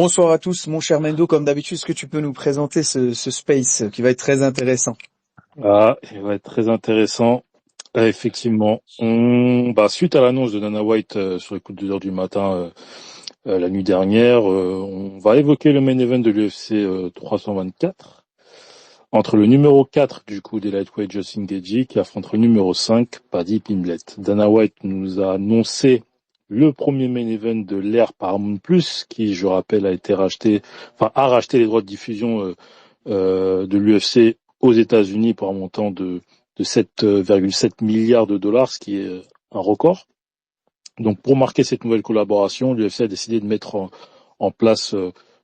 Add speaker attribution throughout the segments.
Speaker 1: Bonsoir à tous, mon cher Mendo. Comme d'habitude, est-ce que tu peux nous présenter ce space qui va être très intéressant?
Speaker 2: Ah, il va être très intéressant. Effectivement, suite à l'annonce de Dana White sur les coups de 2 heures du matin la nuit dernière, on va évoquer le main event de l'UFC 324 entre le numéro 4 du coup des lightweight Justin Gaethje qui affronte le numéro 5 Paddy Pimblett. Dana White nous a annoncé le premier main event de l'ère Paramount Plus, qui, je rappelle, a racheté les droits de diffusion de l'UFC aux États-Unis pour un montant de 7,7 milliards de dollars, ce qui est un record. Donc, pour marquer cette nouvelle collaboration, l'UFC a décidé de mettre en place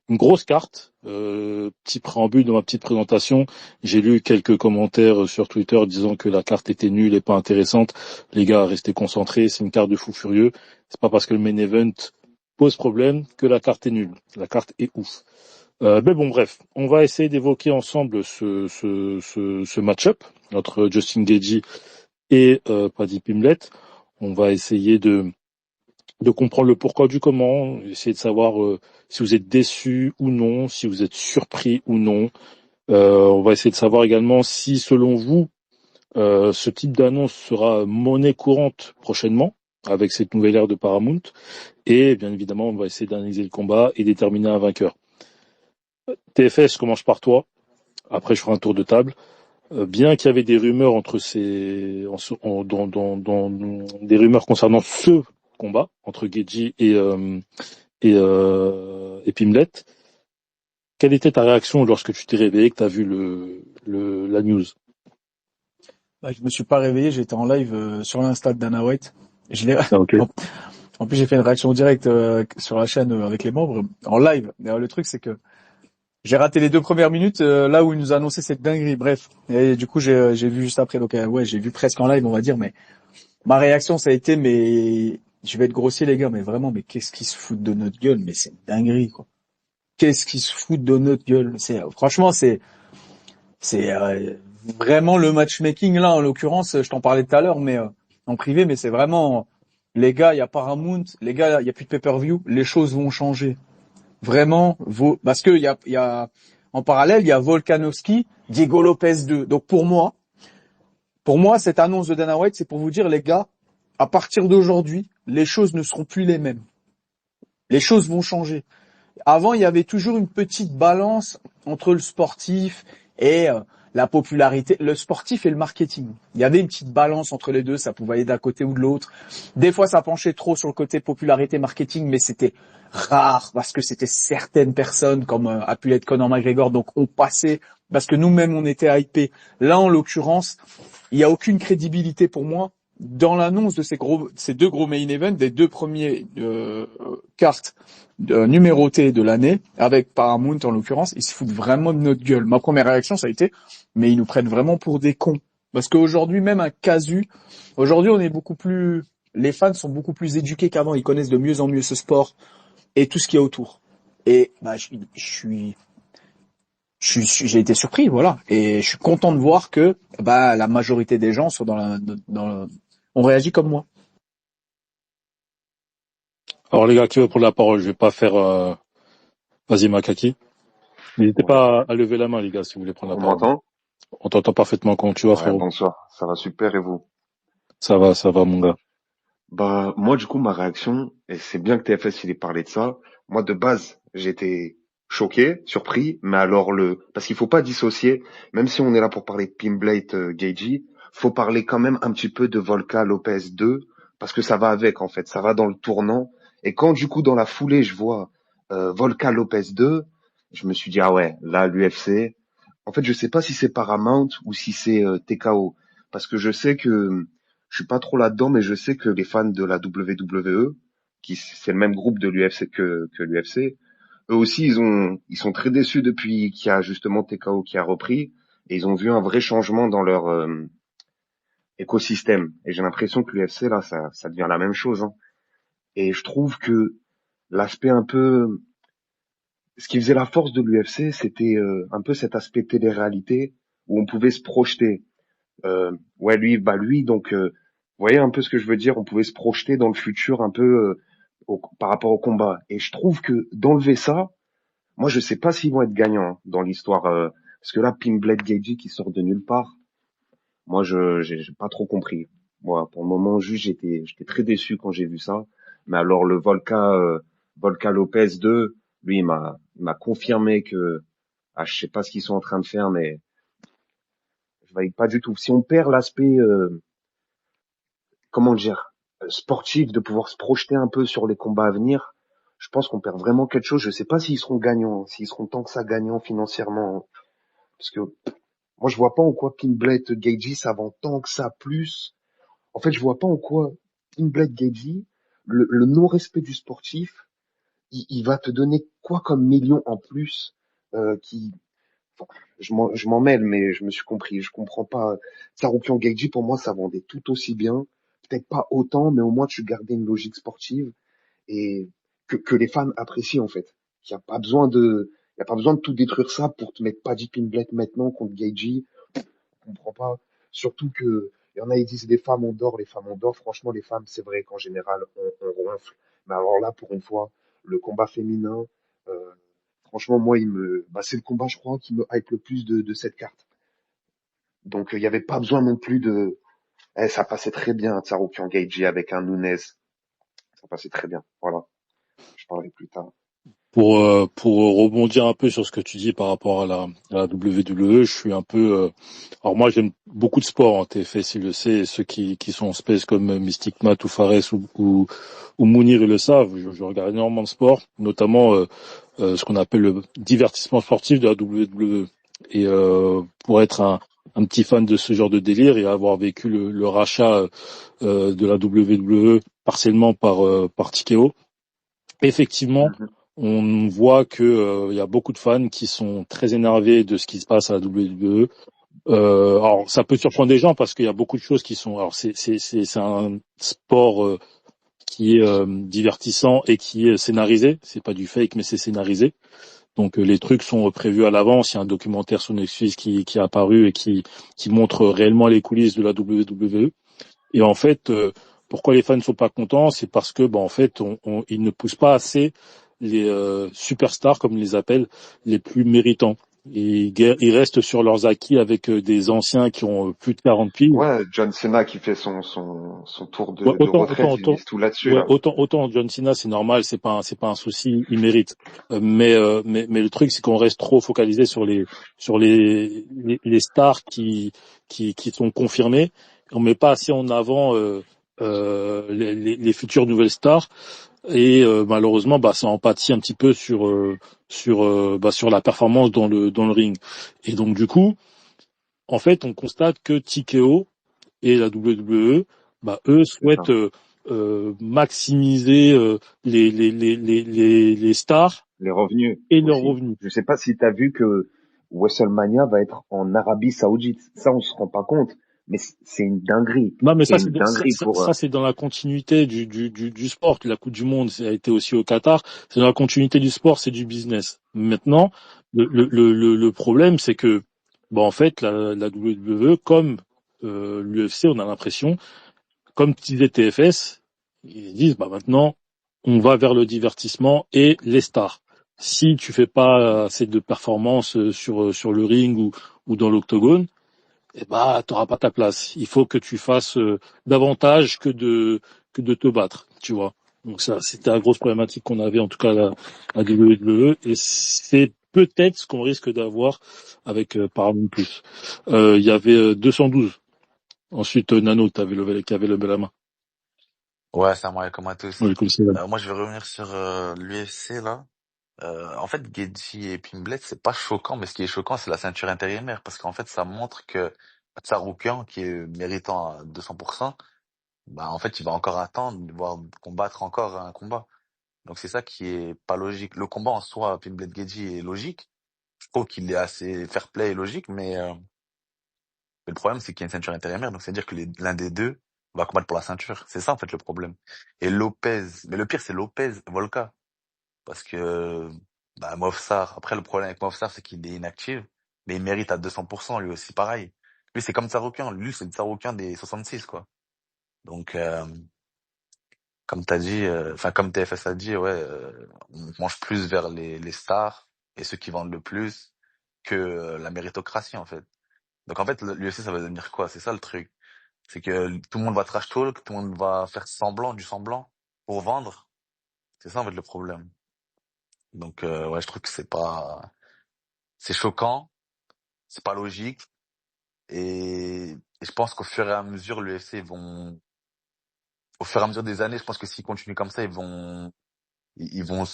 Speaker 2: une grosse carte. Petit préambule de ma petite présentation, j'ai lu quelques commentaires sur Twitter disant que la carte était nulle et pas intéressante. Les gars, restez concentrés, c'est une carte de fou furieux. C'est pas parce que le main event pose problème que la carte est nulle. La carte est ouf. Mais bon, bref, on va essayer d'évoquer ensemble ce match-up entre Justin Gaethje et Paddy Pimblett. On va essayer de comprendre le pourquoi du comment, essayer de savoir si vous êtes déçu ou non, si vous êtes surpris ou non. On va essayer de savoir également si, selon vous, ce type d'annonce sera monnaie courante prochainement avec cette nouvelle ère de Paramount. Et bien évidemment, on va essayer d'analyser le combat et déterminer un vainqueur. TFS, je commence par toi. Après, je ferai un tour de table. Bien qu'il y avait des rumeurs des rumeurs concernant ce combat entre Gaethje et Pimblett, quelle était ta réaction lorsque tu t'es réveillé, que tu as vu la news?
Speaker 1: Je me suis pas réveillé, j'étais en live sur l'Insta de Dana White. Je l'ai...
Speaker 2: Ah, ok.
Speaker 1: En plus, j'ai fait une réaction directe sur la chaîne avec les membres en live. Et, le truc, c'est que j'ai raté les 2 premières minutes là où il nous a annoncé cette dinguerie. Bref, et du coup, j'ai vu juste après. Donc j'ai vu presque en live, on va dire. Mais ma réaction, ça a été, mais je vais être grossier, les gars, mais vraiment, mais qu'est-ce qu'ils se foutent de notre gueule? Mais c'est une dinguerie, quoi. Qu'est-ce qu'ils se foutent de notre gueule? Franchement, c'est vraiment le matchmaking là, en l'occurrence. Je t'en parlais tout à l'heure, mais en privé, mais c'est vraiment, les gars, il y a Paramount, les gars, il y a plus de pay-per-view, les choses vont changer. Vraiment, parce que il y a en parallèle, il y a Volkanovski, Diego Lopez 2. Donc pour moi, cette annonce de Dana White, c'est pour vous dire, les gars, à partir d'aujourd'hui, les choses ne seront plus les mêmes. Les choses vont changer. Avant, il y avait toujours une petite balance entre le sportif et la popularité, le sportif et le marketing. Il y avait une petite balance entre les deux, ça pouvait aller d'un côté ou de l'autre. Des fois, ça penchait trop sur le côté popularité marketing, mais c'était rare parce que c'était certaines personnes, comme a pu être Conor McGregor, donc on passait parce que nous-mêmes on était hypés. Là, en l'occurrence, il n'y a aucune crédibilité pour moi dans l'annonce de ces deux gros main events, des deux premiers cartes numérotées de l'année, avec Paramount en l'occurrence. Ils se foutent vraiment de notre gueule. Ma première réaction, ça a été, mais ils nous prennent vraiment pour des cons. Parce qu'aujourd'hui, même un casu, aujourd'hui on est les fans sont beaucoup plus éduqués qu'avant. Ils connaissent de mieux en mieux ce sport et tout ce qu'il y a autour. Et j'ai été surpris, voilà. Et je suis content de voir que la majorité des gens sont on réagit comme moi.
Speaker 2: Alors les gars, qui veut prendre la parole? Je vais pas faire... Vas-y, Makaki. N'hésitez
Speaker 3: Ouais.
Speaker 2: pas à lever la main, les gars, si vous voulez prendre la
Speaker 3: On
Speaker 2: parole.
Speaker 3: m'entend?
Speaker 2: On t'entend parfaitement. Comment tu vas,
Speaker 3: Ouais,
Speaker 2: frérot?
Speaker 3: bonsoir. Ça va super et vous?
Speaker 2: Ça va, mon gars.
Speaker 3: Moi, du coup, ma réaction, et c'est bien que TFS il ait parlé de ça. Moi, de base, j'étais choqué, surpris, mais alors parce qu'il faut pas dissocier, même si on est là pour parler de Pimblett, Gaethje, faut parler quand même un petit peu de Volka Lopez 2, parce que ça va avec, en fait. Ça va dans le tournant. Et quand, du coup, dans la foulée, je vois, Volka Lopez 2, je me suis dit, ah ouais, là, l'UFC, en fait, je sais pas si c'est Paramount ou si c'est TKO, parce que je sais que je suis pas trop là-dedans, mais je sais que les fans de la WWE, qui c'est le même groupe de l'UFC que l'UFC, eux aussi ils sont très déçus depuis qu'il y a justement TKO qui a repris et ils ont vu un vrai changement dans leur écosystème. Et j'ai l'impression que l'UFC là, ça devient la même chose. Hein. Et je trouve que l'aspect un peu, ce qui faisait la force de l'UFC, c'était un peu cet aspect télé-réalité où on pouvait se projeter. Ouais, lui, donc, vous voyez un peu ce que je veux dire. On pouvait se projeter dans le futur un peu par rapport au combat. Et je trouve que d'enlever ça, Moi, je sais pas s'ils vont être gagnants hein, dans l'histoire, parce que là, Pimblet Gagey qui sort de nulle part. Moi, j'ai pas trop compris. Moi, pour le moment, juste, j'étais très déçu quand j'ai vu ça. Mais alors, le Volca Lopez 2, lui, il m'a confirmé que, je sais pas ce qu'ils sont en train de faire, mais je valide pas du tout. Si on perd l'aspect, comment dire, sportif, de pouvoir se projeter un peu sur les combats à venir, je pense qu'on perd vraiment quelque chose. Je sais pas s'ils seront gagnants, hein, s'ils seront tant que ça gagnants financièrement, hein. Parce que moi, je vois pas en quoi Pimblet Gagey ça vend tant que ça plus. En fait, je vois pas en quoi Pimblet Gagey, le non-respect du sportif, il va te donner quoi comme millions en plus, qui, enfin, je m'en mêle, mais je me suis compris. Je comprends pas. Saroukian Gagey, pour moi, ça vendait tout aussi bien. Peut-être pas autant, mais au moins tu gardais une logique sportive et que les fans apprécient, en fait. Il y a pas besoin de tout détruire ça pour te mettre Paddy Pimblet maintenant contre Gagey. Je comprends pas. Surtout que, il y en a, ils disent les femmes ont d'or, les femmes ont d'or. Franchement, les femmes, c'est vrai qu'en général, on ronfle. Mais alors là, pour une fois, le combat féminin, euh, franchement, moi, c'est le combat, je crois, qui me hype le plus de cette carte. Donc, il n'y avait pas besoin non plus ça passait très bien, Tsaroukian Gaethje avec un Nunes. Ça passait très bien. Voilà. Je parlerai plus tard.
Speaker 2: Pour rebondir un peu sur ce que tu dis par rapport à la WWE, je suis un peu... alors moi, j'aime beaucoup de sport, hein, TFS, il le sait, et ceux qui sont en space comme Mystic Matt ou Fares ou Mounir, ils le savent. Je regarde énormément de sport, notamment ce qu'on appelle le divertissement sportif de la WWE. Et pour être un petit fan de ce genre de délire et avoir vécu le rachat de la WWE partiellement par TKO, effectivement,
Speaker 3: Mhm.
Speaker 2: on voit que il y a beaucoup de fans qui sont très énervés de ce qui se passe à la WWE. Alors, ça peut surprendre des gens parce qu'il y a beaucoup de choses qui sont. Alors, c'est un sport qui est divertissant et qui est scénarisé. C'est pas du fake, mais c'est scénarisé. Donc, les trucs sont prévus à l'avance. Il y a un documentaire sur Netflix qui est apparu et qui montre réellement les coulisses de la WWE. Et en fait, pourquoi les fans ne sont pas contents, c'est parce que, en fait, ils ne poussent pas assez les superstars, comme ils les appellent, les plus méritants. Et ils restent sur leurs acquis avec des anciens qui ont plus de 40 piges.
Speaker 3: Ouais, John Cena qui fait son tour
Speaker 2: Ouais,
Speaker 3: de retraite, ils misent tout là-dessus, là.
Speaker 2: autant John Cena, c'est normal, c'est pas un souci, il mérite. Mais le truc, c'est qu'on reste trop focalisé sur les stars qui sont confirmées. On met pas assez en avant les futures nouvelles stars. Et malheureusement, ça empathie un petit peu sur la performance dans le ring. Et donc du coup, en fait, on constate que TKO et la WWE, eux
Speaker 3: C'est ça.
Speaker 2: souhaitent maximiser les stars
Speaker 3: Les revenus
Speaker 2: et leurs
Speaker 3: aussi.
Speaker 2: revenus.
Speaker 3: Je sais pas si tu as vu que WrestleMania va être en Arabie Saoudite. Ça, on se rend pas compte, mais c'est une dinguerie.
Speaker 2: Non, mais
Speaker 3: C'est une dinguerie pour.
Speaker 2: ça, c'est dans la continuité du sport. La Coupe du Monde, ça a été aussi au Qatar. C'est dans la continuité du sport, c'est du business. Maintenant, le problème, c'est que, en fait, la WWE, comme l'UFC, on a l'impression, comme disait TFS, ils disent, maintenant, on va vers le divertissement et les stars. Si tu fais pas assez de performances sur le ring ou dans l'octogone, t'auras pas ta place. Il faut que tu fasses davantage que de te battre, tu vois. Donc ça, c'était la grosse problématique qu'on avait en tout cas à WWE et c'est peut-être ce qu'on risque d'avoir avec Paramount+. Il y avait 212. Ensuite, Nano, qui avait levé la main.
Speaker 4: Ouais, salam alaikum à tous.
Speaker 2: Oui, comme ça.
Speaker 4: Moi, je vais revenir sur l'UFC là. En fait, Gaethje et Pimblet, c'est pas choquant, mais ce qui est choquant, c'est la ceinture intérimaire, parce qu'en fait, ça montre que Tsarukyan, qui est méritant à 200%, en fait, il va encore attendre, voire combattre encore un combat. Donc c'est ça qui est pas logique. Le combat en soi, Pimblet Gaethje est logique. Je trouve qu'il est assez fair play et logique, mais le problème, c'est qu'il y a une ceinture intérimaire, donc c'est-à-dire que l'un des deux va combattre pour la ceinture. C'est ça, en fait, le problème. Et Lopez, mais le pire, c'est Lopez, Volka. Parce que, Movsar, après, le problème avec Movsar, c'est qu'il est inactif, mais il mérite à 200%, lui aussi, pareil. Lui, c'est comme Tsaroukian. Lui, c'est le Tsaroukian des 66, quoi. Donc, comme t'as dit, comme TFS a dit, ouais, on mange plus vers les stars. et ceux qui vendent le plus que la méritocratie, en fait. Donc en fait, l'UFC, ça va devenir quoi? C'est ça le truc. C'est que tout le monde va trash talk, tout le monde va faire du semblant, pour vendre. C'est ça, en fait, le problème. Donc, ouais, je trouve que c'est choquant, c'est pas logique, et je pense qu'au fur et à mesure, au fur et à mesure des années, je pense que s'ils continuent comme ça, ils vont, ils vont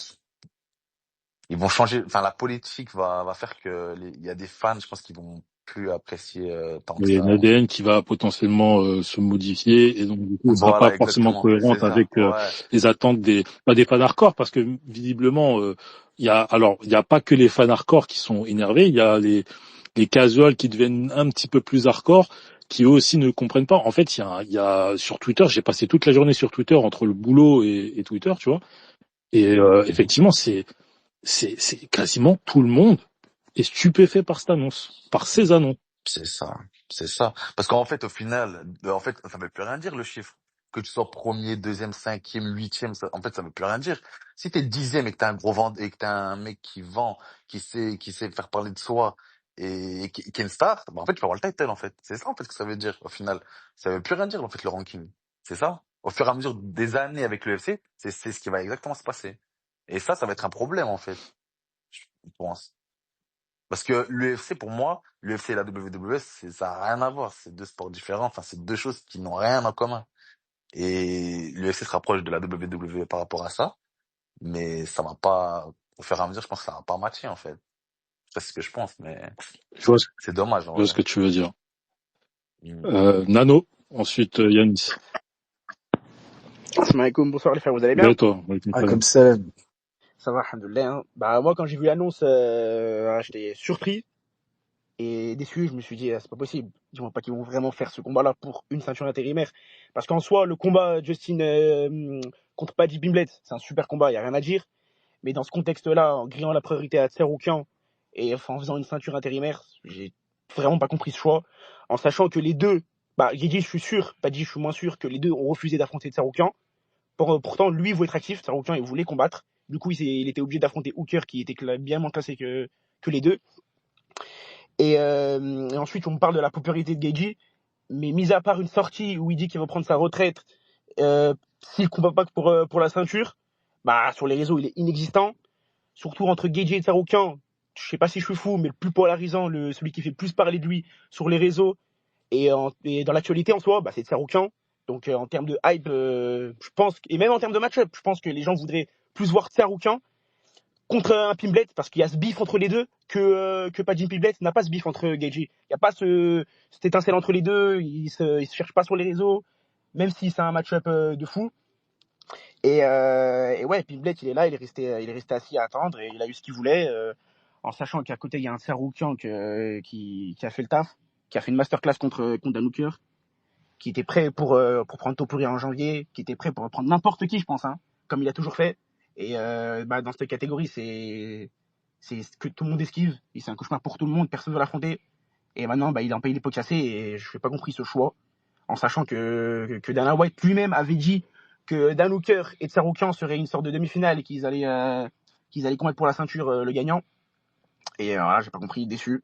Speaker 4: changer, enfin, la politique va faire que il y a des fans, je pense qu'ils vont plus apprécier, tant que
Speaker 2: Il y a
Speaker 4: ça,
Speaker 2: une
Speaker 4: en fait.
Speaker 2: ADN qui va potentiellement se modifier et donc du coup, elle sera pas
Speaker 4: Voilà,
Speaker 2: forcément
Speaker 4: exactement, c'est
Speaker 2: cohérente
Speaker 4: ça,
Speaker 2: avec
Speaker 4: ouais.
Speaker 2: les attentes des fans hardcore parce que visiblement, il y a pas que les fans hardcore qui sont énervés, il y a les casuals qui deviennent un petit peu plus hardcore qui eux aussi ne comprennent pas. En fait, il y a sur Twitter, j'ai passé toute la journée sur Twitter entre le boulot et Twitter, tu vois. Et
Speaker 4: Mhm.
Speaker 2: effectivement, c'est quasiment tout le monde est stupéfait par cette annonce, par ces annonces.
Speaker 4: C'est ça, c'est ça. Parce qu'en fait, au final, en fait, ça veut plus rien dire le chiffre. Que tu sois premier, deuxième, cinquième, huitième, en fait, ça veut plus rien dire. Si t'es dixième et que t'es un gros vendeur et que t'es un mec qui vend, qui sait faire parler de soi et qui est une star, bah en fait, tu peux avoir le title en fait. C'est ça en fait que ça veut dire au final. Ça veut plus rien dire en fait le ranking. C'est ça. Au fur et à mesure des années avec le FC, c'est ce qui va exactement se passer. Et ça va être un problème en fait, je pense. Parce que l'UFC, pour moi, l'UFC et la WWE, ça a rien à voir. C'est deux sports différents. Enfin, c'est deux choses qui n'ont rien en commun. Et l'UFC se rapproche de la WWE par rapport à ça. Mais ça va pas, au fur et à mesure, je pense que ça va pas matcher, en fait. C'est ce que je pense, mais
Speaker 2: Je vois,
Speaker 4: c'est dommage, en
Speaker 2: je vois ce
Speaker 4: vrai.
Speaker 2: que tu veux dire.
Speaker 4: Mm.
Speaker 2: Nano, ensuite Yanis.
Speaker 5: Salam alaikum, bonsoir les frères, vous allez
Speaker 2: Ben
Speaker 5: bien?
Speaker 2: et toi, Walid
Speaker 1: Ah,
Speaker 2: Salam.
Speaker 1: comme ça.
Speaker 5: Ça va, alhamdoulilah. Hein. Bah moi quand j'ai vu l'annonce, j'étais surpris et déçu. Je me suis dit, c'est pas possible. Dis-moi pas qu'ils vont vraiment faire ce combat-là pour une ceinture intérimaire. Parce qu'en soi, le combat Justin contre Paddy Pimblett, c'est un super combat, il y a rien à dire. Mais dans ce contexte-là, en grillant la priorité à Tseroukian et enfin, en faisant une ceinture intérimaire, j'ai vraiment pas compris ce choix. En sachant que les deux, bah Guigui, je suis sûr, Paddy, je suis moins sûr que les deux ont refusé d'affronter Tseroukian. Pourtant, lui, il voulait être actif, Tsaroukian, il voulait combattre. Du coup, il était obligé d'affronter Hooker, qui était bien moins classé que les deux. Et ensuite, on me parle de la popularité de Geji. Mais mis à part une sortie où il dit qu'il va prendre sa retraite, s'il ne combat pas pour la ceinture, bah, sur les réseaux, il est inexistant. Surtout entre Geji et Tsaroukian, je sais pas si je suis fou, mais le plus polarisant, celui qui fait le plus parler de lui sur les réseaux et dans l'actualité en soi, bah, c'est Tsaroukian. Donc en termes de hype, je pense, et même en termes de match-up, je pense que les gens voudraient plus voir Tsaroukian contre un Pimblett, parce qu'il y a ce bif entre les deux, que Paddy Pimblett n'a pas ce bif entre Gaethje. Il n'y a pas cette étincelle entre les deux, ils se cherchent pas sur les réseaux, même si c'est un match-up de fou. Et ouais, Pimblett, il est là, il est resté assis à attendre, et il a eu ce qu'il voulait, en sachant qu'à côté, il y a un Tsaroukian qui a fait le taf, qui a fait une masterclass contre Dan Hooker, qui était prêt pour prendre Topuria en janvier, qui était prêt pour prendre n'importe qui, je pense, hein, comme il a toujours fait. Et bah, dans cette catégorie, c'est ce que tout le monde esquive. Et c'est un cauchemar pour tout le monde, personne ne veut l'affronter. Et maintenant, bah, il a un pays les pots cassés et je n'ai pas compris ce choix, en sachant que Dana White lui-même avait dit que Dan Hooker et Tsaroukian seraient une sorte de demi-finale et qu'ils allaient combattre pour la ceinture le gagnant. Et voilà, j'ai pas compris, déçu.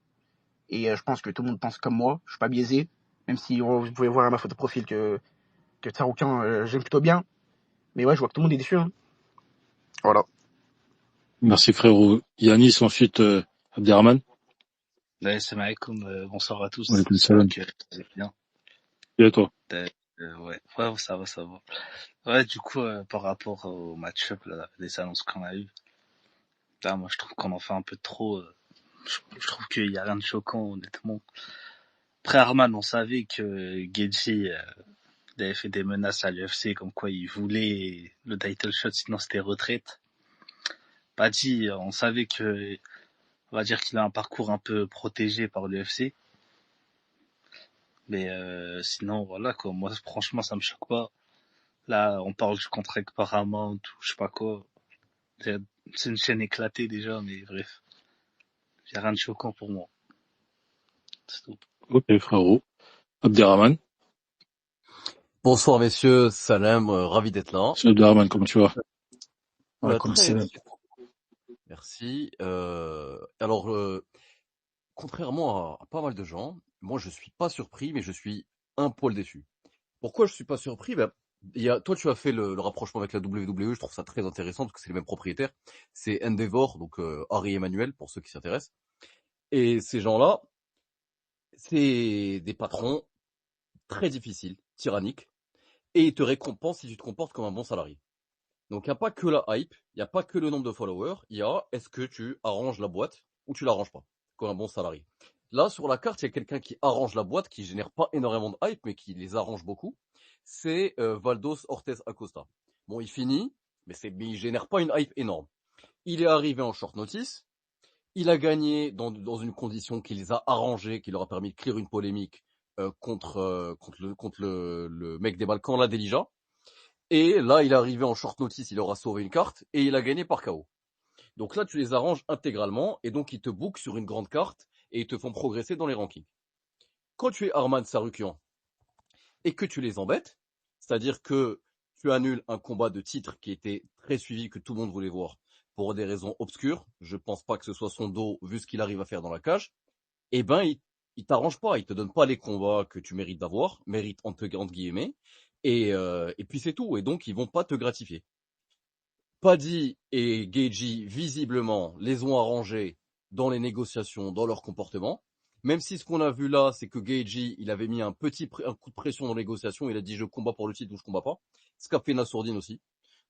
Speaker 5: Et je pense que tout le monde pense comme moi, je suis pas biaisé, même si vous pouvez voir à ma photo de profil que Tsaroukian, j'aime plutôt bien. Mais ouais, je vois que tout le monde est déçu. Hein. Voilà.
Speaker 2: Merci frérot. Yanis, ensuite Abderrahman.
Speaker 6: Ouais, salam alaikum, bonsoir à tous.
Speaker 2: Walid
Speaker 6: J'espère
Speaker 2: Salam.
Speaker 6: que vous allez bien.
Speaker 2: Et toi.
Speaker 6: Ouais, ça va, ça va. Ouais, du coup, par rapport au match-up, là, des annonces qu'on a eues, là, moi, je trouve qu'on en fait un peu trop. Je trouve qu'il y a rien de choquant, honnêtement. Après Arman, on savait que Gaethje il avait fait des menaces à l'UFC, comme quoi il voulait le title shot, sinon c'était retraite. Paddy, on savait que, on va dire qu'il a un parcours un peu protégé par l'UFC. Mais sinon, voilà quoi. Moi, franchement, ça me choque pas. Là, on parle du contrat avec Paramount ou je sais pas quoi. C'est une chaîne éclatée déjà, mais bref. J'ai rien de choquant pour moi. C'est tout.
Speaker 2: Ok frérot. Abderrahman.
Speaker 7: Bonsoir messieurs, salam, ravi d'être là.
Speaker 2: C'est Abderrahman, comment tu vas?
Speaker 1: Ouais, comme
Speaker 7: Très,
Speaker 1: ça.
Speaker 7: Merci. Alors, contrairement à pas mal de gens, moi je suis pas surpris, mais je suis un poil déçu. Pourquoi je suis pas surpris? Ben, toi tu as fait le rapprochement avec la WWE, je trouve ça très intéressant parce que c'est les mêmes propriétaires. C'est Endeavor, donc Harry Emmanuel pour ceux qui s'intéressent. Et ces gens-là, c'est des patrons très difficiles, tyranniques, et ils te récompensent si tu te comportes comme un bon salarié. Donc il n'y a pas que la hype, il n'y a pas que le nombre de followers, il y a est-ce que tu arranges la boîte ou tu l'arranges pas, comme un bon salarié. Là, sur la carte, il y a quelqu'un qui arrange la boîte, qui génère pas énormément de hype, mais qui les arrange beaucoup. C'est Valdos Ortez Acosta. Bon, il finit, mais il génère pas une hype énorme. Il est arrivé en short notice, il a gagné dans une condition qui les a arrangés, qui leur a permis de clear une polémique contre le mec des Balkans, là, Delija. Et là, il est arrivé en short notice, il aura sauvé une carte, et il a gagné par KO. Donc là, tu les arranges intégralement, et donc ils te bookent sur une grande carte, et ils te font progresser dans les rankings. Quand tu es Arman Tsarukyan, et que tu les embêtes, c'est-à-dire que tu annules un combat de titre qui était très suivi, que tout le monde voulait voir, pour des raisons obscures, je pense pas que ce soit son dos, vu ce qu'il arrive à faire dans la cage, eh ben, il t'arrange pas, il te donne pas les combats que tu mérites d'avoir, mérite entre guillemets, et puis c'est tout, et donc ils vont pas te gratifier. Paddy et Geji, visiblement, les ont arrangés dans les négociations, dans leur comportement. Même si ce qu'on a vu là, c'est que Geji, il avait mis un coup de pression dans les négociations, il a dit je combats pour le titre ou je combats pas. Ce qu'a fait Nassourdine aussi.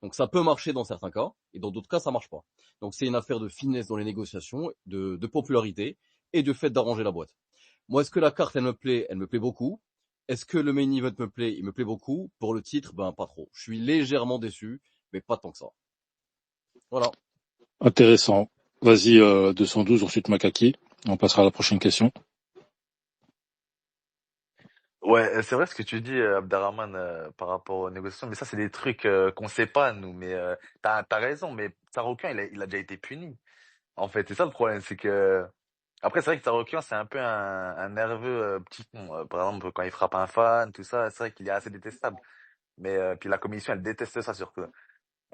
Speaker 7: Donc ça peut marcher dans certains cas, et dans d'autres cas, ça marche pas. Donc c'est une affaire de finesse dans les négociations, de popularité, et de fait d'arranger la boîte. Moi, est-ce que la carte, elle me plaît? Elle me plaît beaucoup. Est-ce que le main event me plaît? Il me plaît beaucoup. Pour le titre, ben pas trop. Je suis légèrement déçu, mais pas tant que ça. Voilà.
Speaker 2: Intéressant. Vas-y, 212, ensuite Makaki. On passera à la prochaine question.
Speaker 4: Ouais, c'est vrai ce que tu dis, Abderrahman, par rapport aux négociations, mais ça, c'est des trucs qu'on sait pas, nous. Mais t'as raison, mais Tsarokyan, il a déjà été puni. En fait, c'est ça le problème, c'est que... Après, c'est vrai que Tsarokyan, c'est un peu un nerveux petit con. Par exemple, quand il frappe un fan, tout ça, c'est vrai qu'il est assez détestable. Mais puis la commission, elle déteste ça surtout.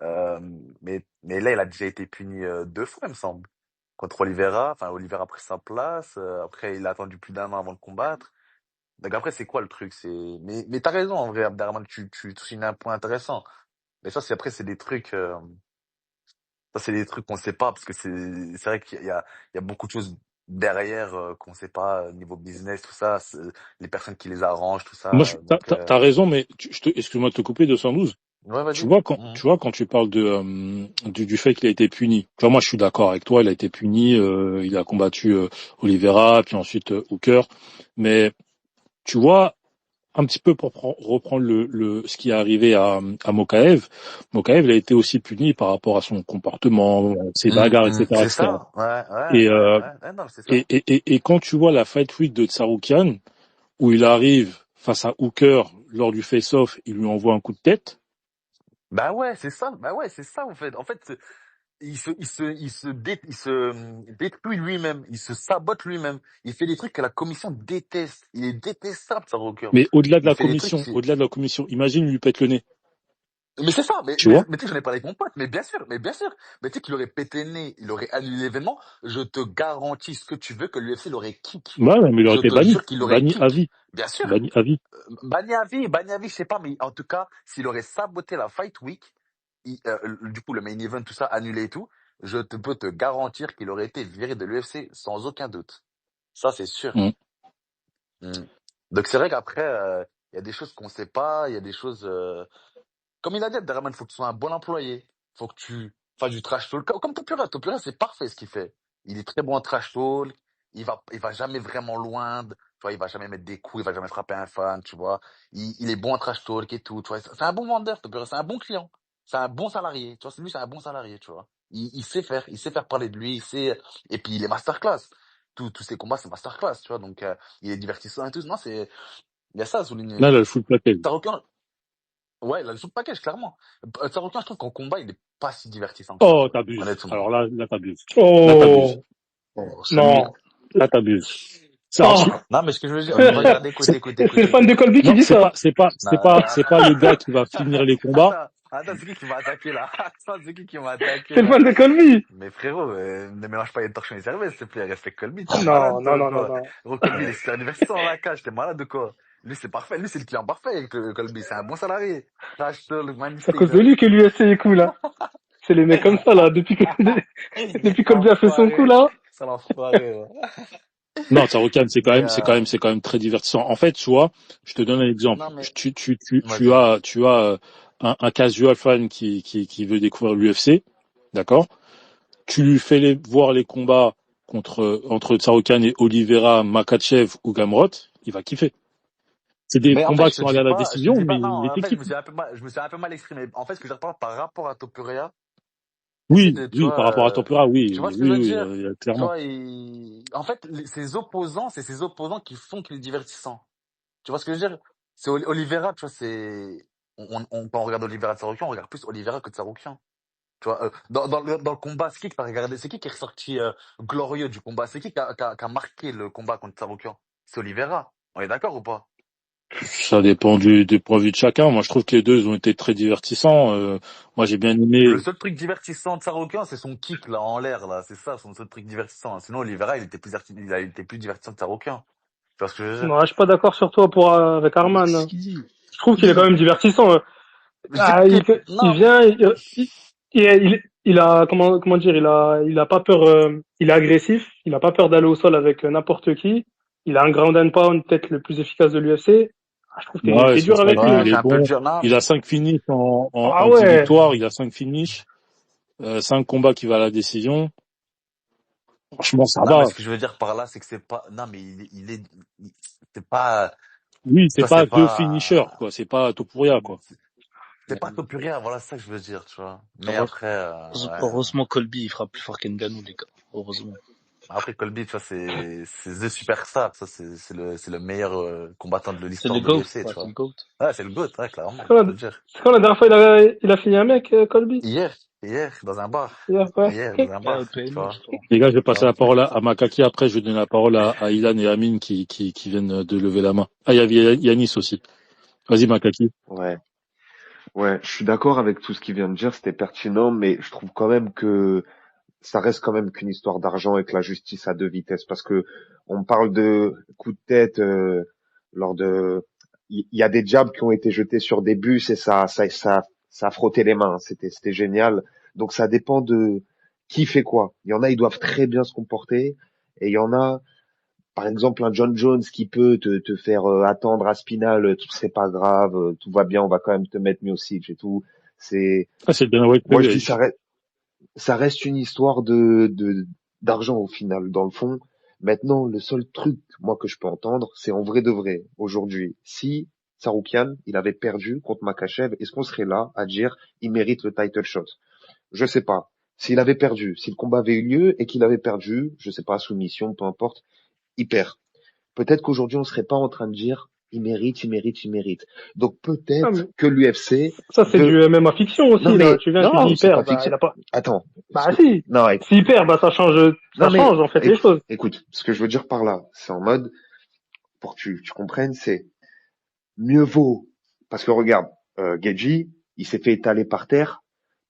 Speaker 4: Euh, mais là, il a déjà été puni 2 fois, il me semble. Contre Oliveira, enfin, Oliveira a pris sa place. Après, il a attendu plus d'1 an avant de combattre. Donc après, c'est quoi le truc? Mais t'as raison, en vrai, Abderrahmane, tu soulignes un point intéressant. Mais ça, c'est des trucs, ça, c'est des trucs qu'on sait pas, parce que c'est vrai qu'il y a beaucoup de choses derrière, qu'on sait pas, niveau business, tout ça, les personnes qui les arrangent, tout
Speaker 2: Moi,
Speaker 4: ça, donc,
Speaker 2: t'as raison, mais excuse-moi de te couper, 212.
Speaker 4: ouais,
Speaker 2: Tu
Speaker 4: vas-y.
Speaker 2: vois,
Speaker 4: Mhm.
Speaker 2: quand tu parles du fait qu'il a été puni. Tu vois, moi, je suis d'accord avec toi, il a été puni, il a combattu Oliveira, puis ensuite Hooker. Mais, tu vois, un petit peu pour reprendre ce qui est arrivé à Mokaev. Mokaev, il a été aussi puni par rapport à son comportement, ses bagarres, etc.,
Speaker 4: C'est
Speaker 2: etc.
Speaker 4: ça, ouais,
Speaker 2: Et,
Speaker 4: ouais, ouais, ouais, ouais, non, c'est ça.
Speaker 2: et quand tu vois la fight week de Tsarukyan, où il arrive face à Hooker lors du face-off, il lui envoie un coup de tête.
Speaker 4: Bah ouais, c'est ça, en fait. En fait, il se détruit lui-même, il se sabote lui-même. Il fait des trucs que la commission déteste. Il est détestable, ça Rocker.
Speaker 2: Mais
Speaker 4: Il fait des trucs,
Speaker 2: au-delà de la commission, imagine lui pète le nez.
Speaker 4: mais c'est ça,
Speaker 2: Tu vois?
Speaker 4: mais tu sais, j'en ai parlé avec mon pote, mais bien sûr, mais bien sûr. Mais tu sais qu'il aurait pété le nez, il aurait annulé l'événement, je te garantis ce que tu veux que l'UFC l'aurait kick.
Speaker 2: Bah, mais il aurait
Speaker 4: Je
Speaker 2: été
Speaker 4: te
Speaker 2: banni.
Speaker 4: jure qu'il l'aurait
Speaker 2: Banni à
Speaker 4: kick.
Speaker 2: vie.
Speaker 4: Bien sûr.
Speaker 2: Banni à vie.
Speaker 4: Banyavi, je sais pas, mais en tout cas, s'il aurait saboté la Fight Week, du coup, le main event, tout ça, annulé et tout, peux te garantir qu'il aurait été viré de l'UFC sans aucun doute. Ça, c'est sûr.
Speaker 2: Mm.
Speaker 4: Mm. Donc, c'est vrai qu'après, il y a des choses qu'on sait pas, il y a des choses, comme il a dit, Abderrahmane, faut que tu sois un bon employé. Faut que tu fasses du trash talk. Comme Topura. Topura, c'est parfait ce qu'il fait. Il est très bon en trash talk. Il va jamais vraiment loin. Tu vois, il va jamais mettre des coups, il va jamais frapper un fan, tu vois. Il est bon en trash talk et tout, tu vois. C'est un bon vendeur, Topura. C'est un bon client. C'est un bon salarié. Tu vois, lui, c'est un bon salarié, tu vois. Il sait faire parler de lui, et puis il est masterclass. Tous ses combats, c'est masterclass, tu vois. Donc, il est divertissant et tout. Non, il y a ça à souligner.
Speaker 2: Là, le full package.
Speaker 4: T'as aucun, Ouais, il a le sous package, clairement. Tsarukyan, je trouve qu'en combat, il est pas si divertissant que ça.
Speaker 2: Oh, t'abuses.
Speaker 4: Honnêtement.
Speaker 2: Alors là, t'abuses. Là,
Speaker 8: Oh,
Speaker 2: t'abuses.
Speaker 8: non.
Speaker 2: Là, t'abuses. C'est
Speaker 8: Oh,
Speaker 4: Non, mais ce que je veux dire, regarde, écoute.
Speaker 8: c'est le fan de Colby qui
Speaker 2: Non,
Speaker 8: dit ça.
Speaker 2: c'est pas le gars qui va finir les combats.
Speaker 4: Attends, c'est qui m'a attaqué là? Attends, c'est qui m'a attaqué
Speaker 8: C'est le
Speaker 4: là?
Speaker 8: fan de Colby.
Speaker 4: Mais frérot, ne mélange pas les torchons et les cervelles, s'il te plaît. Respecte Colby, t'es malade,
Speaker 8: Non,
Speaker 4: toi,
Speaker 8: non,
Speaker 4: ou
Speaker 8: non, non,
Speaker 4: quoi?
Speaker 8: non.
Speaker 4: Gros, Colby, il est super divertissant dans la cage, t'es malade ou quoi? Lui, c'est parfait. Lui, c'est le client parfait avec le Colby. C'est un bon salarié. Trash talk,
Speaker 8: C'est à cause de
Speaker 4: mansplainer.
Speaker 8: lui que l'UFC est cool, là. C'est les mecs comme ça, là. Depuis Colby a fait son coup,
Speaker 4: L'enfoiré.
Speaker 8: là.
Speaker 4: C'est l'enfoiré, ouais.
Speaker 2: Non, Tsaroukian,
Speaker 4: Mais,
Speaker 2: c'est quand même très divertissant. En fait, tu vois, je te donne un exemple.
Speaker 4: non, mais,
Speaker 2: Tu
Speaker 4: vas-y.
Speaker 2: as un casual fan qui veut découvrir l'UFC, d'accord? Tu lui fais voir les combats entre Tsaroukian et Oliveira, Makhachev ou Gamrot, il va kiffer. C'est des
Speaker 4: Mais en fait,
Speaker 2: combats qui sont allés à la
Speaker 4: je te
Speaker 2: décision,
Speaker 4: dis pas,
Speaker 2: mais
Speaker 4: non,
Speaker 2: il
Speaker 4: en
Speaker 2: était
Speaker 4: fait,
Speaker 2: kiff.
Speaker 4: je me suis un peu mal exprimé. En fait, ce que je parle par rapport à Topuria,
Speaker 2: Oui,
Speaker 4: tu
Speaker 2: oui, par
Speaker 4: vois,
Speaker 2: rapport à Tempura,
Speaker 4: tu vois ce que je veux
Speaker 2: oui,
Speaker 4: dire? Tu
Speaker 2: clairement.
Speaker 4: vois, en fait, ses opposants, c'est ses opposants qui font qu'il est divertissant. Tu vois ce que je veux dire? C'est Oliveira, tu vois, quand on regarde Oliveira de Tsarukyan, on regarde plus Oliveira que de Tsarukyan. Tu vois, dans le combat, c'est qui que t'as regardé? C'est qui est ressorti, glorieux du combat? C'est qui a marqué le combat contre Tsarukyan? C'est Oliveira. On est d'accord ou pas?
Speaker 2: Ça dépend du point de vue de chacun. Moi, je trouve que les deux ont été très divertissants. Moi, j'ai bien
Speaker 4: Le
Speaker 2: aimé.
Speaker 4: seul truc divertissant de Tsarukyan, c'est son kick, là, en l'air, là. C'est ça, son seul truc divertissant. Sinon, Oliveira, il a été plus divertissant que Tsarukyan. Tu vois ce que je veux dire?
Speaker 8: Non, je suis pas d'accord sur toi avec
Speaker 6: Mais
Speaker 8: Arman,
Speaker 6: qu'est-ce
Speaker 8: hein.
Speaker 6: qu'il dit?
Speaker 8: Je trouve qu'il est quand même divertissant, hein.
Speaker 4: Je dis
Speaker 8: Ah,
Speaker 4: que,
Speaker 8: il
Speaker 4: non,
Speaker 8: vient, il a, comment dire, il a pas peur, il est agressif, il a pas peur d'aller au sol avec n'importe qui. Il a un ground and pound peut-être le plus efficace de l'UFC. Ah, je trouve que
Speaker 2: Ouais,
Speaker 8: t'es
Speaker 2: son
Speaker 8: dur avec lui,
Speaker 2: striking,
Speaker 4: ouais,
Speaker 8: hein.
Speaker 2: il
Speaker 4: je suis
Speaker 2: est
Speaker 4: un peu
Speaker 2: bon.
Speaker 4: dur, non.
Speaker 2: Il a 5 finishes
Speaker 8: Ah
Speaker 2: en 10
Speaker 8: ouais.
Speaker 2: victoires. Il a 5 finishes, 5 combats qui va à la décision. Franchement, ça
Speaker 4: Non, mais
Speaker 2: va.
Speaker 4: ce que je veux dire par là, c'est que c'est pas, non, mais c'est pas,
Speaker 2: Oui,
Speaker 4: tu
Speaker 2: c'est
Speaker 4: vois, c'est
Speaker 2: pas deux finishers,
Speaker 4: pas,
Speaker 2: quoi. C'est pas Topuria, quoi.
Speaker 4: c'est pas Topuria, voilà, c'est ça que je veux dire, tu vois. Mais
Speaker 6: Heureuse-
Speaker 4: après, ouais.
Speaker 6: Heureusement, Colby, il fera plus fort qu'Ngannou, les gars. Heureusement.
Speaker 4: Après, Colby, tu vois, c'est The Superstar, ça, c'est le meilleur combattant de
Speaker 6: C'est
Speaker 4: l'histoire
Speaker 6: le
Speaker 4: de
Speaker 6: GOAT.
Speaker 4: l'UFC,
Speaker 6: Ouais,
Speaker 4: tu
Speaker 6: c'est le
Speaker 4: vois.
Speaker 6: GOAT.
Speaker 4: Ouais, c'est le GOAT, ouais, clairement,
Speaker 8: C'est quand
Speaker 4: faut
Speaker 8: la,
Speaker 4: le dire.
Speaker 8: c'est quand la dernière fois il a fini un mec, Colby?
Speaker 4: Hier, dans un bar.
Speaker 8: Hier, ouais.
Speaker 4: Hier,
Speaker 8: Ok.
Speaker 4: dans un
Speaker 6: Ouais, au
Speaker 4: bar, tu
Speaker 6: PMU,
Speaker 4: vois.
Speaker 6: je crois.
Speaker 2: Les gars, je vais
Speaker 4: Tu
Speaker 2: passer la
Speaker 4: vois.
Speaker 2: parole à Makaki. Après, je vais donner la parole à Ilan et Amine qui viennent de lever la main. Ah, il y avait Yanis aussi. Vas-y, Makaki.
Speaker 3: Ouais. Ouais, je suis d'accord avec tout ce qu'il vient de dire, c'était pertinent, mais je trouve quand même que ça reste quand même qu'une histoire d'argent et que la justice a deux vitesses, parce que on parle de coups de tête lors de, il y a des jabs qui ont été jetés sur des bus et ça a frotté les mains, c'était génial. Donc ça dépend de qui fait quoi. Il y en a, ils doivent très bien se comporter, et il y en a, par exemple, un John Jones qui peut te faire attendre à Spinal, c'est pas grave, tout va bien, on va quand même te mettre Miocic et tout. C'est,
Speaker 2: Ah, c'est le Dana White
Speaker 3: moi je dis
Speaker 2: privilege.
Speaker 3: ça reste une histoire d'argent au final, dans le fond. Maintenant, le seul truc, moi, que je peux entendre, c'est en vrai de vrai, aujourd'hui. Si Tsarukyan, il avait perdu contre Makhachev, est-ce qu'on serait là à dire, il mérite le title shot? Je sais pas. S'il avait perdu, si le combat avait eu lieu et qu'il avait perdu, je sais pas, soumission, peu importe, il perd. Peut-être qu'aujourd'hui, on serait pas en train de dire, il mérite, il mérite, il mérite. Donc
Speaker 8: Ah,
Speaker 3: peut-être
Speaker 8: mais
Speaker 3: que l'UFC
Speaker 8: ça, c'est du
Speaker 3: veut...
Speaker 8: MMA fiction aussi,
Speaker 3: Non
Speaker 8: là.
Speaker 3: mais,
Speaker 8: Tu viens, tu dis
Speaker 3: non,
Speaker 8: il
Speaker 3: c'est pas
Speaker 8: perd, bah,
Speaker 3: fiction.
Speaker 8: il a pas,
Speaker 3: Attends.
Speaker 8: bah, si.
Speaker 3: Non,
Speaker 8: S'il perd, bah,
Speaker 3: non
Speaker 8: ça
Speaker 3: mais,
Speaker 8: change, en fait, les choses.
Speaker 3: écoute, ce que je veux dire par là, c'est en mode, pour que tu comprennes, c'est mieux vaut, parce que regarde, Gedji, il s'est fait étaler par terre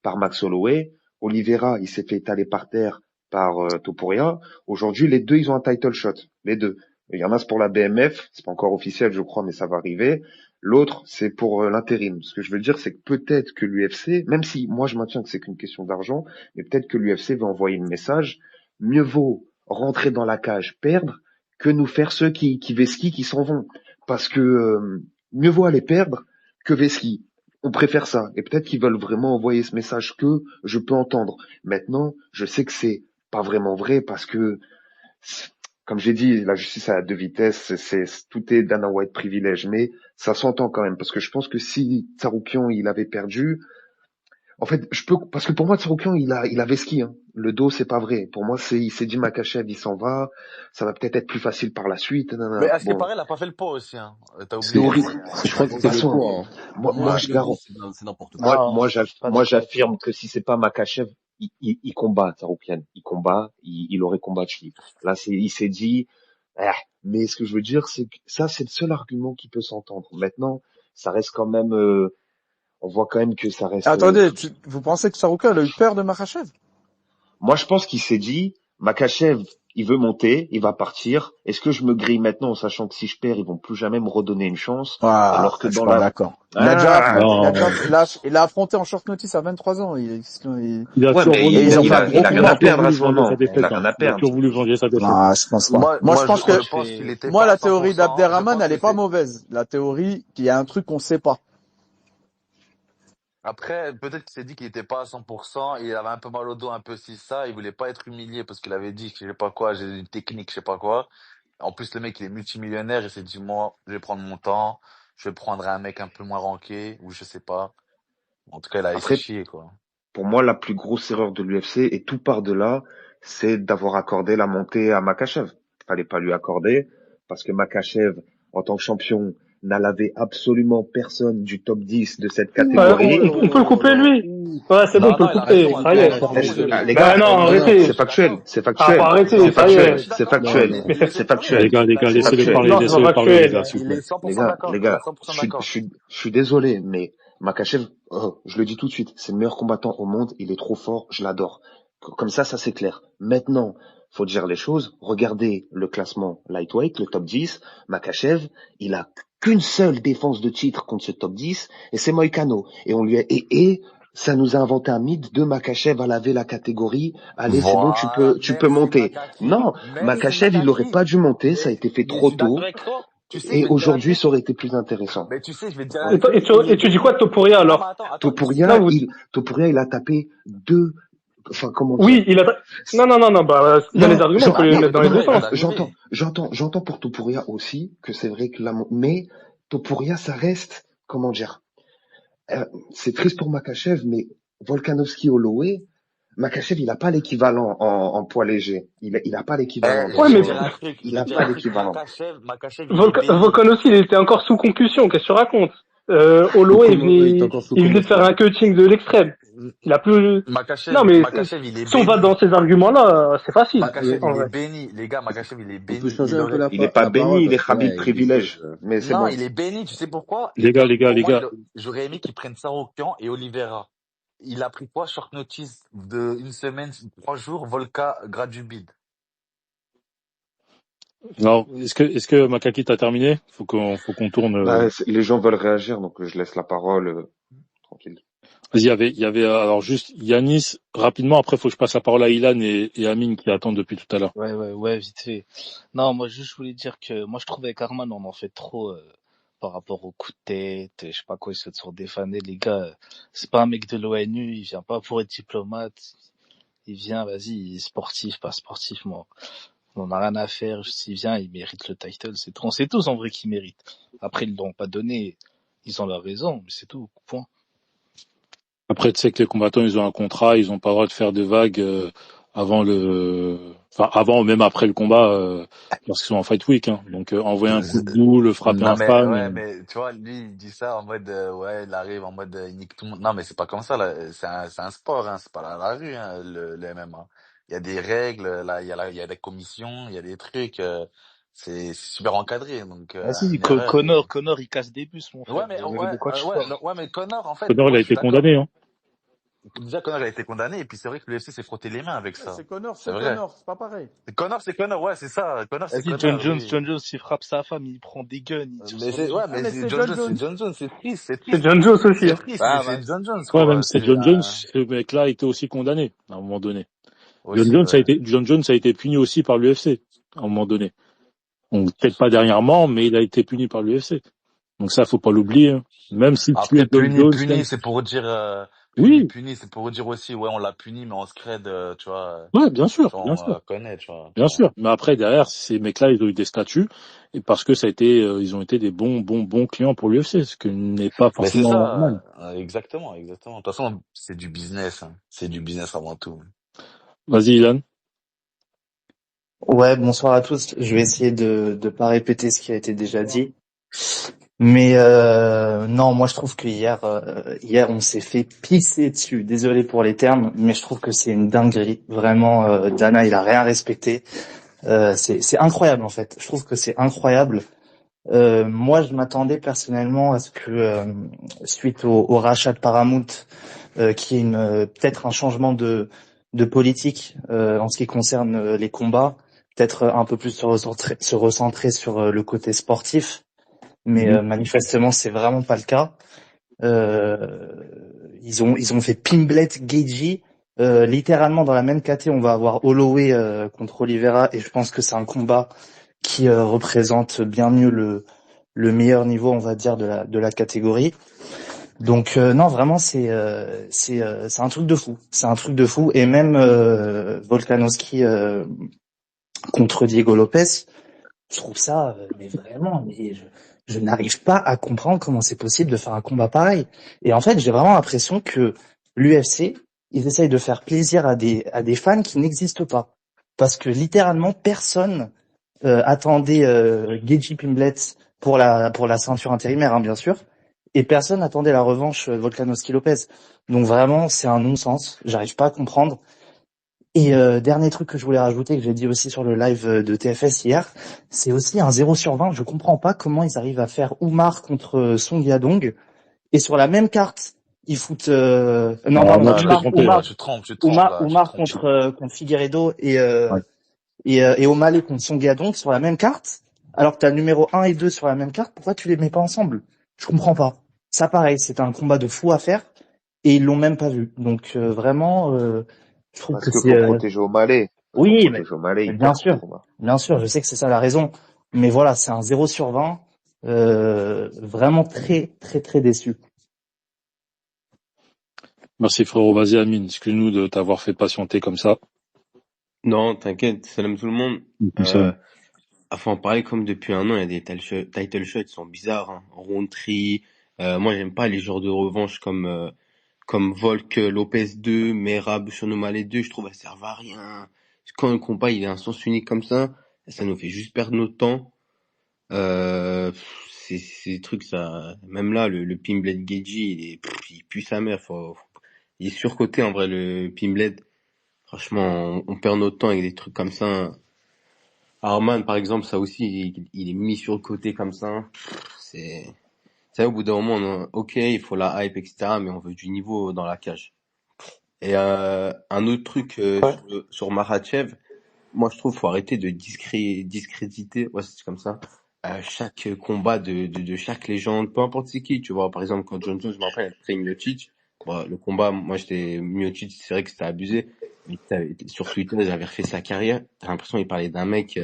Speaker 3: par Max Holloway, Oliveira, il s'est fait étaler par terre par Topuria. Aujourd'hui, les deux, ils ont un title shot, les deux. Il y en a, c'est pour la BMF, c'est pas encore officiel, je crois, mais ça va arriver. L'autre, c'est pour l'intérim. Ce que je veux dire, c'est que peut-être que l'UFC, même si moi je maintiens que c'est qu'une question d'argent, mais peut-être que l'UFC va envoyer le message, mieux vaut rentrer dans la cage, perdre, que nous faire ceux qui Veski, qui s'en vont. Parce que mieux vaut aller perdre que Veski. On préfère ça. Et peut-être qu'ils veulent vraiment envoyer ce message que je peux entendre. Maintenant, je sais que c'est pas vraiment vrai parce que, comme j'ai dit, la justice a deux vitesses. Tout est Dana White privilège, mais ça s'entend quand même parce que je pense que si Tsarukyan il avait perdu, en fait, parce que pour moi Tsarukyan il a Veski. Hein. Le dos c'est pas vrai. Pour moi il s'est dit Makhachev il s'en va. Ça va peut-être être plus facile par la suite.
Speaker 4: Mais
Speaker 3: Nanana.
Speaker 4: à ce qui
Speaker 3: Bon,
Speaker 4: paraît, il a pas fait le poids aussi, hein. T'as
Speaker 3: c'est
Speaker 4: oublié.
Speaker 3: horrible.
Speaker 7: Je crois que
Speaker 3: De toute
Speaker 7: c'est le
Speaker 3: façon,
Speaker 7: poids, hein.
Speaker 3: moi,
Speaker 7: Pour
Speaker 3: moi
Speaker 7: moi,
Speaker 3: je
Speaker 7: le dos,
Speaker 3: garantis.
Speaker 7: c'est n'importe quoi.
Speaker 6: Non, je suis pas
Speaker 3: Moi,
Speaker 6: d'accord avec
Speaker 3: j'affirme
Speaker 6: ça.
Speaker 3: que si c'est pas Makhachev, il combat Tsarukyan. Il combat, il aurait combattu. Là, il s'est dit, ah. Mais ce que je veux dire, c'est que ça, c'est le seul argument qui peut s'entendre. Maintenant, ça reste quand même, on voit quand même que ça reste.
Speaker 1: Attendez, vous pensez que Sarouka a eu peur de Makhachev?
Speaker 3: Moi, je pense qu'il s'est dit, Makachev, il veut monter, il va partir. Est-ce que je me grille maintenant en sachant que si je perds, ils vont plus jamais me redonner une chance?
Speaker 1: Ah,
Speaker 3: Alors que
Speaker 1: je suis
Speaker 3: dans
Speaker 1: pas
Speaker 3: la,
Speaker 1: d'accord. Il a déjà,
Speaker 2: Non.
Speaker 1: il a affronté en short notice à 23 ans.
Speaker 2: Il a
Speaker 3: ouais,
Speaker 2: toujours
Speaker 3: mais
Speaker 2: voulu
Speaker 1: Et ils ont
Speaker 3: il
Speaker 1: fait un
Speaker 3: a,
Speaker 1: gros
Speaker 3: il a rien
Speaker 1: combat.
Speaker 3: à perdre à ce
Speaker 2: vendre sa
Speaker 3: moment. Il
Speaker 2: défaite.
Speaker 3: a rien à
Speaker 2: Il a
Speaker 3: perdre.
Speaker 2: toujours voulu venger sa défaite.
Speaker 1: Ah, je pense pas. Moi, je pense que,
Speaker 4: je pense qu'il était
Speaker 1: moi,
Speaker 4: pas à
Speaker 1: la théorie
Speaker 4: 100%.
Speaker 1: d'Abderrahman,
Speaker 4: Je
Speaker 1: elle est
Speaker 4: pense
Speaker 1: pas
Speaker 4: que
Speaker 1: mauvaise. La théorie qu'il y a un truc qu'on sait pas.
Speaker 4: Après, peut-être qu'il s'est dit qu'il était pas à 100%, il avait un peu mal au dos, un peu ci, ça, il voulait pas être humilié parce qu'il avait dit que je sais pas quoi, j'ai une technique, je sais pas quoi. En plus, le mec, il est multimillionnaire, il s'est dit, moi, je vais prendre mon temps, je vais prendre un mec un peu moins ranké, ou je sais pas. En tout cas, il a laissé
Speaker 3: Après,
Speaker 4: chier, quoi.
Speaker 3: pour moi, la plus grosse erreur de l'UFC, et tout part de là, c'est d'avoir accordé la montée à Makachev. Fallait pas lui accorder, parce que Makachev, en tant que champion, n'a lavé absolument personne du top 10 de cette catégorie.
Speaker 8: On peut le couper, lui. Ouais, c'est bon, on
Speaker 4: Non,
Speaker 8: peut
Speaker 4: non,
Speaker 8: le
Speaker 4: il a
Speaker 8: couper.
Speaker 4: raison,
Speaker 8: Ça y
Speaker 4: non,
Speaker 8: est.
Speaker 4: non, franchement,
Speaker 3: Les
Speaker 8: Bah
Speaker 3: gars,
Speaker 8: non,
Speaker 4: non,
Speaker 8: arrêtez.
Speaker 3: c'est factuel, c'est
Speaker 8: Ah,
Speaker 3: factuel,
Speaker 8: faut arrêter,
Speaker 3: c'est
Speaker 8: ça y
Speaker 3: factuel,
Speaker 8: est.
Speaker 3: c'est factuel,
Speaker 4: il est
Speaker 3: c'est
Speaker 4: 100%,
Speaker 3: factuel,
Speaker 2: Les gars,
Speaker 3: c'est
Speaker 2: laissez-le
Speaker 3: factuel.
Speaker 2: parler,
Speaker 8: Non, c'est pas
Speaker 2: laissez-le parler, les gars,
Speaker 8: factuel.
Speaker 2: s'il vous
Speaker 4: il
Speaker 2: plaît.
Speaker 4: est 100%
Speaker 3: Les gars,
Speaker 4: d'accord,
Speaker 3: les
Speaker 4: il est
Speaker 3: gars,
Speaker 4: 100% d'accord.
Speaker 3: je suis désolé, mais Makachev, je le dis tout de suite, c'est le meilleur combattant au monde, il est trop fort, je l'adore. Comme ça c'est clair. Maintenant, faut dire les choses. Regardez le classement lightweight, le top 10. Makachev, il a qu'une seule défense de titre contre ce top 10, et c'est Moïcano. Et on lui a, et ça nous a inventé un mythe de Makachev à laver la catégorie. Allez, c'est bon,
Speaker 4: Voilà,
Speaker 3: tu peux monter. Non, Makachev, il aurait pas dû monter, ça a été fait
Speaker 4: mais je
Speaker 3: trop
Speaker 4: suis d'accord
Speaker 3: tôt.
Speaker 4: avec toi. Tu sais, je
Speaker 3: Et
Speaker 4: vais te dire un
Speaker 3: aujourd'hui,
Speaker 4: truc.
Speaker 3: ça aurait été plus intéressant.
Speaker 4: Mais tu sais, je vais te dire un truc.
Speaker 8: Et tu dis quoi de Topuria,
Speaker 4: Non, mais
Speaker 8: alors?
Speaker 4: attends, tu sais,
Speaker 8: Non,
Speaker 3: Topuria, il a tapé deux, enfin, comment dire?
Speaker 8: oui, il a, non, bah, il y a les
Speaker 3: Non,
Speaker 8: arguments, faut les mettre dans les deux sens.
Speaker 3: j'entends pour Topuria aussi que c'est vrai que mais Topuria, ça reste, comment dire, c'est triste pour Makachev, mais Volkanovski Holloway, Makachev, il a pas l'équivalent en poids léger. Il a pas l'équivalent.
Speaker 4: je
Speaker 8: Ouais,
Speaker 4: vais
Speaker 8: mais
Speaker 4: te dire un truc,
Speaker 3: Il a pas l'équivalent.
Speaker 4: Makachev, il est béni.
Speaker 8: Volkanovski, il était encore sous concussion, qu'est-ce que tu racontes? Holloway, il venait de faire un coaching de l'extrême. Il a plus, non, mais
Speaker 4: Makachev, il est
Speaker 8: si on va
Speaker 4: béni.
Speaker 8: dans ces arguments-là, c'est facile.
Speaker 4: Makachev,
Speaker 8: en
Speaker 4: il est
Speaker 8: vrai.
Speaker 4: béni. Les gars, Makachev, il est béni.
Speaker 3: Il est pas béni, il est Khabib privilège. Mais c'est
Speaker 4: Non,
Speaker 3: bon.
Speaker 4: il est béni, tu sais pourquoi?
Speaker 2: Les gars,
Speaker 4: Pour moi, j'aurais aimé qu'il prenne Saroukian et Oliveira. Il a pris quoi? Short notice de une semaine, 3 jours, Volka, Gradubid.
Speaker 2: Alors, est-ce que Makaki t'a terminé? Faut qu'on tourne.
Speaker 3: Bah, les gens veulent réagir, donc je laisse la parole tranquille.
Speaker 2: Vas-y, il y avait alors juste Yanis rapidement. Après, faut que je passe la parole à Ilan et Amine qui attendent depuis tout à l'heure.
Speaker 6: Ouais, vite fait. Non, moi, juste, je voulais dire que, moi, je trouvais qu'Arman, on en fait trop, par rapport au coup de tête, je sais pas quoi, il se fait sur défaner, les gars. C'est pas un mec de l'ONU, il vient pas pour être diplomate. Il vient, vas-y, il est sportif, pas sportif, moi. On en a rien à faire, s'il vient, il mérite le title, c'est tout. On sait tous, en vrai, qu'il mérite. Après, ils l'ont pas donné, ils ont leur raison, mais c'est tout, point.
Speaker 2: Après, tu sais que les combattants, ils ont un contrat, ils ont pas le droit de faire des vagues avant ou même après le combat lorsqu'ils sont en fight week. Hein. Donc envoyer un coup de boule, frapper
Speaker 4: Non,
Speaker 2: un
Speaker 4: mais,
Speaker 2: fan.
Speaker 4: ouais, mais, tu vois, lui, il dit ça en mode, ouais, il arrive en mode, il nique tout le monde. Non, mais c'est pas comme ça, là. C'est un sport, hein. C'est pas la rue, hein, le MMA. Il y a des règles, là, il y a des commissions, il y a des trucs, c'est super encadré, donc,
Speaker 6: Vas-y,
Speaker 4: une erreur.
Speaker 6: Connor, il casse des bus, mon frère.
Speaker 4: Ouais, mais, ouais, mais Connor, en fait.
Speaker 2: Connor, il a été condamné, hein.
Speaker 4: Déjà, Connor a été condamné, et puis c'est vrai que l'UFC s'est frotté les mains avec ça.
Speaker 1: C'est Connor,
Speaker 4: C'est vrai.
Speaker 1: c'est pas pareil.
Speaker 4: C'est Connor, ouais, c'est ça. Connor, c'est
Speaker 6: Vas-y,
Speaker 4: Connor.
Speaker 6: John Jones, il frappe sa femme, il prend des guns, il tire sur les gens.
Speaker 4: C'est John Jones, c'est triste,
Speaker 8: C'est John Jones aussi.
Speaker 4: C'est triste, c'est John Jones,
Speaker 2: Ouais,
Speaker 4: quoi.
Speaker 2: même c'est John Jones, ce mec-là a été aussi condamné à un moment donné.
Speaker 4: Aussi,
Speaker 2: John Jones a été puni aussi par l'UFC à un moment donné. Donc peut-être pas dernièrement, mais il a été puni par l'UFC. Donc ça, faut pas l'oublier. Hein. Même si tu es John Jones,
Speaker 4: puni, c'est pour dire.
Speaker 2: Oui.
Speaker 4: Puni, c'est pour dire aussi, ouais, on l'a puni, mais on se crée tu vois.
Speaker 2: Ouais, bien sûr,
Speaker 4: bien sûr. Connaît, tu vois.
Speaker 2: Bien sûr. Mais après, derrière, ces mecs-là, ils ont eu des statuts, et parce que ils ont été des bons clients pour l'UFC, ce qui n'est pas forcément normal.
Speaker 4: Exactement. De toute façon, c'est du business, hein. C'est du business avant tout.
Speaker 2: Vas-y, Ilan.
Speaker 9: Ouais, bonsoir à tous. Je vais essayer de pas répéter ce qui a été déjà dit. Mais non, moi je trouve que hier on s'est fait pisser dessus. Désolé pour les termes, mais je trouve que c'est une dinguerie. Vraiment, Dana, il a rien respecté. C'est incroyable en fait. Je trouve que c'est incroyable. Moi, je m'attendais personnellement à ce que, suite au rachat de Paramount, qu'il y ait peut-être un changement de politique en ce qui concerne les combats, peut-être un peu plus se recentrer sur le côté sportif, mais manifestement, c'est vraiment pas le cas. Ils ont fait Pimblet Geji. Littéralement dans la même KT, on va avoir Holloway contre Oliveira, et je pense que c'est un combat qui représente bien mieux le meilleur niveau, on va dire, de la catégorie. Donc non, vraiment c'est un truc de fou. C'est un truc de fou. Et même Volkanovski contre Diego Lopez, je trouve ça mais vraiment, mais je n'arrive pas à comprendre comment c'est possible de faire un combat pareil. Et en fait, j'ai vraiment l'impression que l'UFC, ils essayent de faire plaisir à des fans qui n'existent pas. Parce que littéralement, personne attendait Geji Pimblet pour la ceinture intérimaire, hein, bien sûr. Et personne attendait la revanche Volkanovski-Lopez. Donc vraiment, c'est un non-sens. J'arrive pas à comprendre. Et dernier truc que je voulais rajouter, que j'ai dit aussi sur le live de TFS hier, c'est aussi un 0/20. Je comprends pas comment ils arrivent à faire Oumar contre Song Yadong, et sur la même carte, ils foutent non
Speaker 2: Ah,
Speaker 9: pardon,
Speaker 2: là, tu t'es trompé,
Speaker 4: Là,
Speaker 2: là.
Speaker 4: tu te trompes là, tu te
Speaker 9: Oumar
Speaker 4: trompes.
Speaker 9: contre Figueiredo
Speaker 2: Ouais.
Speaker 9: et O'Malley contre Song Yadong sur la même carte, alors que t'as le numéro 1 et 2 sur la même carte. Pourquoi tu les mets pas ensemble? Je comprends pas. Ça pareil, c'était un combat de fou à faire, et ils l'ont même pas vu. Donc vraiment, je trouve
Speaker 3: Parce
Speaker 9: que
Speaker 3: que
Speaker 9: c'est
Speaker 3: faut protéger O'Malley. Faut
Speaker 9: oui,
Speaker 3: protéger O'Malley,
Speaker 9: mais
Speaker 3: il perd ce combat.
Speaker 9: bien sûr, je sais que c'est ça la raison. Mais voilà, c'est un 0/20. Vraiment très, très, très déçu.
Speaker 2: Merci frérot, vas-y Amine, excuse-nous de t'avoir fait patienter comme ça.
Speaker 10: Non, t'inquiète, salam tout le monde.
Speaker 2: Comme ça.
Speaker 10: Faut en parler comme depuis un an, il y a des title shots qui sont bizarres, hein. Roundtree. Moi, j'aime pas les genres de revanche comme Volk Lopez 2, Merab sur O'Malley 2, je trouve elles servent à rien. Quand un combat il est un sens unique comme ça nous fait juste perdre notre temps. C'est des trucs ça. Même là, le Pimblet Geji, il pue sa mère. Il est surcoté en vrai le Pimblet. Franchement, on perd notre temps avec des trucs comme ça. Arman, par exemple, ça aussi, il est mis sur le côté comme ça. C'est au bout d'un moment, ok, il faut la hype, etc., mais on veut du niveau dans la cage. Et un autre truc sur Makhachev, moi je trouve faut arrêter de discréditer, ouais c'est comme ça, chaque combat de chaque légende, peu importe c'est qui, tu vois. Par exemple quand John Jones, je me rappelle, il a pris Miocic, bon, le combat, moi j'étais Miocic, c'est vrai que c'était abusé, mais sur Twitter ils avaient refait sa carrière, t'as l'impression qu'il parlait d'un mec,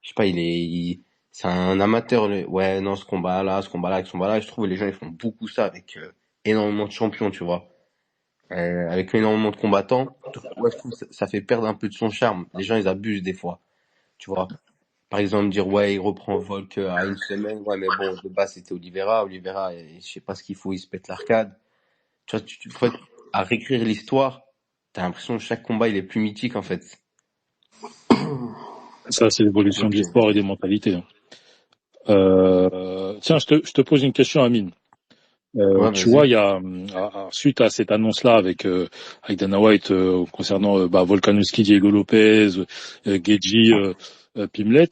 Speaker 10: je sais pas, c'est un amateur, ouais non ce combat-là, ce combat-là, je trouve que les gens ils font beaucoup ça avec énormément de champions, tu vois. Avec énormément de combattants, ouais, je trouve que ça fait perdre un peu de son charme. Les gens, ils abusent des fois, tu vois. Par exemple, dire, ouais, il reprend Volk à une semaine, ouais, mais bon, de base, c'était Oliveira. Oliveira, je sais pas ce qu'il faut, il se pète l'arcade. Tu vois, faut à réécrire l'histoire, t'as l'impression que chaque combat, il est plus mythique, en fait.
Speaker 2: Ça, c'est l'évolution du sport et des mentalités. Tiens, je te pose une question, Amine.
Speaker 10: Ouais,
Speaker 2: Tu
Speaker 10: vas-y.
Speaker 2: vois, il y a suite à cette annonce-là avec Dana White concernant Volkanovski, Diego Lopez, Geji, Pimblet,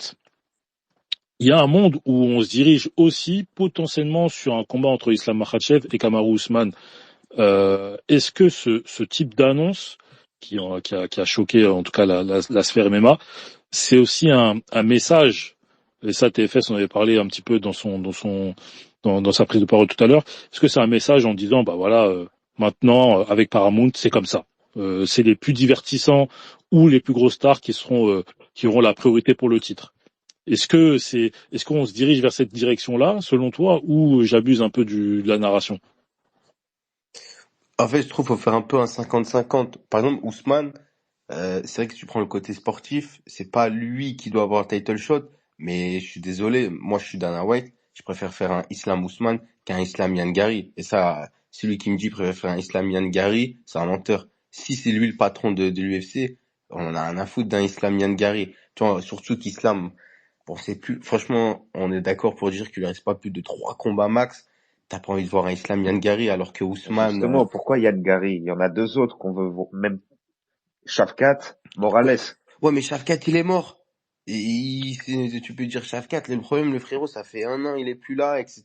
Speaker 2: il y a un monde où on se dirige aussi potentiellement sur un combat entre Islam Makhachev et Kamaru Usman. Est-ce que ce type d'annonce qui a choqué en tout cas la sphère MMA, c'est aussi un message, et ça TFS en avait parlé un petit peu dans sa prise de parole tout à l'heure, est-ce que c'est un message en disant bah voilà, maintenant avec Paramount c'est comme ça, c'est les plus divertissants ou les plus grosses stars qui auront la priorité pour le titre. Est-ce qu'on se dirige vers cette direction-là selon toi, ou j'abuse un peu de la narration?
Speaker 10: En fait, je trouve qu'il faut faire un peu un 50-50. Par exemple, Ousmane, c'est vrai que si tu prends le côté sportif, c'est pas lui qui doit avoir le title shot, mais je suis désolé, moi je suis Dana White, je préfère faire un Islam Ousmane qu'un Islam Yangari. Et ça, celui qui me dit préfère faire un Islam Yangari, c'est un menteur. Si c'est lui le patron de l'UFC, on en a rien à foutre d'un Islam Yangari. Tu vois, surtout qu'Islam, bon c'est plus, franchement, on est d'accord pour dire qu'il lui reste pas plus de 3 combats max. T'as pas envie de voir un Islam Yangari alors que Ousmane,
Speaker 3: Justement, pourquoi Yann Gary? Il y en a 2 autres qu'on veut même Shavkat, Morales.
Speaker 10: ouais mais Shavkat il est mort. Tu peux dire Shafkat, le problème, le frérot, ça fait 1 an, il est plus là, etc.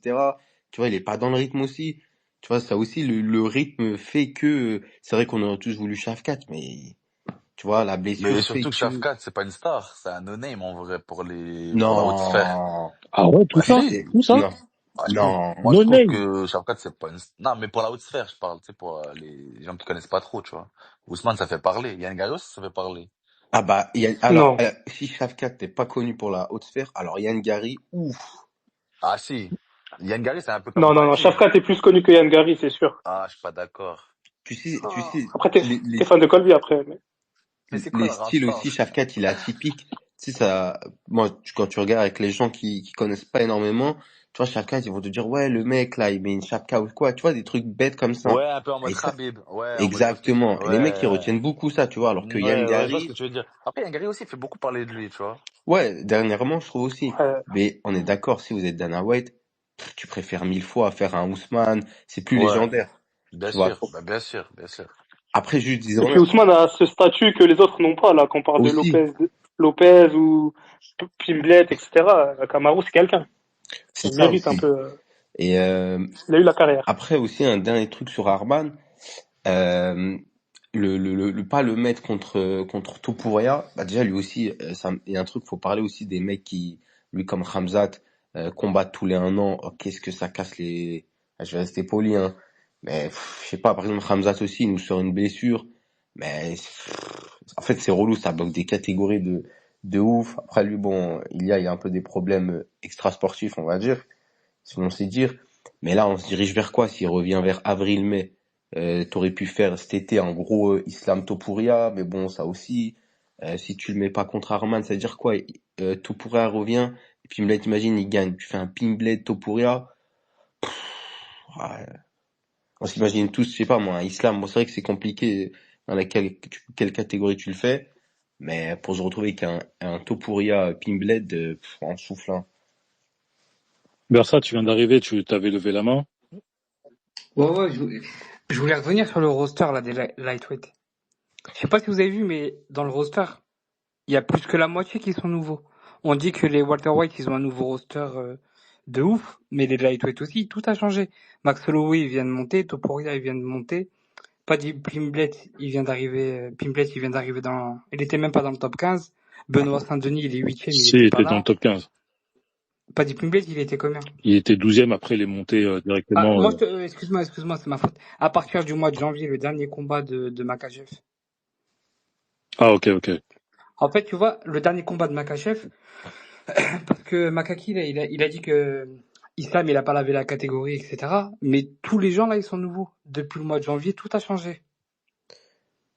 Speaker 10: Tu vois, il est pas dans le rythme aussi. Tu vois, ça aussi, le rythme fait que, c'est vrai qu'on aurait tous voulu Shafkat, mais, tu vois, la
Speaker 4: Mais
Speaker 10: blessure fait
Speaker 4: surtout que
Speaker 10: que,
Speaker 4: Shafkat, c'est pas une star, c'est un no-name en vrai pour la haute sphère.
Speaker 10: non,
Speaker 2: Ah ouais, tout
Speaker 4: Bah
Speaker 2: ça,
Speaker 4: si.
Speaker 2: tout ça,
Speaker 10: non,
Speaker 4: Ah,
Speaker 10: non.
Speaker 4: moi je
Speaker 2: no
Speaker 4: trouve
Speaker 2: name.
Speaker 4: que Shafkat c'est pas une... Non, mais pour la haute sphère, je parle, tu sais, pour les gens qui connaissent pas trop, tu vois. Ousmane, ça fait parler. Yann Garros, ça fait parler.
Speaker 10: Ah bah, alors,
Speaker 8: Non.
Speaker 10: si Shafkat n'est pas connu pour la haute sphère, alors Yann Gary, ouf.
Speaker 4: Ah si. Yann Garros, c'est un peu comme
Speaker 8: Non, non, non.
Speaker 4: Paddy.
Speaker 8: Shafkat est plus connu que Yann Gary, c'est sûr.
Speaker 4: Ah, je suis pas d'accord.
Speaker 10: Tu sais,
Speaker 8: Après,
Speaker 10: les,
Speaker 8: t'es
Speaker 10: les,
Speaker 8: fan de Colby après. Mais...
Speaker 4: Mais c'est quoi
Speaker 10: les
Speaker 4: le
Speaker 10: styles
Speaker 4: rapport?
Speaker 10: aussi, Shafkat, il est atypique. Tu sais, ça, moi, quand tu regardes avec les gens qui connaissent pas énormément, tu vois, Shafkat, ils vont te dire, ouais, le mec, là, il met une chapka ou quoi, tu vois, des trucs bêtes comme ça.
Speaker 4: Ouais, un peu en mode
Speaker 10: Et ça,
Speaker 4: Khabib. Ouais, en mode, je vois ce que tu...
Speaker 10: exactement. Et les mecs, ils
Speaker 4: Ouais,
Speaker 10: retiennent beaucoup ça, tu vois, alors que Yann
Speaker 4: ouais, je vois ce que
Speaker 10: Gary,
Speaker 4: tu veux dire. Après, Yann Garros aussi, il fait beaucoup parler de lui, tu vois.
Speaker 10: ouais, dernièrement, je trouve aussi.
Speaker 8: Ouais.
Speaker 10: Mais on est d'accord, si vous êtes Dana White, tu préfères 1000 fois faire un Ousmane, c'est plus
Speaker 4: Ouais,
Speaker 10: légendaire,
Speaker 4: bien
Speaker 10: tu vois.
Speaker 4: sûr. Bah, bien sûr, bien sûr.
Speaker 10: Après, juste
Speaker 8: Et
Speaker 10: disons-le,
Speaker 8: puis Ousmane a ce statut que les autres n'ont pas, là, quand on parle de
Speaker 10: aussi,
Speaker 8: Lopez ou Pimblet, etc. Kamaru, c'est quelqu'un.
Speaker 10: c'est
Speaker 8: Il
Speaker 10: ça
Speaker 8: mérite un
Speaker 10: aussi.
Speaker 8: peu.
Speaker 10: Et
Speaker 8: Il a eu la carrière.
Speaker 10: après aussi, un dernier truc sur Arman, euh, pas le mettre contre Topuria, bah déjà lui aussi, il y a un truc, faut parler aussi des mecs qui, lui comme Khamzat, combattent tous les 1 an. Oh, qu'est-ce que ça casse les... Ah, je vais rester poli, hein. Mais je sais pas, par exemple Khamzat aussi, il nous sort une blessure. Mais en fait c'est relou, ça bloque des catégories de ouf. Après lui, bon, il y a un peu des problèmes extrasportifs, on va dire, si on sait dire. Mais là, on se dirige vers quoi? S'il revient vers avril-mai, t'aurais pu faire cet été en gros Islam Topuria, mais bon, ça aussi. Si tu le mets pas contre Arman, ça veut dire quoi? Topuria revient, et puis là, t'imagines, il gagne. Tu fais un Pimblet Topuria. Ouais. On s'imagine tous, je sais pas moi, un Islam. Bon, c'est vrai que c'est compliqué dans quelle catégorie tu le fais, mais pour se retrouver avec un Topuria Pimblet, on souffle, hein.
Speaker 2: Bersa, tu viens d'arriver, tu t'avais levé la main.
Speaker 11: Ouais, je voulais revenir sur le roster là des lightweight. Je sais pas si vous avez vu, mais dans le roster, il y a plus que la moitié qui sont nouveaux. On dit que les Walter White, ils ont un nouveau roster de ouf, mais les lightweight aussi, tout a changé. Max Holloway, il vient de monter, Topuria, il vient de monter. Paddy Pimblett, il vient d'arriver il était même pas dans le top 15. Benoît Saint-Denis, il est 8e, il
Speaker 2: Si,
Speaker 11: était
Speaker 2: il
Speaker 11: pas
Speaker 2: était dans le
Speaker 11: là.
Speaker 2: top 15.
Speaker 11: Paddy Pimblett, il était combien?
Speaker 2: Il était 12e, après il est monté directement.
Speaker 11: Moi, excuse-moi, c'est ma faute. À partir du mois de janvier, le dernier combat de Makachev.
Speaker 2: Ah, ok.
Speaker 11: En fait, tu vois, le dernier combat de Makachev, parce que Makaki, là, il a dit que Islam, il a pas lavé la catégorie, etc. Mais tous les gens, là, ils sont nouveaux. Depuis le mois de janvier, tout a changé.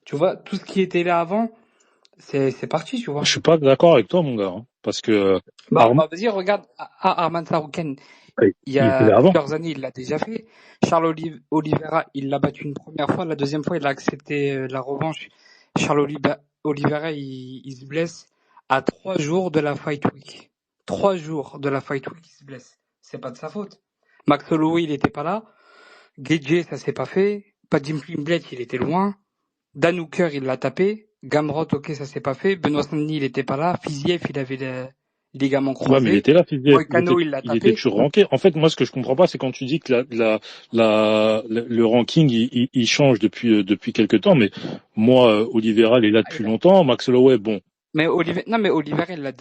Speaker 11: Tu vois, tout ce qui était là avant, c'est parti, tu vois.
Speaker 2: Je suis pas d'accord avec toi, mon gars, hein, parce que
Speaker 11: Bah, vas-y, regarde, Arman Sarouken, il y
Speaker 2: il était
Speaker 11: a
Speaker 2: là avant.
Speaker 11: plusieurs années, il l'a déjà fait. Charles Oliveira, il l'a battu une première fois. La deuxième fois, il a accepté la revanche. Charles Oliveira, il se blesse à 3 jours de la Fight Week. 3 jours de la Fight Week, il se blesse. C'est pas de sa faute. Max Holloway, il était pas là. Gaethje, ça s'est pas fait. Paddy Pimblett, il était loin. Dan Hooker, il l'a tapé. Gamrot, ok, ça s'est pas fait. Benoît Saint-Denis, il était pas là. Fiziev, il avait les ligaments
Speaker 2: Ouais, mais il
Speaker 11: croisés.
Speaker 2: était là, Fiziev.
Speaker 11: Moïcano, il l'a
Speaker 2: Il était
Speaker 11: tapé.
Speaker 2: toujours ranké. En fait, moi, ce que je comprends pas, c'est quand tu dis que le ranking, il change depuis quelque temps, mais moi, Oliveira, il est là depuis longtemps. Max Holloway, bon.
Speaker 11: Mais Oliver, il l'a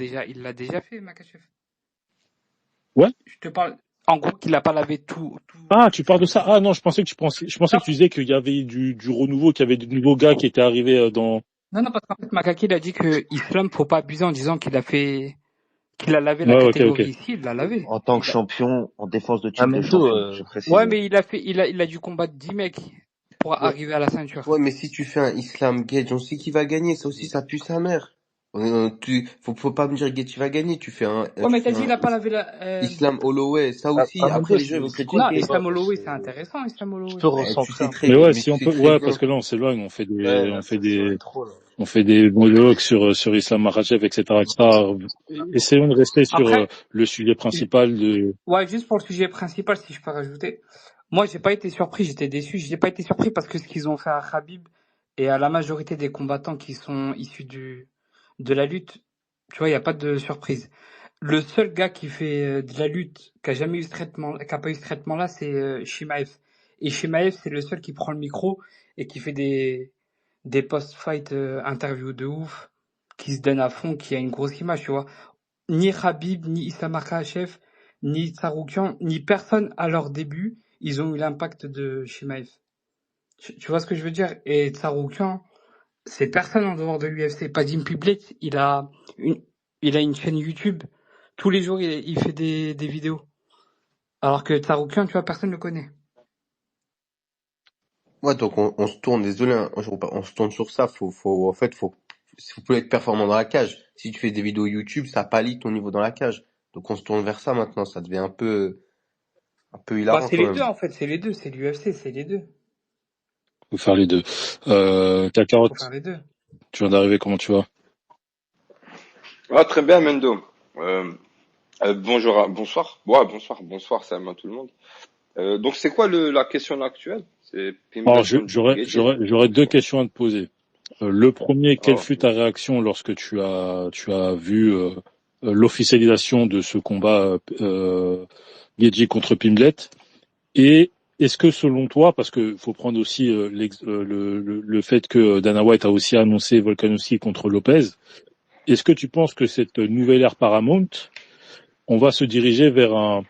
Speaker 11: déjà fait, Makachev.
Speaker 2: Ouais.
Speaker 11: Je te parle, en gros, qu'il a pas lavé tout.
Speaker 2: Ah, tu parles de ça? Ah, non, je pensais que tu disais qu'il y avait du renouveau, qu'il y avait de nouveaux gars qui étaient arrivés dans...
Speaker 11: Non, parce qu'en fait, Makaki, il a dit que Islam, faut pas abuser en disant qu'il a lavé la
Speaker 2: Ouais,
Speaker 11: catégorie
Speaker 2: ok.
Speaker 11: ici, il l'a lavé.
Speaker 3: En tant que champion, en défense de titre de champion, je précise.
Speaker 11: Ouais, mais il a dû combattre 10 mecs pour arriver à la ceinture.
Speaker 10: Ouais, mais si tu fais un Islam Gage, on sait qui va gagner, ça aussi, ça pue sa mère. Faut pas me dire Gage va gagner, tu fais un...
Speaker 11: Ouais, mais t'as dit, il a pas lavé la...
Speaker 10: Islam Holloway, ça aussi, après les gens vont critiquer.
Speaker 11: Non, Islam Holloway, c'est intéressant, Islam Holloway.
Speaker 10: Tu peux ressentir.
Speaker 2: Mais ouais, si on peut, ouais, parce que là, on s'éloigne, on fait des monologues sur Islam Makhachev, etc., Essayons de rester sur
Speaker 11: Après,
Speaker 2: le sujet principal de...
Speaker 11: Ouais, juste pour le sujet principal, si je peux rajouter. Moi, j'ai pas été surpris, j'étais déçu. J'ai pas été surpris parce que ce qu'ils ont fait à Khabib et à la majorité des combattants qui sont issus de la lutte, Tu vois, il y a pas de surprise. Le seul gars qui fait de la lutte, qui a jamais eu ce traitement, qui a pas eu ce traitement-là, c'est Shimaev. Et Shimaev, c'est le seul qui prend le micro et qui fait des post-fight interviews de ouf, qui se donne à fond, qui a une grosse image, tu vois. Ni Khabib, ni Islam Makhachev, ni Tsarukyan, ni personne à leur début, ils ont eu l'impact de Shimaev. Tu vois ce que je veux dire? Et Tsarukyan, c'est personne en dehors de l'UFC. Padim Piblet, une, il a une chaîne YouTube. Tous les jours, il fait des vidéos. Alors que Tsarukyan, tu vois, personne ne le connaît.
Speaker 10: Ouais, donc on se tourne, désolé, hein, on se tourne sur ça. En fait, faut être performant dans la cage. Si tu fais des vidéos YouTube, ça pâlit ton niveau dans la cage. Donc on se tourne vers ça maintenant. Ça devient un peu
Speaker 11: Bah,
Speaker 10: hilarant
Speaker 11: c'est
Speaker 10: quand
Speaker 11: les deux,
Speaker 10: même.
Speaker 11: en fait. C'est les deux. C'est l'UFC, c'est les deux.
Speaker 2: Faut faire les deux.
Speaker 11: Faut
Speaker 2: Kakarot,
Speaker 11: faire les deux.
Speaker 2: tu viens d'arriver, comment tu vas?
Speaker 12: Ah, très bien, Mendo. Bonsoir. Ouais, bonsoir, salam à tout le monde. Donc, c'est quoi la question actuelle? C'est
Speaker 2: Alors,
Speaker 12: Pimblet contre Gaethje.
Speaker 2: j'aurais deux questions à te poser. Le premier, quelle
Speaker 12: Oh,
Speaker 2: fut ta réaction lorsque tu as vu l'officialisation de ce combat Gaethje contre Pimblet? Et est-ce que selon toi, parce que faut prendre aussi le fait que Dana White a aussi annoncé Volkanovski contre Lopez, est-ce que tu penses que cette nouvelle ère Paramount, on va se diriger vers un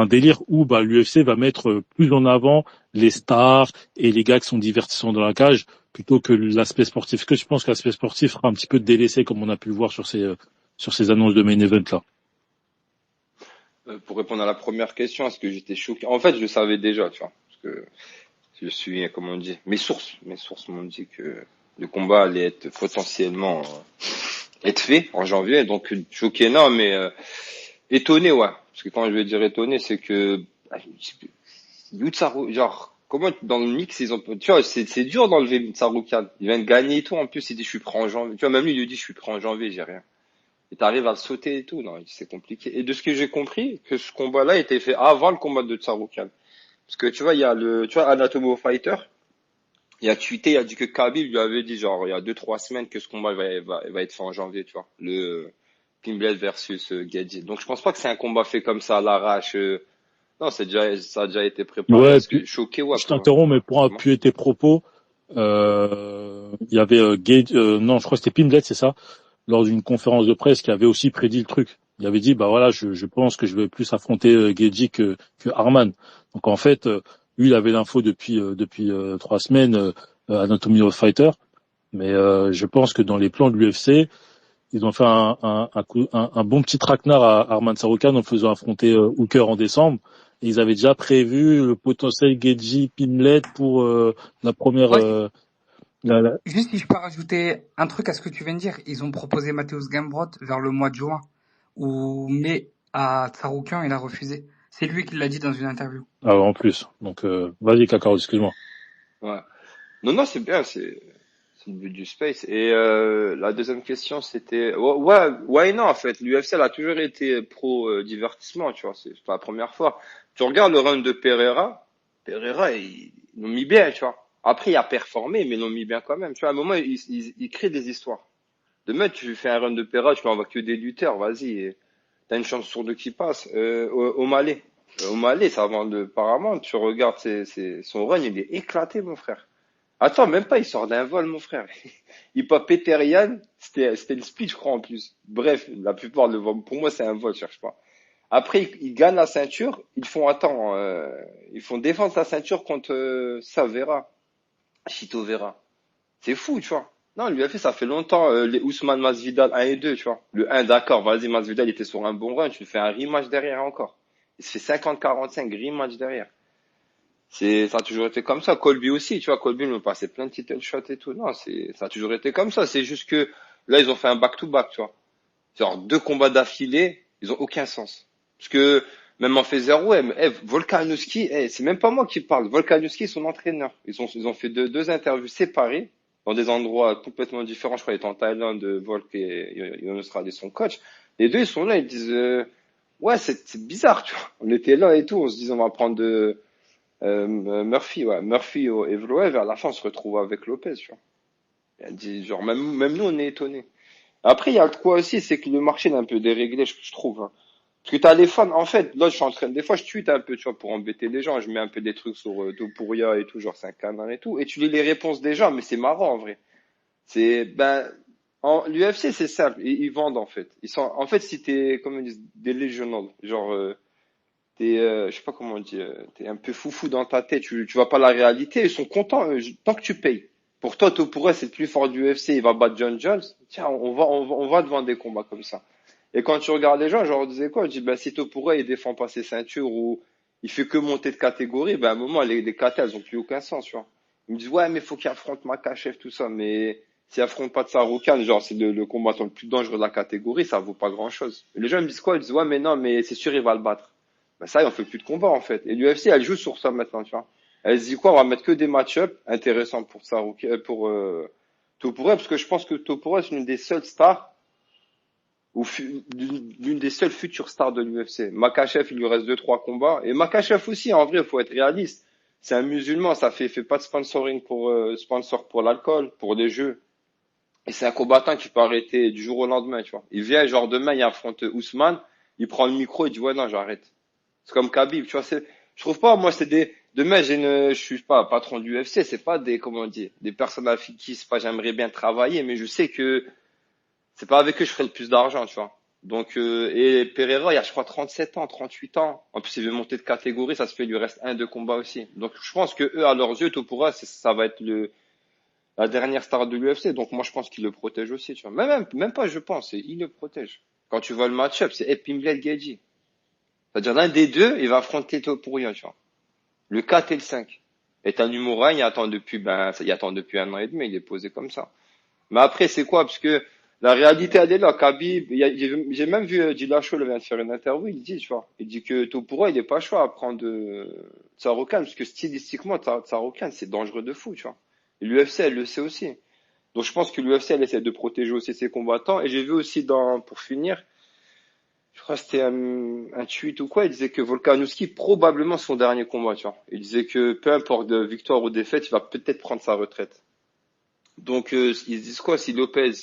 Speaker 2: délire où l'UFC va mettre plus en avant les stars et les gars qui sont divertissants dans la cage plutôt que l'aspect sportif? Est-ce que tu penses que l'aspect sportif sera un petit peu délaissé comme on a pu le voir sur ces annonces de main event là?
Speaker 12: pour répondre à la première question, est-ce que j'étais choqué? En fait, je le savais déjà, tu vois, parce que je suis, comme on dit, mes sources m'ont dit que le combat allait être potentiellement être fait en janvier. Donc, choqué, non, mais étonné, ouais. Parce que quand je vais dire étonné, c'est que genre, comment dans le mix, ils ont, tu vois, c'est dur d'enlever Tsaroukian. Il vient de gagner et tout. En plus, il dit, je suis prêt en janvier. Tu vois, même lui, il lui dit, je suis prêt en janvier, j'ai rien. Et t'arrives à le sauter et tout. Non, c'est compliqué. Et de ce que j'ai compris, que ce combat-là était fait avant le combat de Tsaroukian. Parce que, tu vois, il y a tu vois, Anatomo Fighter. Il a tweeté, il a dit que Khabib lui avait dit, genre, il y a 2-3 semaines que ce combat va être fait en janvier, tu vois. Le Pimblet versus Gaethje. Donc, je pense pas que c'est un combat fait comme ça à l'arrache. Non, ça a déjà été préparé.
Speaker 2: Ouais,
Speaker 12: Est-ce
Speaker 2: puis
Speaker 12: que choqué, ouais,
Speaker 2: je t'interromps, mais pour
Speaker 12: dis-moi.
Speaker 2: appuyer tes propos, il y avait non, je crois que c'était Pimblet, c'est ça, lors d'une conférence de presse, qui avait aussi prédit le truc. Il avait dit, voilà, je pense que je vais plus affronter Gaethje que Arman. Donc en fait, lui, il avait l'info depuis 3 semaines, Anatomy of Fighter. Mais je pense que dans les plans de l'UFC, ils ont fait un bon petit traquenard à Arman Tsarukyan en le faisant affronter Hooker en décembre. Et ils avaient déjà prévu le potentiel Gaethje Pimblet pour la première.
Speaker 11: Ouais, juste si je peux rajouter un truc à ce que tu viens de dire. Ils ont proposé Mateusz Gamrot vers le mois de juin. Mais à Tsarukyan, il a refusé. C'est lui qui l'a dit dans une interview.
Speaker 2: Ah, en plus. Donc, vas-y, Kakarot, excuse-moi.
Speaker 12: Ouais. Non, c'est bien, c'est le but du space. Et la deuxième question, c'était ouais, non, en fait, l'UFC elle a toujours été pro divertissement, tu vois, c'est pas la première fois. Tu regardes le run de Pereira, ils l'ont mis bien, tu vois. Après, il a performé, mais ils l'ont mis bien quand même. Tu vois, à un moment, il crée des histoires. Demain, tu fais un run de Pereira, tu n'envoies que des lutteurs, vas-y, t'as une chance sur deux qui passe. Au Malais. Au Malais, ça vend de Paramount. Tu regardes son run, il est éclaté, mon frère. Attends, même pas, il sort d'un vol, mon frère. Il pas Peter Yan, c'était le speed, je crois, en plus. Bref, la plupart le voient. Pour moi, c'est un vol, je cherche pas. Après, ils gagnent la ceinture, ils font défendre la ceinture contre Vera, Chito Vera. C'est fou, tu vois. Non, lui a fait, ça fait longtemps, les Ousmane Masvidal 1 et 2, tu vois. Le 1, d'accord, vas-y, Masvidal, il était sur un bon run, tu lui fais un rematch derrière encore. Il se fait 50-45, rematch derrière. Ça a toujours été comme ça. Colby aussi, tu vois, Colby me passait plein de title shots et tout. Non, ça a toujours été comme ça. C'est juste que, là, ils ont fait un back-to-back, tu vois. Genre, 2 combats d'affilée, ils ont aucun sens. Parce que, même en featherweight, Volkanovski, c'est même pas moi qui parle. Volkanovski est son entraîneur. Ils ont fait deux interviews séparées, dans des endroits complètement différents. Je crois, il était en Thaïlande, Volk et Jonas Rad est son coach. Les deux, ils sont là, ils disent, ouais, c'est bizarre, tu vois. On était là et tout, on se disait, on va prendre Murphy et Evloev, à la fin, on se retrouve avec Lopez, tu vois. Elle dit, genre, même nous, on est étonnés. Après, il y a quoi aussi, c'est que le marché est un peu déréglé, je trouve. Hein. Parce que t'as les fans, en fait, là, je suis en train, des fois, je tweete un peu, tu vois, pour embêter les gens, je mets un peu des trucs sur Topuria et tout, genre c'est un canard et tout, et tu lis les réponses des gens, mais c'est marrant, en vrai. L'UFC, c'est simple, ils vendent, en fait. En fait, si t'es, comme ils disent, delusional, genre, je sais pas comment on dit, t'es un peu foufou dans ta tête, tu vois pas la réalité, ils sont contents, tant que tu payes. Pour toi, Topuria, c'est le plus fort du UFC, il va battre John Jones. Tiens, on va devant des combats comme ça. Et quand tu regardes les gens, je leur disais quoi? Je dis, ben, si Topuria, il défend pas ses ceintures ou il fait que monter de catégorie, ben, à un moment, les KT, elles ont plus aucun sens, tu vois. Ils me disent, ouais, mais faut qu'il affronte Makhachev, tout ça, mais s'il affronte pas Tsarukyan, genre, c'est le combattant le plus dangereux de la catégorie, ça vaut pas grand chose. Et les gens ils me disent quoi? Ils disent, ouais, mais non, mais c'est sûr, il va le battre. Ben, ça, il en fait plus de combat, en fait. Et l'UFC, elle joue sur ça maintenant, tu vois. Elle se dit quoi? On va mettre que des match-up intéressants pour Tsarukyan, pour, Topuria, parce que je pense que Topuria, c'est une des seules stars l'une des seules futures stars de l'UFC. Makhachev, il lui reste 2-3 combats. Et Makhachev aussi, en vrai, il faut être réaliste. C'est un musulman, ça fait pas de sponsoring sponsor pour l'alcool, pour les jeux. Et c'est un combattant qui peut arrêter du jour au lendemain, tu vois. Il vient, genre, demain, il affronte Ousmane, il prend le micro, il dit, ouais, non, j'arrête. C'est comme Khabib, tu vois, je trouve pas, moi, demain, je suis pas patron du UFC, c'est pas comment on dit, des personnes avec qui, c'est pas, j'aimerais bien travailler, mais je sais que c'est pas avec eux que je ferai le plus d'argent, tu vois. Donc, et Pereira, il y a, je crois, 37 ans, 38 ans. En plus, il veut monter de catégorie, ça se fait, il lui reste 1-2 combats aussi. Donc, je pense que eux, à leurs yeux, Topuria, ça va être la dernière star de l'UFC. Donc, moi, je pense qu'ils le protègent aussi, tu vois. Même pas, je pense, ils le protègent. Quand tu vois le match-up, c'est Pimblet Gaethje. C'est-à-dire, l'un des deux, il va affronter Topuria, tu vois. Le 4 et le 5. Et t'as Numura, il attend depuis 1 an et demi, il est posé comme ça. Mais après, c'est quoi? Parce que la réalité, elle est là. Khabib, j'ai même vu Dillashaw, il vient de faire une interview, il dit, tu vois, il dit que Topuria, il est pas chaud à prendre Tsarukyan, parce que stylistiquement, Tsarukyan, c'est dangereux de fou, tu vois. Et l'UFC, elle le sait aussi. Donc je pense que l'UFC, elle essaie de protéger aussi ses combattants. Et j'ai vu aussi pour finir, je crois que c'était un tweet ou quoi, il disait que Volkanovski, probablement son dernier combat, tu vois. Il disait que peu importe de victoire ou défaite, il va peut-être prendre sa retraite. Donc ils se disent quoi si Lopez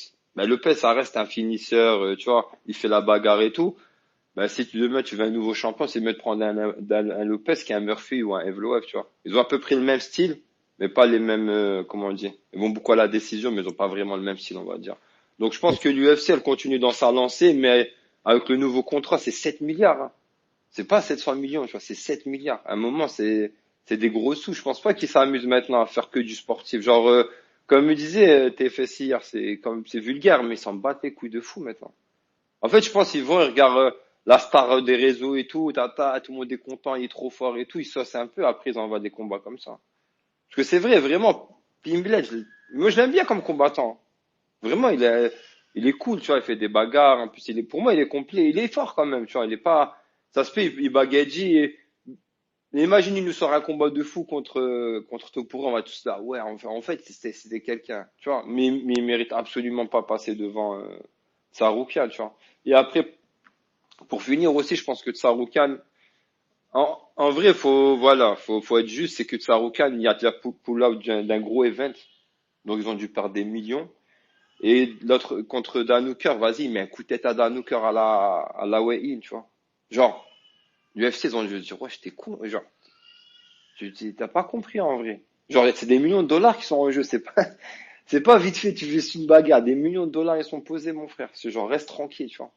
Speaker 12: ça reste un finisseur, tu vois, il fait la bagarre et tout. Si demain tu veux un nouveau champion, c'est mieux de prendre un Lopez qui est un Murphy ou un Evloev, tu vois. Ils ont à peu près le même style, mais pas les mêmes comment on dit. Ils vont beaucoup à la décision, mais ils ont pas vraiment le même style, on va dire. Donc je pense que l'UFC elle continue dans sa lancée, mais avec le nouveau contrat, c'est 7 milliards. Hein. C'est pas 700 millions, tu vois, c'est 7 milliards. À un moment, c'est des gros sous. Je pense pas qu'ils s'amusent maintenant à faire que du sportif. Genre comme me disait TFS hier, c'est vulgaire, mais ils s'en battent les couilles de fou maintenant. En fait, je pense qu'ils vont, ils regardent la star des réseaux et tout, tout le monde est content, il est trop fort et tout, ils saucent un peu, après ils envoient des combats comme ça. Parce que c'est vrai, vraiment, Pimblet, moi je l'aime bien comme combattant. Vraiment, il est cool, tu vois, il fait des bagarres, en plus pour moi il est complet, il est fort quand même, tu vois, il est pas, ça se fait, il bat Gaethje et imagine, il nous sort un combat de fou contre Topuria, on va tous là. Ouais, en fait, c'était quelqu'un, tu vois. Mais il mérite absolument pas passer devant Tsarukyan, tu vois. Et après, pour finir aussi, je pense que Tsarukyan, en vrai, faut être juste, c'est que Tsarukyan, il y a déjà pull-out d'un gros event, donc ils ont dû perdre des millions. Et l'autre contre Dan Hooker, vas-y, mais un coup de tête à Dan Hooker à la weigh-in, tu vois. Genre, l'UFC, ils ont dû se dire, ouais, j'étais con, genre. T'as pas compris en vrai. Genre, c'est des millions de dollars qui sont en jeu. C'est pas vite fait, tu fais une bagarre. Des millions de dollars, ils sont posés, mon frère. C'est genre, reste tranquille, tu vois.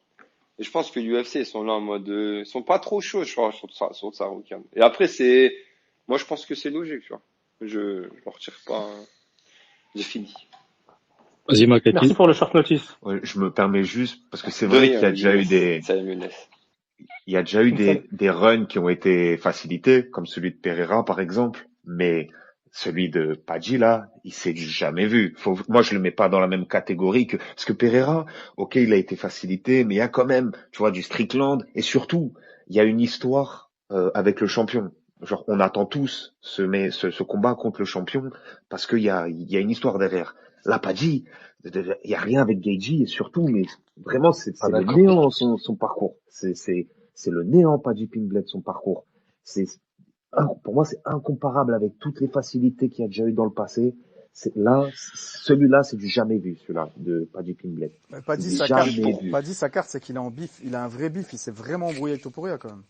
Speaker 12: Et je pense que l'UFC, ils sont là en mode, ils sont pas trop chauds, je crois, sur Tsarukyan. Et après, moi, je pense que c'est logique, tu vois. Je m'en retire pas. J'ai fini.
Speaker 2: Vas-y,
Speaker 8: Merci
Speaker 2: Makati.
Speaker 8: pour le short notice.
Speaker 3: Ouais, je me permets juste, parce que c'est
Speaker 12: De
Speaker 3: vrai qu'il y
Speaker 12: rien,
Speaker 3: a déjà eu il y a déjà eu des runs qui ont été facilités, comme celui de Pereira, par exemple, mais celui de Padji, là, il s'est jamais vu. Moi, je le mets pas dans la même catégorie parce que Pereira, ok, il a été facilité, mais il y a quand même, tu vois, du Strickland, et surtout, il y a une histoire, avec le champion. Genre, on attend tous ce combat contre le champion, parce qu'il y a une histoire derrière. Là, Padji, il y a rien avec Gaethje, et surtout, mais vraiment, c'est le néant, son parcours. C'est le néant, Padji Pimblett, son parcours. Pour moi, c'est incomparable avec toutes les facilités qu'il y a déjà eu dans le passé. Celui-là, c'est du jamais vu, celui-là, de Paddy Pimblett.
Speaker 13: Pas
Speaker 3: C'est
Speaker 13: dit
Speaker 3: du
Speaker 13: sa carte,
Speaker 3: jamais vu.
Speaker 13: pas dit sa carte, c'est qu'il est en bif, il a un vrai bif, il s'est vraiment embrouillé avec Topuria quand même.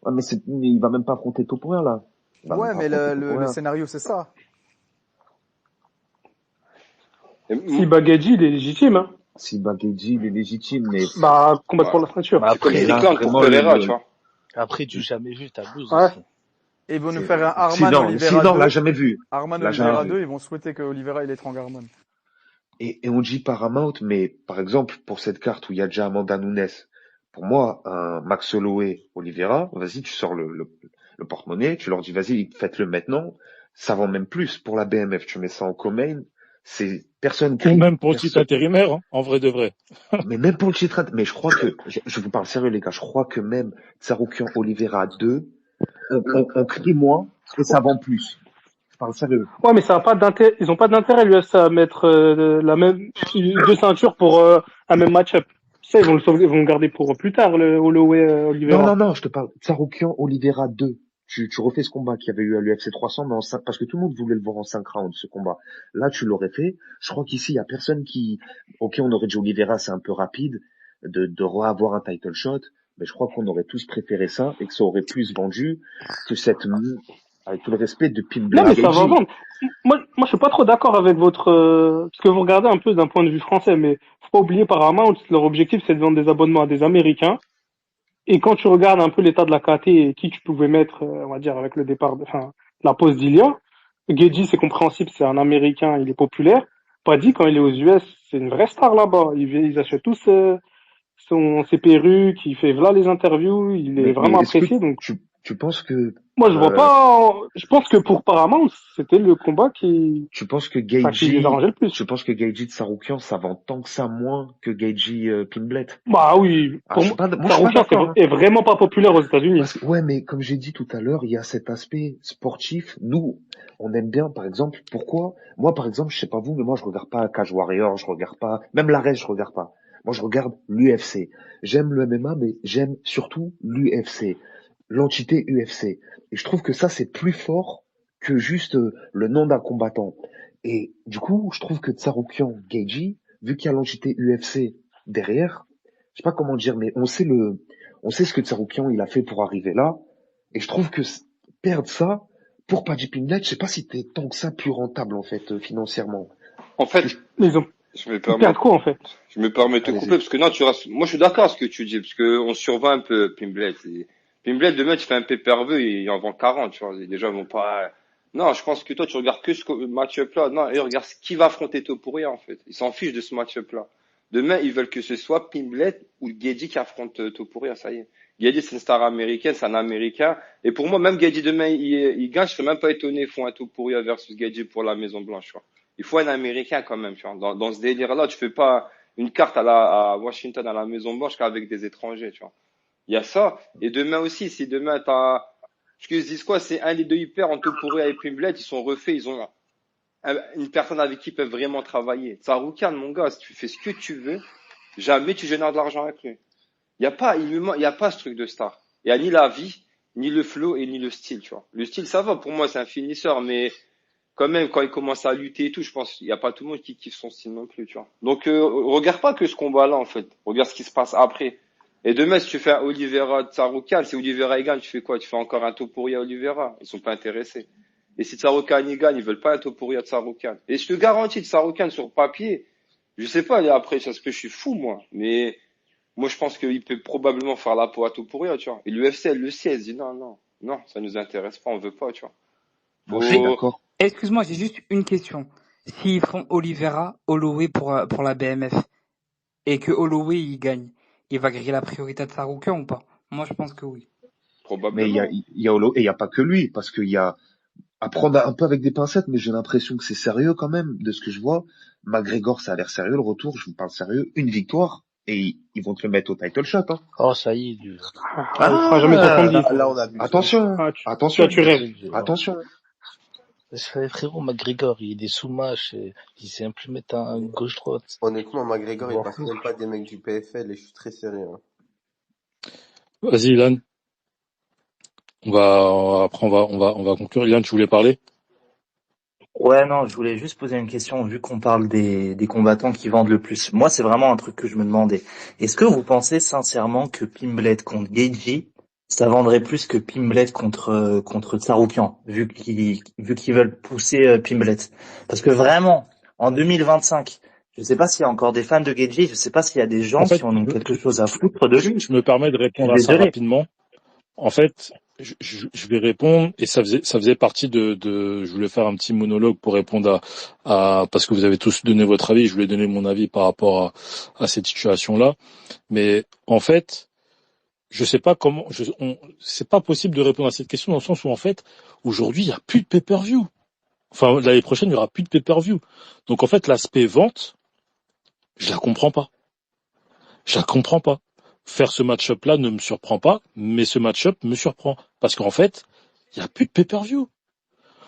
Speaker 3: Ouais, mais il va même pas affronter Topuria, là. Il va même
Speaker 13: Ouais,
Speaker 3: pas
Speaker 13: mais
Speaker 3: affronter
Speaker 13: le
Speaker 3: Topuria.
Speaker 13: scénario c'est ça.
Speaker 8: Si Bagedji, il est légitime, hein.
Speaker 3: Si Bagedji, il est légitime, mais
Speaker 8: Bah, combattre pour
Speaker 12: Bah,
Speaker 8: la ceinture.
Speaker 6: Mais
Speaker 12: c'est comme
Speaker 3: mais
Speaker 6: après,
Speaker 3: là,
Speaker 12: Strickland pour
Speaker 3: vraiment,
Speaker 12: Pereira, tu vois.
Speaker 6: après du jamais vu, t'abuses
Speaker 8: Ouais.
Speaker 6: aussi.
Speaker 13: Et ils vont nous
Speaker 3: c'est,
Speaker 13: faire un
Speaker 3: si
Speaker 13: Arman
Speaker 3: non,
Speaker 13: Oliveira
Speaker 3: on l'a
Speaker 13: 2.
Speaker 3: jamais vu.
Speaker 13: Arman
Speaker 3: On l'a jamais
Speaker 13: Oliveira
Speaker 3: vu.
Speaker 13: 2, ils vont souhaiter que Oliveira il étrangle Arman.
Speaker 3: Et on dit Paramount, mais par exemple, pour cette carte où il y a déjà Amanda Nunes, pour moi, un Max Holloway, Oliveira, vas-y, tu sors le porte-monnaie, tu leur dis, vas-y, faites-le maintenant. Ça vend même plus pour la BMF. Tu mets ça en co-main, c'est personne
Speaker 2: Ou
Speaker 3: crie,
Speaker 2: même pour le titre
Speaker 3: personne.
Speaker 2: intérimaire, hein, en vrai de vrai.
Speaker 3: Mais même pour le titre, mais je crois que, je vous parle sérieux les gars, je crois que même Tsaroukian Oliveira 2, on crie moins et ça vend plus. Je parle sérieux.
Speaker 8: Ouais, mais ça a pas d'intérêt, ils ont pas d'intérêt, l'UFC, à mettre la même, deux ceintures pour un même match-up. Ça, ils vont le garder pour plus tard, le Holloway Oliveira.
Speaker 3: Non, je te parle. Tsaroukian Oliveira 2. Tu refais ce combat qu'il y avait eu à l'UFC 300, mais parce que tout le monde voulait le voir en 5 rounds, ce combat. Là, tu l'aurais fait. Je crois qu'ici, il y a personne qui, ok, on aurait dit Oliveira, c'est un peu rapide, de reavoir un title shot, mais je crois qu'on aurait tous préféré ça, et que ça aurait plus vendu que avec tout le respect de
Speaker 8: Non, mais ça va
Speaker 3: Pimblett.
Speaker 8: vendre. Moi, je suis pas trop d'accord avec votre, parce que vous regardez un peu d'un point de vue français, mais faut pas oublier Paramount, leur objectif, c'est de vendre des abonnements à des Américains. Et quand tu regardes un peu l'état de la KT et qui tu pouvais mettre, on va dire, avec le départ, la pause d'Ilia, Gedji, c'est compréhensible, c'est un Américain, il est populaire. Paddy, quand il est aux US, c'est une vraie star là-bas. Ils achètent tous ses perruques, il fait voilà les interviews, il est
Speaker 3: Mais
Speaker 8: vraiment
Speaker 3: est-ce que
Speaker 8: apprécié. Donc,
Speaker 3: tu penses que,
Speaker 8: moi, je vois pas. Je pense que pour Paramount, c'était le combat qui les arrangeait le plus.
Speaker 3: tu penses que Gaethje Tsaroukian, ça vend tant que ça moins que Gaethje Pimblett?
Speaker 8: Bah oui,
Speaker 3: Ah,
Speaker 8: pour
Speaker 3: je suis
Speaker 8: moi,
Speaker 3: pas, moi, je suis pas
Speaker 8: Tsaroukian
Speaker 3: d'accord, hein.
Speaker 8: est vraiment pas populaire aux États-Unis.
Speaker 3: Ouais, mais comme j'ai dit tout à l'heure, il y a cet aspect sportif. Nous, on aime bien, par exemple, pourquoi? Moi, par exemple, je sais pas vous, mais moi, je regarde pas Cage Warrior, je regarde pas, même l'Arène, je regarde pas. Moi, je regarde l'UFC. J'aime le MMA, mais j'aime surtout l'UFC. L'entité UFC. Et je trouve que ça, c'est plus fort que juste le nom d'un combattant. Et du coup, je trouve que Tsaroukian Gaethje, vu qu'il y a l'entité UFC derrière, je sais pas comment dire, mais on sait ce que Tsaroukian il a fait pour arriver là. Et je trouve que perdre ça pour Paddy Pimblett, je sais pas si t'es tant que ça plus rentable en fait financièrement.
Speaker 12: En fait,
Speaker 8: Ils perdent quoi en fait?
Speaker 12: je me permets de te couper parce que non, moi je suis d'accord avec ce que tu dis parce que on survend un peu Pimblett. Pimblett demain tu fais un pay-per-view et il en vend 40, tu vois. Déjà ils vont pas. Non, je pense que toi tu regardes que ce match-up là. Non, ils regardent qui va affronter Topuria en fait. Ils s'en fichent de ce match-up là. Demain ils veulent que ce soit Pimblett ou Gaethje qui affronte Topuria, ça y est. Gaethje c'est une star américaine, c'est un Américain. Et pour moi même Gaethje demain il gagne, je serais même pas étonné ils font un Topuria versus Gaethje pour la Maison Blanche, tu vois. Il faut un Américain quand même, tu vois. Dans ce délire-là, tu fais pas une carte à Washington, à la Maison Blanche, qu'avec des étrangers, tu vois. Il y a ça. Et demain aussi, si demain t'as, ce qu'ils se disent quoi, c'est un des deux hyper en Topuria et Pimblett, ils sont refaits, ils ont une personne avec qui ils peuvent vraiment travailler. Tsaroukian, mon gars, si tu fais ce que tu veux, jamais tu génères de l'argent avec lui. Il y a pas ce truc de star. Il y a ni la vie, ni le flow et ni le style, tu vois. Le style, ça va, pour moi, c'est un finisseur, mais quand même, quand il commence à lutter et tout, je pense qu'il n'y a pas tout le monde qui kiffe son style non plus, tu vois. Donc, regarde pas que ce combat-là, en fait. Regarde ce qui se passe après. Et demain, si tu fais un Oliveira Tsaroukian, si Oliveira il gagne, tu fais quoi? Tu fais encore un Topuria Oliveira. Ils sont pas intéressés. Et si Tsaroukian il gagne, ils veulent pas un Topuria Tsaroukian. Et je te garantis, Tsaroukian sur papier, je sais pas, après, c'est parce que je suis fou, moi. Mais, moi, je pense qu'il peut probablement faire la peau à Topuria, tu vois. Et l'UFC, elle le sait, elle se dit non, ça nous intéresse pas, on veut pas, tu vois.
Speaker 3: Moi, je suis d'accord.
Speaker 11: Excuse-moi, j'ai juste une question. S'ils font Oliveira, Holloway pour la BMF, et que Holloway il gagne, il va griller la priorité de Tsaroukian ou pas? Moi, je pense que oui.
Speaker 12: Probablement.
Speaker 3: Mais il y a Holloway, et il y a pas que lui, parce qu'il y a, à prendre un peu avec des pincettes, mais j'ai l'impression que c'est sérieux quand même, de ce que je vois. McGregor, ça a l'air sérieux, le retour, je vous parle sérieux. Une victoire, et ils vont te le mettre au title shot, hein.
Speaker 6: Oh, ça y est,
Speaker 8: Il fera jamais 70.
Speaker 10: Là, on a vu.
Speaker 3: Attention,
Speaker 8: Tu rêves.
Speaker 3: attention.
Speaker 6: Frérot, McGregor, il est sous match, il sait un plus mettre un gauche-droite.
Speaker 10: Honnêtement, McGregor, il
Speaker 6: Bon.
Speaker 10: passe même pas des mecs du PFL et je suis très sérieux, hein.
Speaker 2: Vas-y, Ilan. Après, on va conclure. Ilan, tu voulais parler?
Speaker 9: Ouais, non, je voulais juste poser une question, vu qu'on parle des combattants qui vendent le plus. Moi, c'est vraiment un truc que je me demandais. Est-ce que vous pensez sincèrement que Pimblet contre Gaethje, ça vendrait plus que Pimblet contre Tsarukyan, vu qu'ils veulent pousser Pimblet? Parce que vraiment, en 2025, je sais pas s'il y a encore des fans de Gaethje, je sais pas s'il y a des
Speaker 2: En
Speaker 9: gens qui
Speaker 2: fait,
Speaker 9: en ont quelque chose à foutre de lui.
Speaker 2: je me permets de
Speaker 9: Je suis
Speaker 2: répondre à ça
Speaker 9: désolé.
Speaker 2: rapidement. En fait, je vais répondre et ça faisait partie je voulais faire un petit monologue pour répondre parce que vous avez tous donné votre avis, je voulais donner mon avis par rapport à cette situation-là. Mais en fait, je sais pas comment, c'est pas possible de répondre à cette question dans le sens où en fait, aujourd'hui, il y a plus de pay-per-view. Enfin, l'année prochaine, il y aura plus de pay-per-view. Donc en fait, l'aspect vente, je la comprends pas. Je la comprends pas. Faire ce match-up-là ne me surprend pas, mais ce match-up me surprend. Parce qu'en fait, il n'y a plus de pay-per-view.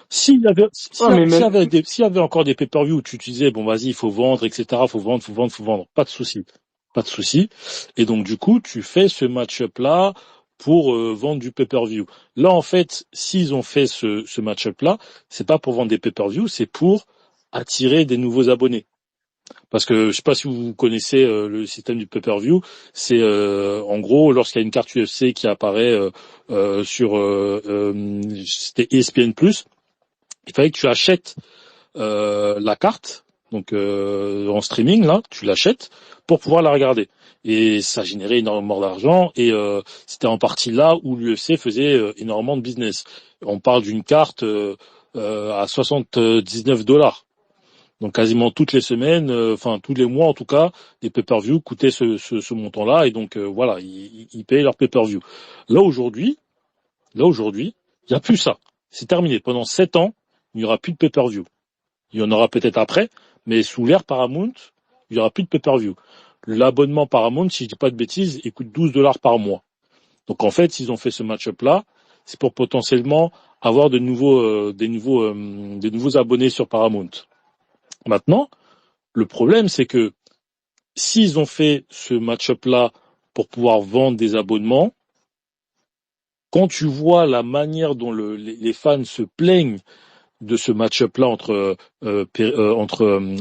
Speaker 2: S'il y avait,
Speaker 8: Ah, mais même,
Speaker 2: s'il y avait encore des pay-per-view où tu disais, bon, vas-y, il faut vendre, etc., faut vendre, pas de souci. Pas de souci. Et donc, du coup, tu fais ce match-up-là pour vendre du pay-per-view. Là, en fait, s'ils ont fait ce match-up-là, c'est pas pour vendre des pay-per-view, c'est pour attirer des nouveaux abonnés. Parce que je sais pas si vous connaissez le système du pay-per-view, c'est en gros lorsqu'il y a une carte UFC qui apparaît sur c'était ESPN+, il fallait que tu achètes la carte, donc en streaming là, tu l'achètes pour pouvoir la regarder. Et ça générait énormément d'argent et c'était en partie là où l'UFC faisait énormément de business. On parle d'une carte à $79. Donc quasiment toutes les semaines, enfin tous les mois en tout cas, les pay-per-view coûtaient ce montant-là et donc voilà, ils payaient leur pay-per-view. Là aujourd'hui, il y a plus ça. C'est terminé. Pendant 7 ans, il n'y aura plus de pay-per-view. Il y en aura peut-être après, mais sous l'ère Paramount, il n'y aura plus de pay-per-view. L'abonnement Paramount, si je dis pas de bêtises, il coûte $12 par mois. Donc en fait, s'ils ont fait ce match-up-là, c'est pour potentiellement avoir des nouveaux abonnés sur Paramount. Maintenant, le problème, c'est que s'ils ont fait ce match-up-là pour pouvoir vendre des abonnements, quand tu vois la manière dont les fans se plaignent de ce match-up-là entre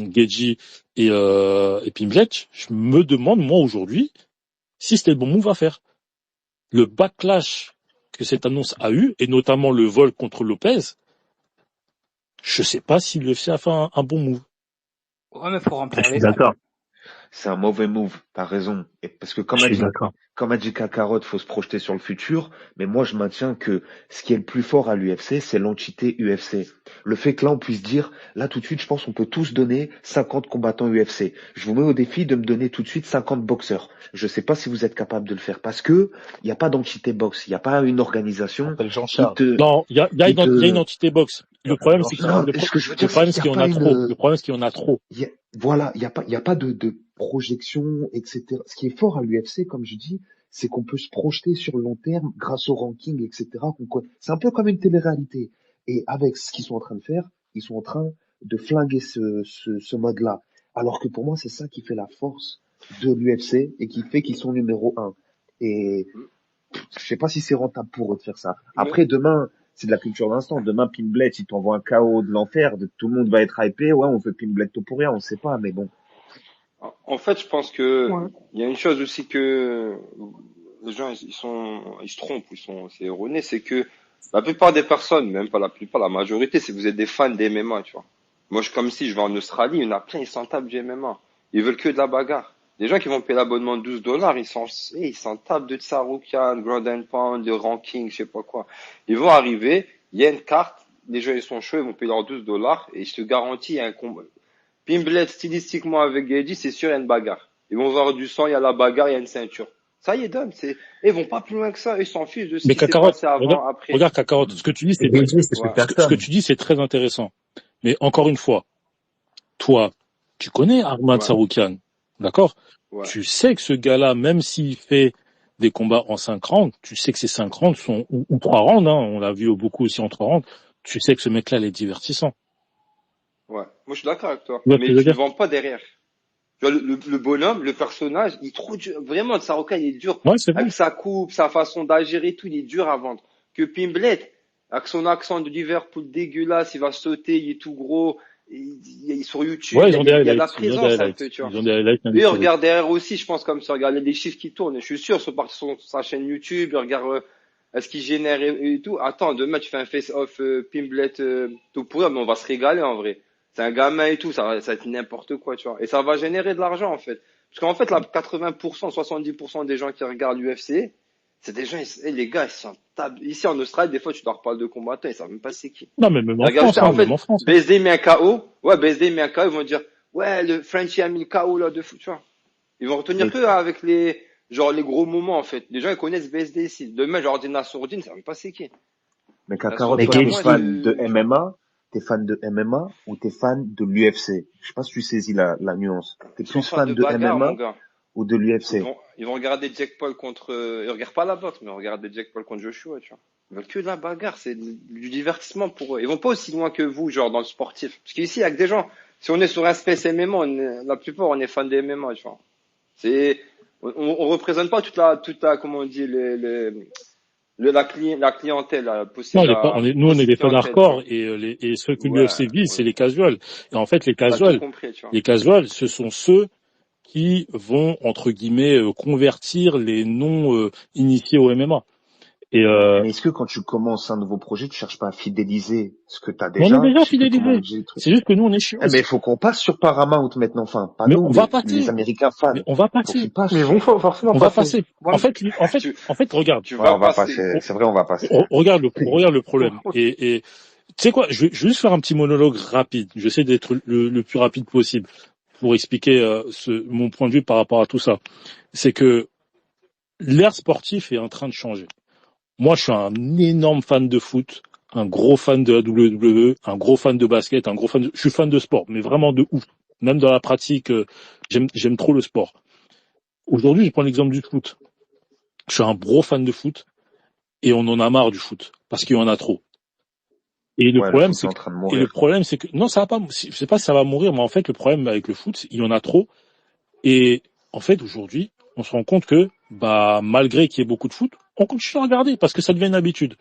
Speaker 2: Gaethje et Pimblet, je me demande, moi, aujourd'hui, si c'était le bon move à faire. Le backlash que cette annonce a eu, et notamment le vol contre Lopez, je sais pas si l'UFC a fait un bon move.
Speaker 11: Ouais, mais faut
Speaker 9: Je
Speaker 11: remplir
Speaker 9: suis
Speaker 11: les salles.
Speaker 9: d'accord.
Speaker 3: C'est un mauvais move, t'as raison. Et parce que
Speaker 9: Je suis d'accord.
Speaker 3: comme a dit Kakarot, faut se projeter sur le futur. Mais moi, je maintiens que ce qui est le plus fort à l'UFC, c'est l'entité UFC. Le fait que là, on puisse dire, là, tout de suite, je pense qu'on peut tous donner 50 combattants UFC. Je vous mets au défi de me donner tout de suite 50 boxeurs. Je sais pas si vous êtes capable de le faire parce que il n'y a pas d'entité boxe. Il n'y a pas une organisation
Speaker 4: Appelle
Speaker 3: qui
Speaker 4: Jean-Charles.
Speaker 3: te,
Speaker 2: Non, il y a
Speaker 3: qui
Speaker 2: une
Speaker 3: te,
Speaker 2: entité boxe. Le
Speaker 4: Appelle
Speaker 2: problème, c'est qu'il
Speaker 3: non,
Speaker 4: Jean-Charles.
Speaker 3: ce que je veux
Speaker 2: le
Speaker 3: dire, c'est
Speaker 2: problème,
Speaker 3: qu'il
Speaker 2: c'est
Speaker 3: n'y
Speaker 2: qu'il
Speaker 3: a
Speaker 2: y en
Speaker 3: pas
Speaker 2: a trop.
Speaker 3: une,
Speaker 2: Le problème, c'est qu'il y en a trop.
Speaker 3: voilà, il y a pas de projection, etc. Ce qui est fort à l'UFC, comme je dis, c'est qu'on peut se projeter sur le long terme grâce au ranking, etc. C'est un peu comme une télé-réalité. Et avec ce qu'ils sont en train de faire, ils sont en train de flinguer ce mode-là. Alors que pour moi, c'est ça qui fait la force de l'UFC et qui fait qu'ils sont numéro un. Et je sais pas si c'est rentable pour eux de faire ça.
Speaker 12: Mais,
Speaker 3: Après, demain, c'est de la culture d'instant. Demain, Pimblet, il t'envoie un chaos de l'enfer, tout le monde va être hypé. Ouais, on fait Pimblet tout pour rien, on sait pas, mais bon.
Speaker 12: en fait, je pense que
Speaker 8: ouais.
Speaker 12: il y a une chose aussi que les gens ils se trompent, c'est erroné, c'est que la plupart des personnes, même pas la plupart, la majorité, c'est que vous êtes des fans des MMA, tu vois. Moi, comme si je vais en Australie, il y en a plein, ils s'en tapent du MMA. Ils veulent que de la bagarre. Les gens qui vont payer l'abonnement de $12, ils s'en tapent de Tsaroukian, Ground and Pound, de ranking, je sais pas quoi. Ils vont arriver, il y a une carte, les gens ils sont chauds, ils vont payer leurs $12 et je te garantis, il y a un combat. Pimblet, stylistiquement avec Gaethje, c'est sûr, il y a une bagarre. Ils vont voir du sang, il y a la bagarre, il y a une ceinture. Ça y est, donne, ils vont pas plus loin que ça, ils s'en fichent de ce
Speaker 2: Mais
Speaker 12: qui s'est
Speaker 2: Kakarot,
Speaker 12: passé avant, après.
Speaker 2: regarde Kakarot, ce que tu dis,
Speaker 9: Et Gaethje, c'est
Speaker 12: Ouais,
Speaker 9: super
Speaker 2: ce que
Speaker 9: fun.
Speaker 2: tu dis, c'est très intéressant. Mais encore une fois, toi, tu connais Arman
Speaker 12: ouais,
Speaker 2: Tsarukyan, d'accord?
Speaker 12: ouais.
Speaker 2: Tu sais que ce gars-là, même s'il fait des combats en 5 rounds, tu sais que ces 5 rounds sont, ou 3 rounds, hein, on l'a vu beaucoup aussi en 3 rounds, tu sais que ce mec-là, il est divertissant.
Speaker 12: Ouais. Moi, je suis d'accord avec toi.
Speaker 2: Tu vois ce que je
Speaker 12: Mais
Speaker 2: veux
Speaker 12: tu le
Speaker 2: dire?
Speaker 12: vends pas derrière. Tu vois, le bonhomme, le personnage, il est trop dur. Vraiment, Tsaroukian, il est dur.
Speaker 2: Ouais, c'est vrai.
Speaker 12: Avec sa coupe, sa façon d'agir et tout, il est dur à vendre. Que Pimblet, avec son accent de Liverpool dégueulasse, il va sauter, il est tout gros. Sur YouTube,
Speaker 2: Ouais, ils ont des
Speaker 12: il y a de la
Speaker 2: highlights. Ils ont des
Speaker 12: présence un
Speaker 2: highlights.
Speaker 12: peu, tu vois.
Speaker 2: Ils ont des highlights
Speaker 12: Lui, il
Speaker 2: manipulés.
Speaker 12: regarde derrière aussi, je pense comme ça. Regarde les chiffres qui tournent. Je suis sûr, sur sa chaîne YouTube, il regarde est-ce qu'il génère et tout. Attends, demain tu fais un face-off Pimblet tout pourri, mais on va se régaler en vrai. C'est un gamin et tout, ça va être n'importe quoi, tu vois. Et ça va générer de l'argent en fait. Parce qu'en fait, là, 80%, 70% des gens qui regardent l'UFC, c'est des gens, les gars, ils sont ici en Australie, des fois tu leur parles de combattants, ils savent même pas c'est qui.
Speaker 2: Non, mais même en
Speaker 12: Regarde,
Speaker 2: France, hein,
Speaker 12: en fait,
Speaker 2: même en France.
Speaker 12: BSD met un KO. Ouais, BSD met un KO, ils vont dire, ouais, le Frenchie a mis le KO là de fou, tu vois. Ils vont retenir
Speaker 3: Mais,
Speaker 12: que avec les gros moments en fait. Les gens ils connaissent BSD ici. Demain, genre Dina Sourdine, ça même pas c'est qui.
Speaker 3: mais
Speaker 12: La
Speaker 3: Kakarot,
Speaker 9: Mais
Speaker 3: toi,
Speaker 12: Sourdine,
Speaker 3: t'es
Speaker 12: pour
Speaker 9: Gage,
Speaker 12: moi,
Speaker 3: fan de MMA, t'es fan de MMA ou t'es fan de l'UFC? Je sais pas si tu saisis la nuance. T'es
Speaker 12: ils sont
Speaker 3: plus
Speaker 12: fans
Speaker 3: fan
Speaker 12: de
Speaker 3: de
Speaker 12: bagarre, mon
Speaker 3: MMA
Speaker 12: gars.
Speaker 3: ou de l'UFC?
Speaker 12: Ils vont regarder Jake Paul contre, ils regardent pas la boxe, mais ils regardent Jake Paul contre Joshua, tu vois. Ils veulent que de la bagarre, c'est du divertissement pour eux. Ils vont pas aussi loin que vous, genre dans le sportif. Parce qu'ici, avec des gens, si on est sur un space MMA, la plupart, on est fan des MMA, tu vois. On représente pas toute la, comment on dit, la clientèle,
Speaker 2: Non, nous, on est
Speaker 12: possible
Speaker 2: des fans
Speaker 12: clientèle, tu
Speaker 2: hardcore
Speaker 12: vois.
Speaker 2: et ceux que
Speaker 12: Ouais,
Speaker 2: l'UFC vise, c'est
Speaker 12: ouais.
Speaker 2: les casuals. Et en fait,
Speaker 12: T'as tout compris, tu vois.
Speaker 2: les casuals, ce sont ceux qui vont, entre guillemets, convertir les non initiés au MMA. Et
Speaker 3: Mais est-ce que quand tu commences un nouveau projet, tu cherches pas à fidéliser ce que t'as
Speaker 2: on est
Speaker 3: déjà,
Speaker 2: déjà
Speaker 3: parce que tout le monde
Speaker 2: fidélisés.
Speaker 3: dit des trucs?
Speaker 2: C'est juste que nous, on est chiants.
Speaker 3: Eh, mais il faut qu'on passe sur Paramount maintenant, enfin, pas
Speaker 2: Mais
Speaker 3: nous,
Speaker 2: on va
Speaker 3: mais les
Speaker 2: passer.
Speaker 3: Américains fans.
Speaker 2: Mais on va
Speaker 3: Faut
Speaker 2: passer.
Speaker 3: qu'ils passent
Speaker 8: Mais ils vont
Speaker 3: sur...
Speaker 8: forcément
Speaker 2: On va
Speaker 8: passer.
Speaker 2: passer.
Speaker 12: Ouais,
Speaker 2: En fait, regarde.
Speaker 12: tu
Speaker 3: Ouais,
Speaker 12: vas
Speaker 3: on va
Speaker 12: passer.
Speaker 3: passer. C'est vrai, on va passer.
Speaker 2: Regarde le problème. Et tu sais quoi, je vais juste faire un petit monologue rapide. J'essaie d'être le plus rapide possible pour expliquer mon point de vue par rapport à tout ça. C'est que l'ère sportif est en train de changer. Moi, je suis un énorme fan de foot, un gros fan de la WWE, un gros fan de basket, je suis fan de sport, mais vraiment de ouf. Même dans la pratique, j'aime trop le sport. Aujourd'hui, je prends l'exemple du foot. Je suis un gros fan de foot et on en a marre du foot parce qu'il y en a trop. Et le
Speaker 3: Ouais, le
Speaker 2: problème,
Speaker 3: foot est
Speaker 2: c'est
Speaker 3: en
Speaker 2: que,
Speaker 3: train de mourir.
Speaker 2: non, ça va pas, je sais pas si ça va mourir, mais en fait, le problème avec le foot, il y en a trop. Et en fait, aujourd'hui, on se rend compte que, malgré qu'il y ait beaucoup de foot, on continue à regarder parce que ça devient une habitude.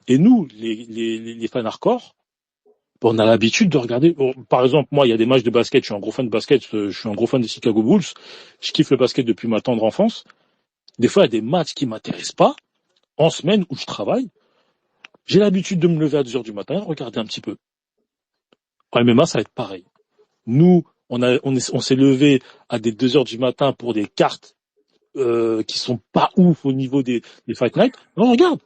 Speaker 2: Et nous, les fans hardcore, on a l'habitude de regarder. Bon, par exemple, moi, il y a des matchs de basket, je suis un gros fan de basket, je suis un gros fan des Chicago Bulls. Je kiffe le basket depuis ma tendre enfance. Des fois, il y a des matchs qui m'intéressent pas. En semaine où je travaille, j'ai l'habitude de me lever à 2 heures du matin, regarder un petit peu. En MMA, ça va être pareil. Nous, on s'est levé à des 2 heures du matin pour des cartes qui sont pas ouf au niveau des Fight Night. On regarde.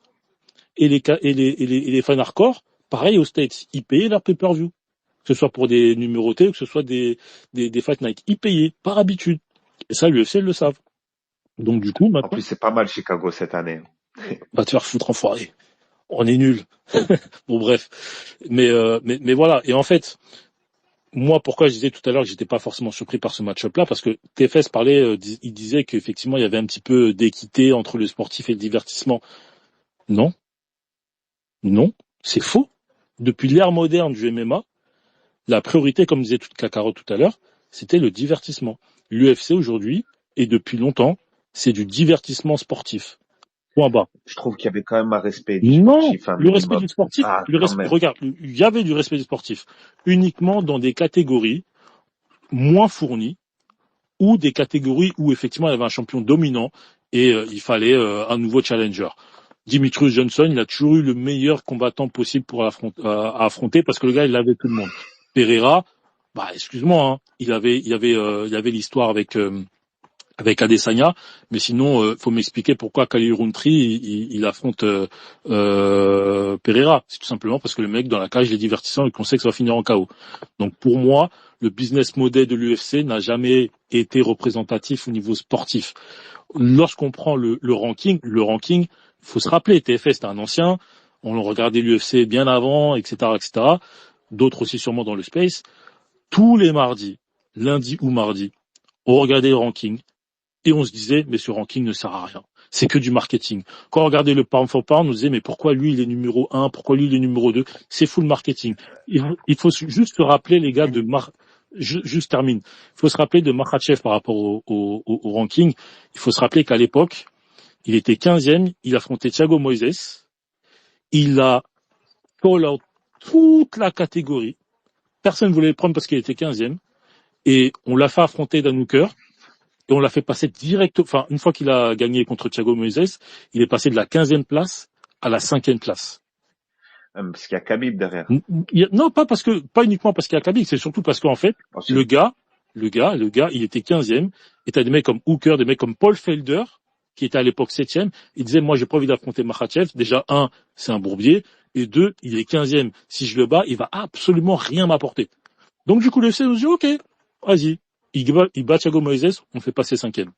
Speaker 2: Et les fans hardcore, pareil aux States, ils payaient leur pay-per-view. Que ce soit pour des numérotés ou que ce soit des Fight Night. Ils payaient par habitude. Et ça, l'UFC, ils le savent. Donc du coup,
Speaker 3: En
Speaker 2: maintenant,
Speaker 3: plus, c'est pas mal Chicago cette année.
Speaker 2: va te faire foutre enfoiré. On est nuls. Bon bref. Mais voilà. Et en fait, moi, pourquoi je disais tout à l'heure que j'étais pas forcément surpris par ce match-up-là, parce que TFS parlait, il disait qu'effectivement il y avait un petit peu d'équité entre le sportif et le divertissement. Non, c'est faux. Depuis l'ère moderne du MMA, la priorité, comme disait Kakarot tout à l'heure, c'était le divertissement. L'UFC aujourd'hui, et depuis longtemps, c'est du divertissement sportif. Point bas.
Speaker 3: Je trouve qu'il y avait quand même un respect du
Speaker 2: Non,
Speaker 3: sportif, un
Speaker 2: le respect
Speaker 3: minimum.
Speaker 2: du sportif,
Speaker 3: Ah, quand même.
Speaker 2: regarde, il y avait du respect du sportif, uniquement dans des catégories moins fournies, ou des catégories où effectivement il y avait un champion dominant et il fallait un nouveau challenger. Demetrius Johnson, il a toujours eu le meilleur combattant possible pour affronter parce que le gars il avait tout le monde. Pereira, excuse-moi, hein, il avait l'histoire avec Adesanya, mais sinon faut m'expliquer pourquoi Khalil Rountree il affronte Pereira. C'est tout simplement parce que le mec dans la cage il est divertissant et qu'on sait que ça va finir en KO. Donc pour moi, le business model de l'UFC n'a jamais été représentatif au niveau sportif. Lorsqu'on prend le ranking, faut se rappeler, TFS c'était un ancien, on regardait l'UFC bien avant, etc., etc. D'autres aussi sûrement dans le space. Tous les mardis, lundi ou mardi, on regardait le ranking et on se disait, mais ce ranking ne sert à rien. C'est que du marketing. Quand on regardait le pound for pound, on se disait, mais pourquoi lui il est numéro 1, pourquoi lui il est numéro 2? C'est full marketing. Il faut juste se rappeler, les gars, juste termine. Il faut se rappeler de Makhachev par rapport au ranking. Il faut se rappeler qu'à l'époque, il était 15e, il affrontait Thiago Moises. Il a call out toute la catégorie. Personne ne voulait le prendre parce qu'il était 15e. Et on l'a fait affronter Dan Hooker. Et on l'a fait passer direct, enfin, une fois qu'il a gagné contre Thiago Moises, il est passé de la 15e place à la 5e place.
Speaker 3: Parce qu'il y a Khabib derrière.
Speaker 2: Non, pas uniquement parce qu'il y a Khabib, c'est surtout parce qu'en fait, le gars, il était 15e, et t'as des mecs comme Hooker, des mecs comme Paul Felder, qui était à l'époque 7e, il disait, moi, j'ai pas envie d'affronter Makhachev. Déjà, un, c'est un bourbier, et deux, il est 15e. Si je le bats, il va absolument rien m'apporter. Donc, du coup, le FC nous dit, ok, vas-y. Il bat Thiago Moises, on fait passer 5e.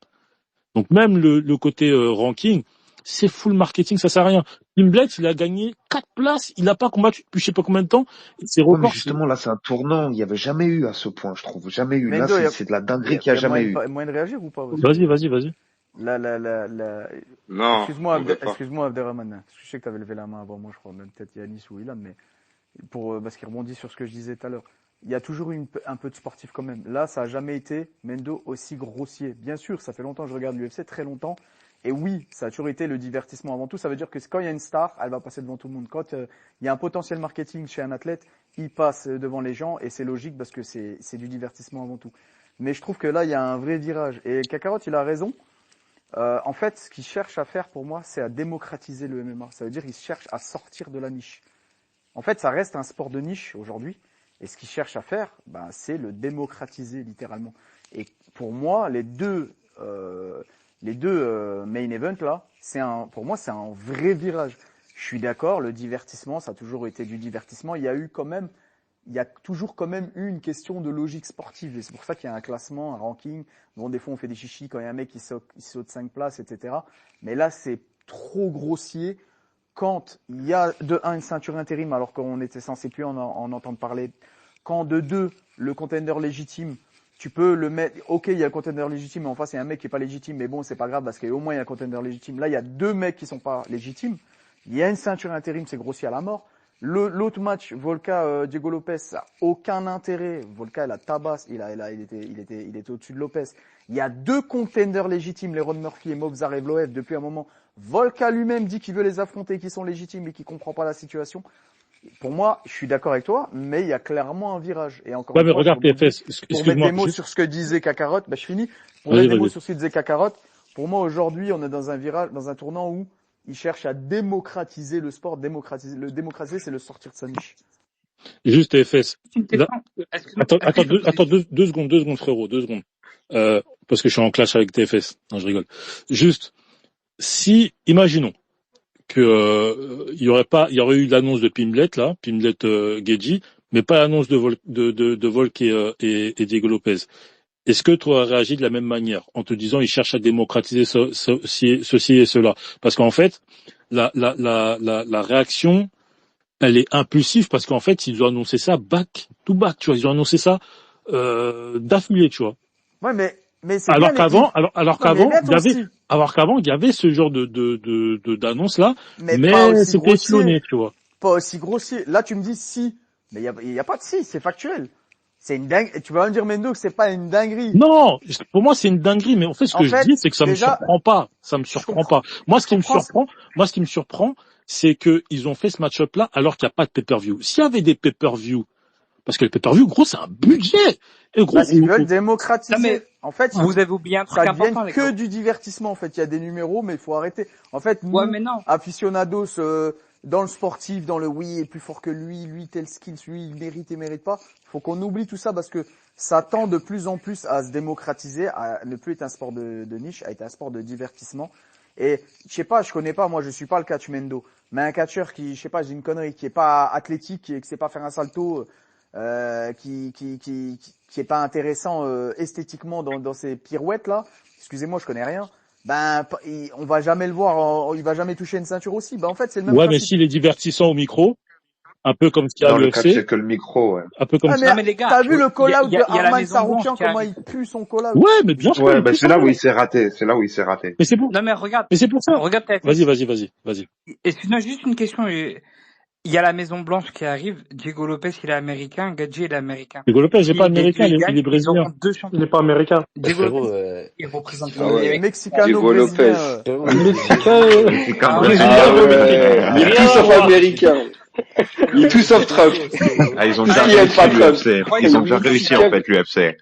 Speaker 2: Donc, même le côté ranking, c'est full marketing, ça sert à rien. Pimblet, il a gagné 4 places, il n'a pas combattu depuis je sais pas combien de temps. C'est
Speaker 3: ouais, mais justement, là, c'est un tournant. Il n'y avait jamais eu à ce point, je trouve. Jamais eu. Là, c'est de la dinguerie qu'il n'y a jamais eu.
Speaker 13: Moyen de réagir ou pas?
Speaker 2: Vas-y.
Speaker 12: Non.
Speaker 13: Excuse-moi, Abderrahmane. Parce que je sais que tu avais levé la main avant moi, je crois, même peut-être Yanis ou Ilan, mais parce qu'il rebondit sur ce que je disais tout à l'heure. Il y a toujours eu un peu de sportif quand même. Là, ça a jamais été, Mendo, aussi grossier. Bien sûr, ça fait longtemps que je regarde l'UFC, très longtemps. Et oui, ça a toujours été le divertissement avant tout. Ça veut dire que quand il y a une star, elle va passer devant tout le monde. Quand il y a un potentiel marketing chez un athlète, il passe devant les gens et c'est logique parce que c'est du divertissement avant tout. Mais je trouve que là, il y a un vrai virage. Et Kakarot, il a raison. En fait, ce qu'il cherche à faire pour moi, c'est à démocratiser le MMA. Ça veut dire qu'il cherche à sortir de la niche. En fait, ça reste un sport de niche aujourd'hui. Et ce qu'il cherche à faire, c'est le démocratiser littéralement. Et pour moi, les deux main events là, pour moi, c'est un vrai virage. Je suis d'accord, le divertissement, ça a toujours été du divertissement. Il y a toujours quand même eu une question de logique sportive. Et c'est pour ça qu'il y a un classement, un ranking. Bon, des fois, on fait des chichis quand il y a un mec qui saute 5 places, etc. Mais là, c'est trop grossier. Quand il y a de 1 une ceinture intérim alors qu'on était censé plus en entendre parler, quand de 2 le contender légitime, tu peux le mettre, ok il y a un contender légitime mais en face il y a un mec qui est pas légitime, mais bon c'est pas grave parce qu'au moins il y a un contender légitime. Là il y a 2 mecs qui sont pas légitimes, il y a une ceinture intérim, c'est grossier à la mort. L'autre match, Volka Diego Lopez, ça a aucun intérêt. Volka il a tabasse, il était au-dessus de Lopez. Il y a 2 contenders légitimes, les Ron Murphy et Movsar Evloev depuis un moment. Volka lui-même dit qu'il veut les affronter, qu'ils sont légitimes et qu'il comprend pas la situation. Pour moi, je suis d'accord avec toi, mais il y a clairement un virage. Et encore une fois,
Speaker 2: regarde TFS,
Speaker 13: pour mettre des mots sur ce que disait Kakarot, je finis. Pour mettre des mots sur ce que disait Kakarot, pour moi aujourd'hui, on est dans un virage, dans un tournant où il cherche à démocratiser le sport. Démocratiser, c'est le sortir de sa niche.
Speaker 2: Juste TFS. Attends, 2 secondes, frérot, 2 secondes. Parce que je suis en clash avec TFS. Non, je rigole. Juste, si, imaginons que il y aurait eu l'annonce de Pimblet Geji, mais pas l'annonce de Volk et Diego Lopez. Est-ce que tu aurais réagi de la même manière en te disant il cherche à démocratiser ceci et cela? Parce qu'en fait, la réaction, elle est impulsive parce qu'en fait, ils ont annoncé ça back to back, tu vois, ils ont annoncé ça d'affilée, tu vois.
Speaker 13: Ouais, mais c'est
Speaker 2: alors qu'avant, il y avait ce genre d'annonce là, mais c'était échelonné, tu vois.
Speaker 13: Pas aussi grossier. Là, tu me dis si, mais il y a pas de si, c'est factuel. C'est une dinguerie. Tu vas me dire, Mendo, que c'est pas une dinguerie.
Speaker 2: Non, pour moi, c'est une dinguerie, mais en fait, ce que je dis, c'est que ça me surprend pas. Ça me surprend pas. Moi, ce qui me surprend, c'est que ils ont fait ce match-up là alors qu'il n'y a pas de pay-per-view. S'il y avait des pay-per-view, parce que le pay-per-view, gros, c'est un budget. Et gros,
Speaker 13: parce qu'ils veulent démocratiser.
Speaker 11: Non, mais
Speaker 13: en fait,
Speaker 11: vous avez oublié un truc important,
Speaker 13: ça devient que du divertissement. En fait, il y a des numéros, mais il faut arrêter. En fait, nous, aficionados, dans le sportif, dans le oui, il est plus fort que lui tel skills, lui, il mérite pas. Faut qu'on oublie tout ça parce que ça tend de plus en plus à se démocratiser, à ne plus être un sport de niche, à être un sport de divertissement. Et je sais pas, je connais pas, moi je suis pas le catch Mendo, mais un catcheur qui, je sais pas, j'ai une connerie, qui est pas athlétique, qui sait pas faire un salto, qui est pas intéressant esthétiquement dans ces pirouettes là. Excusez-moi, je connais rien. On va jamais le voir, il va jamais toucher une ceinture aussi. En fait, c'est le même principe.
Speaker 2: Mais s'il est divertissant au micro, un peu comme ce qu'il y a à l'UFC.
Speaker 3: C'est que le micro, ouais.
Speaker 2: Un peu comme
Speaker 13: ça. Mais les gars, t'as vu le call-out de Arman Saroukian, comment il pue son call-out?
Speaker 2: Ouais, mais bien sûr.
Speaker 3: Ouais, c'est là où il s'est raté.
Speaker 2: Mais c'est pour.
Speaker 11: Non, mais regarde.
Speaker 2: Mais c'est pour ça.
Speaker 11: Regarde,
Speaker 2: Vas-y.
Speaker 11: Excuse-moi, juste une question. Il y a la Maison Blanche qui arrive. Diego Lopez, il est américain. Gadji, il est américain.
Speaker 2: Diego Lopez, il est pas américain, il est brésilien.
Speaker 8: Il est pas américain.
Speaker 11: Diego Lopez, il représente
Speaker 13: les Mexicano-Brésiliens.
Speaker 3: Mexicain. Mexicain.
Speaker 12: Il est tout sauf américain. Tout sauf Trump.
Speaker 3: Ah, ils ont
Speaker 12: Tout ce
Speaker 3: déjà
Speaker 12: qui aide pas
Speaker 3: réussi
Speaker 12: Trump.
Speaker 3: l'UFC. Ils ont déjà réussi, en fait, l'UFC.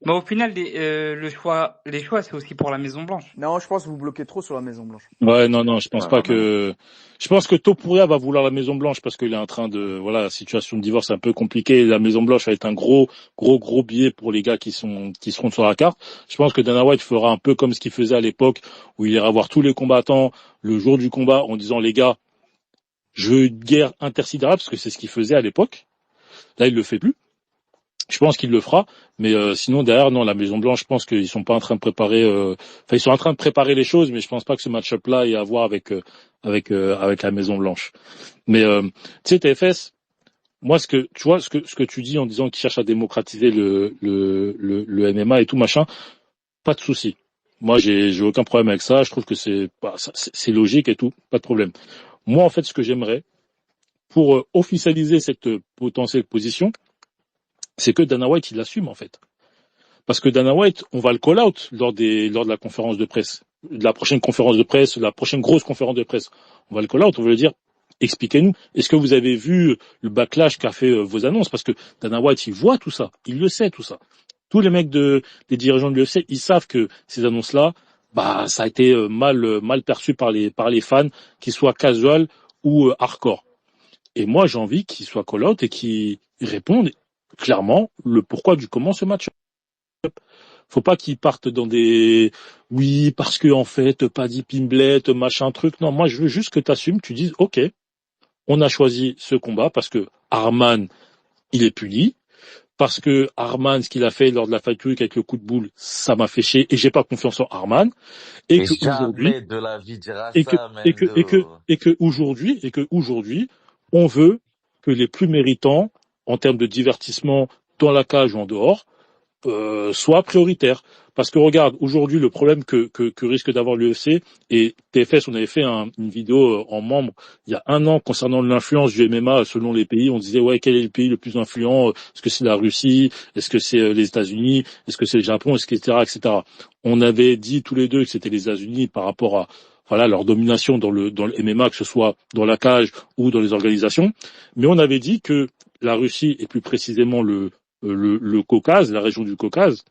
Speaker 11: Mais au final, les choix, c'est aussi pour la Maison Blanche.
Speaker 13: Non, je pense que vous bloquez trop sur la Maison Blanche.
Speaker 2: Ouais, non, je pense
Speaker 3: Ouais,
Speaker 2: pas
Speaker 3: quand même.
Speaker 2: que. Je pense que Topuria va vouloir la Maison Blanche parce qu'il est en train de, voilà, la situation de divorce est un peu compliquée. La Maison Blanche va être un gros billet pour les gars qui seront sur la carte. Je pense que Dana White fera un peu comme ce qu'il faisait à l'époque où il ira voir tous les combattants le jour du combat en disant les gars, je veux une guerre intersidérale parce que c'est ce qu'il faisait à l'époque. Là, il le fait plus. Je pense qu'il le fera, mais sinon derrière non, la Maison Blanche, je pense qu'ils sont pas en train de préparer. Enfin, ils sont en train de préparer les choses, mais je pense pas que ce match-up-là ait à voir avec la Maison Blanche. Mais tu sais, TFS, moi ce que tu dis en disant qu'ils cherchent à démocratiser le MMA et tout machin, pas de souci. Moi, j'ai aucun problème avec ça. Je trouve que c'est logique et tout, pas de problème. Moi, en fait, ce que j'aimerais pour officialiser cette potentielle position, c'est que Dana White il l'assume en fait. Parce que Dana White, on va le call out lors de la conférence de presse, de la prochaine conférence de presse, la prochaine grosse conférence de presse. On va le call out, on va lui dire, expliquez-nous, est-ce que vous avez vu le backlash qu'a fait vos annonces? Parce que Dana White, il voit tout ça, il le sait tout ça. Tous les mecs les dirigeants de l'UFC, ils savent que ces annonces-là, bah, ça a été mal perçu par les fans, qu'ils soient casual ou hardcore. Et moi, j'ai envie qu'ils soient call out et qu'ils répondent clairement le pourquoi du comment ce match. Faut pas qu'ils partent dans des oui parce que en fait Paddy Pimblett machin truc. Non, moi je veux juste que t'assumes, tu dises ok, on a choisi ce combat parce que Arman il est puni, parce que Arman ce qu'il a fait lors de la Fight Week avec le coup de boule, ça m'a fait chier et j'ai pas confiance en Arman et
Speaker 4: Mais
Speaker 2: que aujourd'hui
Speaker 4: jamais de la vie dira
Speaker 2: et que
Speaker 4: ça,
Speaker 2: et que et que
Speaker 4: Mendo.
Speaker 2: et que aujourd'hui on veut que les plus méritants en termes de divertissement dans la cage ou en dehors soit prioritaire. Parce que regarde, aujourd'hui, le problème que risque d'avoir l'UFC, et TFS, on avait fait une vidéo en membre il y a 1 an concernant l'influence du MMA selon les pays. On disait, ouais, quel est le pays le plus influent? Est-ce que c'est la Russie? Est-ce que c'est les États-Unis? Est-ce que c'est le Japon? Etc. On avait dit tous les deux que c'était les États-Unis par rapport à voilà leur domination dans le MMA, que ce soit dans la cage ou dans les organisations. Mais on avait dit que la Russie, et plus précisément le Caucase, la région du Caucase,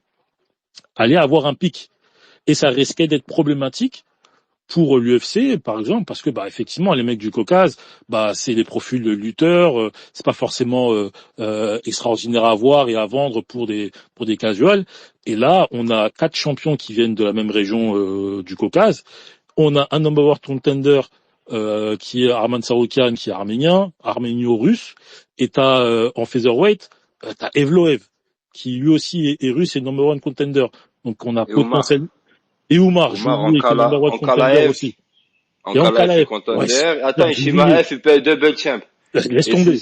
Speaker 2: allait avoir un pic. Et ça risquait d'être problématique pour l'UFC, par exemple, parce que, bah, effectivement, les mecs du Caucase, bah, c'est des profils de lutteurs, c'est pas forcément extraordinaire à voir et à vendre pour des casuals. Et là, on a 4 champions qui viennent de la même région du Caucase. On a un number one contender qui est Arman Tsarukyan, qui est arménien, arménio-russe, et t'as en featherweight, t'as Evloev, qui lui aussi est russe et number one contender. Donc on a
Speaker 12: Et Omar.
Speaker 2: potentiel. Et Omar, j'ai
Speaker 12: Omar
Speaker 2: oublié, qui est number one contender
Speaker 12: Ankalaev.
Speaker 2: aussi. Et
Speaker 12: Ankalaev est
Speaker 2: Ouais,
Speaker 12: contender. Attends,
Speaker 2: j'ai oublié.
Speaker 12: Ishimaev, il peut être double champ.
Speaker 2: Laisse
Speaker 12: Et
Speaker 2: tomber.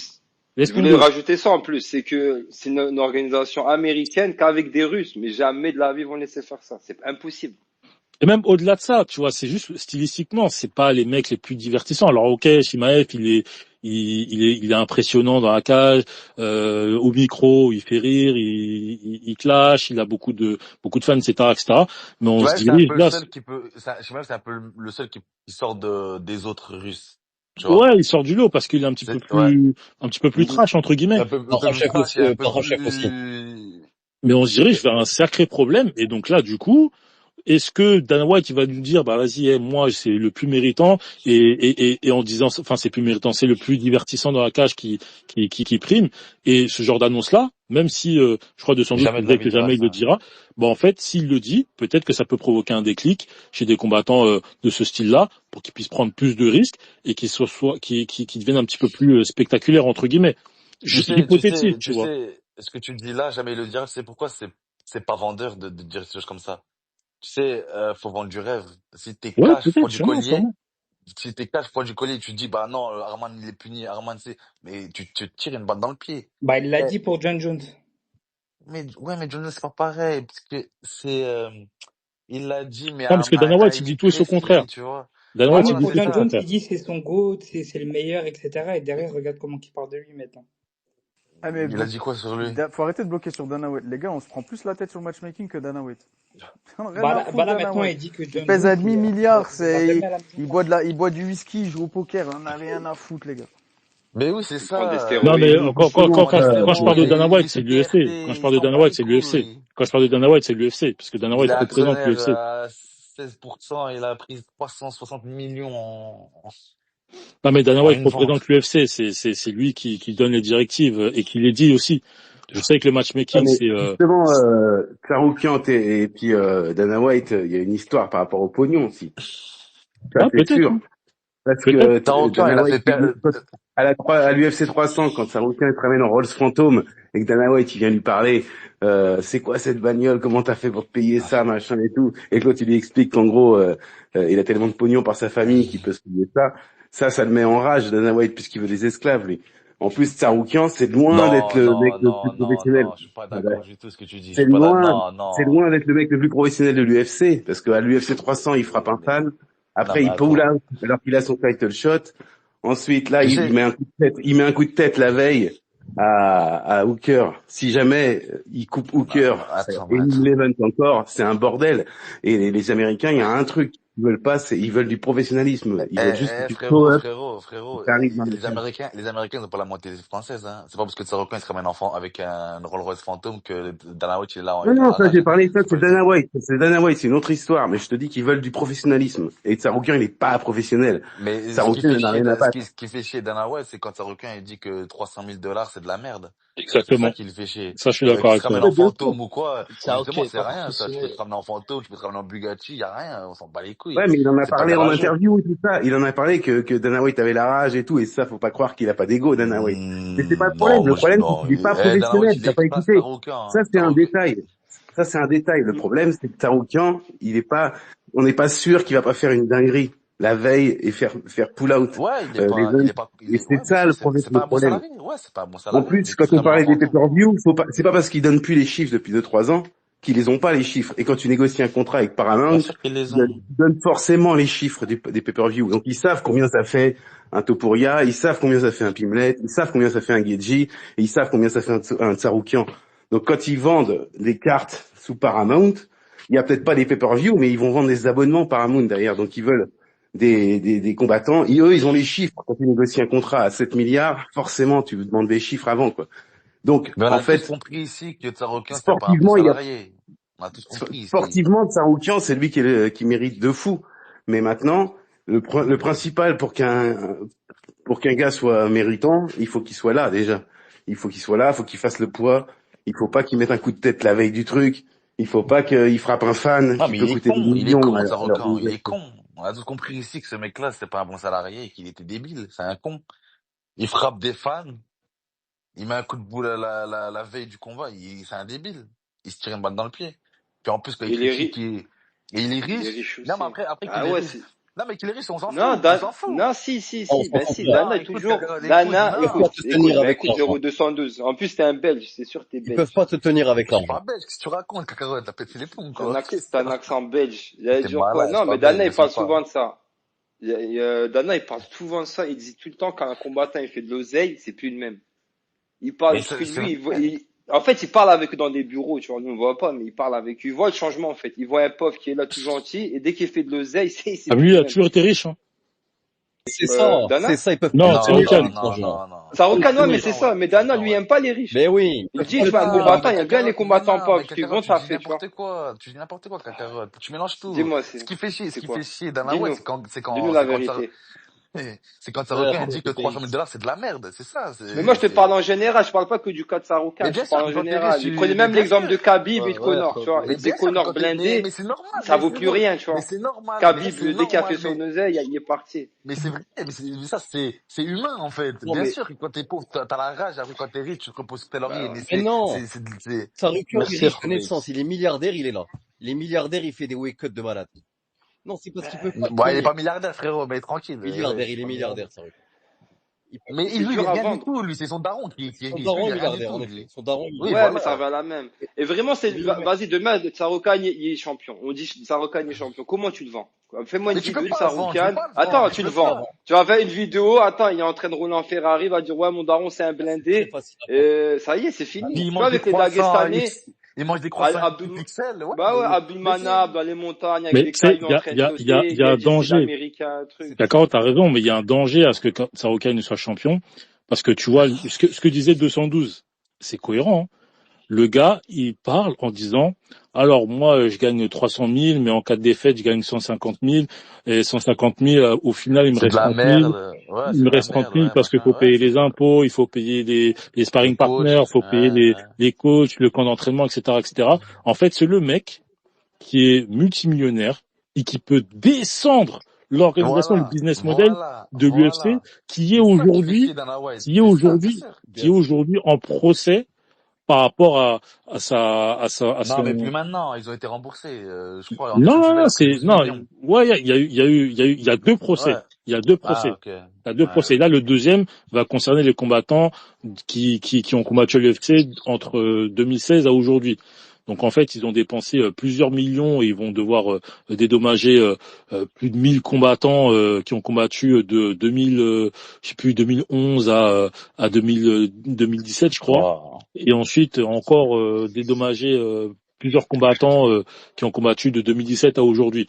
Speaker 12: je voulais rajouter ça en plus, c'est que c'est une organisation américaine qu'avec des Russes, mais jamais de la vie ils vont laisser faire ça. C'est impossible.
Speaker 2: Et même au-delà de ça, tu vois, c'est juste stylistiquement, c'est pas les mecs les plus divertissants. Alors ok, Shimaev, il est impressionnant dans la cage, au micro, il fait rire, il clash, il a beaucoup de fans, etc. Mais on se
Speaker 4: Ouais, c'est un
Speaker 2: dirige
Speaker 4: peu le
Speaker 2: là.
Speaker 4: seul qui peut, je sais même, c'est un peu le seul qui sort des autres Russes. Tu vois.
Speaker 2: Ouais, il sort du lot parce qu'il est un petit peu plus trash entre guillemets.
Speaker 4: Un peu plus trash et un peu plus...
Speaker 2: Mais on se dirige vers un sacré problème et donc là, du coup, est-ce que Dana White il va nous dire bah vas-y moi c'est le plus méritant et en disant enfin c'est plus méritant, c'est le plus divertissant dans la cage qui prime, et ce genre d'annonce là, même si je crois de sans doute que jamais il le dira, bah en fait s'il le dit, peut-être que ça peut provoquer un déclic chez des combattants de ce style-là pour qu'ils puissent prendre plus de risques et qu'ils deviennent un petit peu plus spectaculaires entre guillemets. Hypothétique, tu vois.
Speaker 4: sais, ce que tu dis là, jamais il le dira, c'est pourquoi c'est pas vendeur de dire des choses comme ça. Tu sais, faut vendre du rêve. Si t'es cash, prends du collier. Si t'es cash, prends du collier, tu te dis, bah non, Arman, il est puni, Arman, mais tu te tires une balle dans le pied.
Speaker 11: Bah, il l'a dit pour John Jones.
Speaker 4: Mais John Jones, c'est pas pareil, parce que il l'a dit, mais
Speaker 2: non, parce que Dana White, il dit tout et son contraire.
Speaker 4: Tu vois.
Speaker 2: Dana White, il dit
Speaker 11: pour John Jones, il dit c'est son GOAT, c'est le meilleur, etc. Et derrière, regarde comment il parle de lui maintenant.
Speaker 13: Ah, mais
Speaker 4: il a dit quoi sur lui?
Speaker 13: Faut arrêter de bloquer sur Dana White. Les gars, on se prend plus la tête sur le matchmaking que Dana White.
Speaker 11: Là, maintenant, il dit que John
Speaker 13: il pèse
Speaker 11: Jones,
Speaker 13: à demi-milliard, il boit du whisky, il joue au poker, on a rien à foutre, les gars.
Speaker 4: Mais oui, c'est
Speaker 12: Il prend des
Speaker 4: ça.
Speaker 2: Non, mais
Speaker 12: stéroïdes.
Speaker 2: quand je parle de Dana
Speaker 4: Il est
Speaker 2: White, c'est
Speaker 4: super
Speaker 2: l'UFC. Quand je
Speaker 4: il
Speaker 2: parle de
Speaker 4: s'en
Speaker 2: Dana
Speaker 4: bat les
Speaker 2: White, c'est
Speaker 4: couilles,
Speaker 2: l'UFC.
Speaker 4: lui.
Speaker 2: Quand je parle de Dana White, c'est l'UFC, parce que Dana
Speaker 4: Il est
Speaker 2: White représente
Speaker 4: actionnaire
Speaker 2: l'UFC.
Speaker 4: à 16%, il a pris 360 millions
Speaker 2: Non, mais Dana
Speaker 4: en
Speaker 2: White
Speaker 4: une
Speaker 2: représente
Speaker 4: vente.
Speaker 2: l'UFC. C'est lui qui donne les directives et qui les dit aussi. Je sais que le
Speaker 14: Ah,
Speaker 2: matchmaking,
Speaker 14: mais
Speaker 2: c'est,
Speaker 14: justement, Tsaroukian et puis Dana White, il y a une histoire par rapport au pognon aussi. Ça,
Speaker 2: ah,
Speaker 14: c'est
Speaker 2: peut-être,
Speaker 14: sûr.
Speaker 2: hein.
Speaker 14: Parce
Speaker 2: Peut-être.
Speaker 14: que
Speaker 4: Tarokan, il
Speaker 14: Dana
Speaker 4: a
Speaker 14: White,
Speaker 4: fait perdre...
Speaker 14: à l'UFC 300, quand Tsaroukian te ramène en Rolls Phantom et que Dana White, il vient lui parler, c'est quoi cette bagnole, comment t'as fait pour te payer ça, machin et tout, et que l'autre, il lui explique qu'en gros, il a tellement de pognon par sa famille qu'il peut se payer ça, ça le met en rage, Dana White, puisqu'il veut des esclaves, lui. En plus, Tsaroukian, c'est loin d'être
Speaker 4: Non,
Speaker 14: le mec
Speaker 4: non,
Speaker 14: le plus
Speaker 4: non, non,
Speaker 14: professionnel.
Speaker 4: non, je suis pas
Speaker 14: Ah bah,
Speaker 4: d'accord du tout ce que tu dis. Je suis pas d'accord. Non,
Speaker 14: c'est
Speaker 4: non.
Speaker 14: loin d'être le mec le plus professionnel de l'UFC, parce qu'à l'UFC 300, il frappe un fan.
Speaker 4: Non,
Speaker 14: Après,
Speaker 4: mais
Speaker 14: il pull
Speaker 4: attends.
Speaker 14: out alors qu'il a son title shot. Ensuite, là,
Speaker 4: Tu
Speaker 14: il
Speaker 4: sais,
Speaker 14: met un coup de tête, il met un coup de tête la veille à Hooker. Si jamais il coupe Hooker,
Speaker 4: attends,
Speaker 14: et Levent encore, c'est un bordel. Et les Américains, il y a un truc qu'ils veulent pas, c'est ils veulent du professionnalisme. Ils veulent juste que tu show up,
Speaker 4: frérot,
Speaker 14: que t'arrives dans les films.
Speaker 4: les Américains n'ont pas la moitié française, hein. C'est pas parce que Tsarokan il se ramène enfant avec un Rolls-Royce Fantôme que Dana White il est là
Speaker 14: Non, non,
Speaker 4: à
Speaker 14: ça,
Speaker 4: rage,
Speaker 14: j'ai
Speaker 4: hein.
Speaker 14: parlé, ça,
Speaker 4: C'est pas
Speaker 14: c'est
Speaker 4: le truc.
Speaker 14: Dana White. C'est Dana White, c'est une autre histoire. Mais je te dis qu'ils veulent du professionnalisme. Et Tsaroukian, il est pas professionnel.
Speaker 4: Mais
Speaker 14: Tsaroukian, il n'a rien à battre.
Speaker 4: ce qui fait chier Dana White, c'est quand Tsarokan il dit que 300 000 $, c'est de la merde. C'est ça
Speaker 2: Exactement.
Speaker 4: qui le fait chier.
Speaker 2: Ça, je suis d'accord
Speaker 4: Qu'il se
Speaker 2: avec
Speaker 4: ramène
Speaker 2: toi.
Speaker 4: en
Speaker 14: Ouais, bien sûr.
Speaker 4: fantôme ou quoi.
Speaker 6: Ça, ok,
Speaker 4: Justement, c'est
Speaker 6: pas
Speaker 4: rien, ça. Tu peux
Speaker 6: professionnel.
Speaker 4: te ramener en fantôme, tu peux te ramener en Bugatti, y a rien. On s'en bat les couilles.
Speaker 14: Ouais, mais il en a
Speaker 4: C'est pas
Speaker 14: parlé en
Speaker 4: garageux.
Speaker 14: interview et tout ça. Il en a parlé que Dana White avait la rage et tout. Et ça, faut pas croire qu'il a pas d'ego, Dana White. Mais c'est pas le problème.
Speaker 4: Non,
Speaker 14: Le
Speaker 4: moi,
Speaker 14: problème, c'est
Speaker 4: non.
Speaker 14: qu'il est pas
Speaker 4: Dana White,
Speaker 14: professionnel.
Speaker 4: il
Speaker 14: T'as pas
Speaker 4: écrase
Speaker 14: écouté.
Speaker 4: Tsaroukan,
Speaker 14: Ça,
Speaker 4: hein.
Speaker 14: c'est un détail. Ça, c'est un détail. Le problème, c'est que Tsaroukian, il est pas, on n'est pas sûr qu'il va pas faire une dinguerie la veille et faire pull out,
Speaker 4: Ouais, il est
Speaker 14: les
Speaker 4: pas,
Speaker 14: jeunes.
Speaker 4: il
Speaker 14: Et
Speaker 4: est,
Speaker 14: c'est
Speaker 4: ouais, bien
Speaker 14: ça
Speaker 4: sûr,
Speaker 14: le
Speaker 4: c'est pas un bon
Speaker 14: problème.
Speaker 4: salarié. Ouais, c'est pas un bon
Speaker 14: En
Speaker 4: salarié,
Speaker 14: plus,
Speaker 4: mais
Speaker 14: quand
Speaker 4: tu te
Speaker 14: on
Speaker 4: ramènes en
Speaker 14: parlait des
Speaker 4: fantôme.
Speaker 14: pay-per-view, c'est pas parce qu'ils donnent plus les chiffres depuis 2-3 ans qu'ils les ont pas les chiffres. Et quand tu négocies un contrat avec
Speaker 4: Bien
Speaker 14: Paramount,
Speaker 4: sûr qu'ils les
Speaker 14: ils
Speaker 4: ont.
Speaker 14: donnent forcément les chiffres des pay-per-view. Donc ils savent combien ça fait un Topuria, ils savent combien ça fait un Pimlet, ils savent combien ça fait un Geji, et ils savent combien ça fait un Tsaroukian. Donc quand ils vendent des cartes sous Paramount, il y a peut-être pas des pay-per-view, mais ils vont vendre des abonnements Paramount derrière. Donc ils veulent des combattants. Et eux, ils ont les chiffres. Quand tu négocies un contrat à 7 milliards, forcément, tu demandes des chiffres avant, quoi. Donc,
Speaker 4: Mais on
Speaker 14: en
Speaker 4: a tous
Speaker 14: fait,
Speaker 4: compris ici que Tsaroukan, c'était pas un bon
Speaker 14: sportivement, il y a
Speaker 4: salarié. On a tous compris ici.
Speaker 14: sportivement, Tsaroukian, c'est lui qui mérite de fou. Mais maintenant, le principal pour qu'un gars soit méritant, il faut qu'il soit là déjà. Il faut qu'il soit là, il faut qu'il fasse le poids. Il faut pas qu'il mette un coup de tête la veille du truc. Il faut pas qu'il frappe un fan
Speaker 4: Non,
Speaker 14: qui
Speaker 4: mais
Speaker 14: peut coûter des
Speaker 4: il est
Speaker 14: millions
Speaker 4: con,
Speaker 14: à
Speaker 4: Tsaroukan, il est
Speaker 14: l'organisation.
Speaker 4: con. On a tous compris ici que ce mec-là, c'était pas un bon salarié et qu'il était débile. C'est un con. Il frappe des fans, il met un coup de boule la veille du combat, c'est un débile. Il se tire une balle dans le pied. Puis en plus, quand il
Speaker 12: Il est
Speaker 4: critique,
Speaker 12: riche.
Speaker 4: et il est
Speaker 12: Il est
Speaker 4: riche.
Speaker 12: riche
Speaker 4: Non, mais
Speaker 12: aussi.
Speaker 4: après qu'il
Speaker 12: Ah
Speaker 4: est
Speaker 12: ouais,
Speaker 4: riche.
Speaker 12: c'est...
Speaker 4: Non, mais qu'il est riche, on s'en
Speaker 12: Non,
Speaker 4: fout. On s'en fout.
Speaker 12: non, si,
Speaker 7: On
Speaker 12: ben
Speaker 7: s'en
Speaker 12: si,
Speaker 7: fout.
Speaker 12: Dana
Speaker 4: Non,
Speaker 12: est
Speaker 4: écoute,
Speaker 12: toujours,
Speaker 4: écoute,
Speaker 12: Dana,
Speaker 7: Ils peuvent
Speaker 4: non.
Speaker 7: pas te tenir avec
Speaker 12: écoute,
Speaker 7: l'argent.
Speaker 12: 0212. En plus, t'es un Belge, c'est sûr, t'es
Speaker 7: Ils peuvent
Speaker 12: Belge.
Speaker 7: pas te tenir avec
Speaker 4: Je suis
Speaker 7: l'argent.
Speaker 4: pas belge, qu'est-ce que tu racontes, Cacahuète? T'as pété les plombs,
Speaker 12: T'as un,
Speaker 4: quoi.
Speaker 12: t'as un accent belge. J'allais
Speaker 4: T'es
Speaker 12: dire quoi?
Speaker 4: malade, je
Speaker 12: Non,
Speaker 4: suis pas
Speaker 12: mais
Speaker 4: belge,
Speaker 12: Dana, il
Speaker 4: m'insulte
Speaker 12: parle
Speaker 4: pas.
Speaker 12: souvent de ça. Dana, il parle souvent de ça. Il dit tout le temps quand un combattant, il fait de l'oseille, c'est plus le même. Il parle,
Speaker 4: Mais
Speaker 12: parce que lui, en fait, il parle avec eux dans des bureaux, tu vois, nous on voit pas, mais il parle avec eux. Il voit le changement, en fait. Il voit un pauvre qui est là tout gentil, et dès qu'il fait de l'oseille, c'est
Speaker 2: Ah,
Speaker 12: plus
Speaker 2: lui, il
Speaker 12: le
Speaker 2: a
Speaker 12: même.
Speaker 2: toujours été riche, hein.
Speaker 12: Dana?
Speaker 7: Ils peuvent
Speaker 2: Non,
Speaker 7: pas te tenir
Speaker 2: Tsaroukan.
Speaker 7: avec l'argent.
Speaker 4: non.
Speaker 12: Tsaroukan, ouais, mais c'est ça. Mais Dana, lui, il aime pas les riches.
Speaker 7: Mais oui.
Speaker 12: Il dit, je veux un combattant, il aime bien les combattants pauvres, parce qu'ils vont
Speaker 4: Tu dis
Speaker 12: taffer, tu vois.
Speaker 4: n'importe quoi. Tu dis n'importe quoi, Cacahuète. Tu mélanges tout.
Speaker 12: Dis-moi,
Speaker 4: Ce qui fait chier,
Speaker 12: c'est quoi?
Speaker 4: Dana White,
Speaker 12: Dis-nous la vérité.
Speaker 4: c'est quand Tsaroukan dit que 300 000 $, c'est de la merde. C'est ça.
Speaker 12: Mais moi, je te parle en général, je parle pas que du cas de Tsaroukan,
Speaker 4: Mais bien
Speaker 12: je parle
Speaker 4: sûr,
Speaker 12: en
Speaker 4: quand t'es
Speaker 12: général.
Speaker 4: riche,
Speaker 12: Il prenait même l'exemple de Khabib et de Conor, tu vois.
Speaker 4: Mais
Speaker 12: Et des
Speaker 4: bien sûr,
Speaker 12: Conor
Speaker 4: quand
Speaker 12: blindés,
Speaker 4: mais c'est normal.
Speaker 12: ça vaut plus rien, tu vois.
Speaker 4: Mais c'est normal.
Speaker 12: Khabib,
Speaker 4: mais
Speaker 12: dès qu'il a fait
Speaker 4: normal,
Speaker 12: son oseille, il est parti.
Speaker 4: Mais c'est vrai, mais ça, c'est humain, en fait.
Speaker 7: Non,
Speaker 4: Bien
Speaker 7: mais-
Speaker 4: sûr que quand t'es pauvre, t'as la rage. Après, quand t'es riche, tu te reposes sur tes lauriers. Mais
Speaker 7: Mais non.
Speaker 4: c'est,
Speaker 7: Tsaroukian, il
Speaker 6: Merci,
Speaker 7: est riche,
Speaker 6: Ahmed.
Speaker 7: connaissance. Il est milliardaire, il est là. Il est milliardaire, il fait des wake-up de malade. Non, c'est parce qu'il peut pas.
Speaker 4: bon, il est pas milliardaire, frérot, mais tranquille.
Speaker 7: Milliardaire, il est milliardaire, Tsaroukian.
Speaker 4: Mais
Speaker 12: C'est
Speaker 4: lui, il
Speaker 12: dur
Speaker 4: est
Speaker 12: à
Speaker 4: rien du
Speaker 12: vendre.
Speaker 4: tout, lui. C'est son daron qui est
Speaker 7: Son
Speaker 4: riche.
Speaker 7: daron
Speaker 4: Lui, il est rien du
Speaker 7: milliardaire,
Speaker 4: tout,
Speaker 7: en
Speaker 4: lui.
Speaker 7: effet. Son daron
Speaker 4: Oui,
Speaker 12: Ouais,
Speaker 7: milliardaire.
Speaker 12: mais ça va à la même. Et vraiment, vas-y, demain, Tsaroukan, il est champion. On dit Tsaroukan est champion. Comment tu le vends? Fais-moi une
Speaker 4: Mais tu peux
Speaker 12: vidéo de
Speaker 4: pas le vendre, tu peux
Speaker 12: Tsaroukan.
Speaker 4: pas le vendre,
Speaker 12: Attends,
Speaker 4: tu
Speaker 12: tu le
Speaker 4: peux pas.
Speaker 12: vends. Tu vas faire une vidéo, attends, il est en train de rouler en Ferrari, il va dire, ouais, mon daron, c'est un
Speaker 7: Très
Speaker 12: blindé.
Speaker 7: facile à vendre.
Speaker 12: Ça y est, c'est fini.
Speaker 4: Puis
Speaker 12: Tu vois, avec les Dagestanais,
Speaker 4: il mange des croissants
Speaker 12: Abdul-
Speaker 4: pixels, ouais.
Speaker 12: bah ouais,
Speaker 4: mais
Speaker 12: Abdulmanab dans les montagnes avec
Speaker 2: Mais
Speaker 12: des
Speaker 2: tu sais,
Speaker 12: cailloux en train de sauter,
Speaker 2: il y a un
Speaker 12: Gadji, c'est
Speaker 2: danger.
Speaker 12: l'américain, truc.
Speaker 2: D'accord, t'as raison, mais il y a un danger à ce que Tsaroukan ne soit champion. Parce que tu vois, ce que disait 212, c'est cohérent, hein. Le gars, il parle en disant, alors moi, je gagne 300 000, mais en cas de défaite, je gagne 150 000, et 150 000, au final, il me
Speaker 4: C'est de
Speaker 2: reste
Speaker 4: la
Speaker 2: 30 000.
Speaker 4: merde. Ouais,
Speaker 2: Il
Speaker 4: c'est
Speaker 2: me
Speaker 4: de la
Speaker 2: reste 30
Speaker 4: merde,
Speaker 2: 000
Speaker 4: ouais,
Speaker 2: parce qu'il
Speaker 4: machin.
Speaker 2: faut
Speaker 4: Ouais,
Speaker 2: payer
Speaker 4: c'est
Speaker 2: les
Speaker 4: ça.
Speaker 2: impôts, il faut payer les
Speaker 4: Les
Speaker 2: sparring partners,
Speaker 4: coachs.
Speaker 2: il faut payer les coachs, le camp d'entraînement, etc., etc. En fait, c'est le mec qui est multimillionnaire et qui peut descendre l'organisation, le
Speaker 4: Voilà,
Speaker 2: business model
Speaker 4: voilà,
Speaker 2: de l'UFC,
Speaker 4: voilà. C'est ça qui fait chier Dana White. C'est ça, bien sûr,
Speaker 2: qui est
Speaker 4: bien sûr.
Speaker 2: aujourd'hui en procès par rapport à
Speaker 4: Non, mais
Speaker 2: son,
Speaker 4: plus maintenant. Ils ont été remboursés. Je crois en
Speaker 2: non,
Speaker 4: exceptionnel, plus
Speaker 2: c'est
Speaker 4: 12
Speaker 2: non,
Speaker 4: millions.
Speaker 2: ouais, il y a deux procès.
Speaker 4: Ouais.
Speaker 2: Il y a deux
Speaker 4: Ah,
Speaker 2: procès.
Speaker 4: ok.
Speaker 2: Il y a deux
Speaker 4: Ouais.
Speaker 2: procès. Là, le deuxième va concerner les combattants qui ont combattu à l'UFC entre 2016 à aujourd'hui. Donc en fait, ils ont dépensé plusieurs millions et ils vont devoir dédommager plus de 1000 combattants qui ont combattu de 2000, je sais plus, 2011 à 2017, je crois.
Speaker 4: Wow.
Speaker 2: Et ensuite encore dédommager plusieurs combattants qui ont combattu de 2017 à aujourd'hui.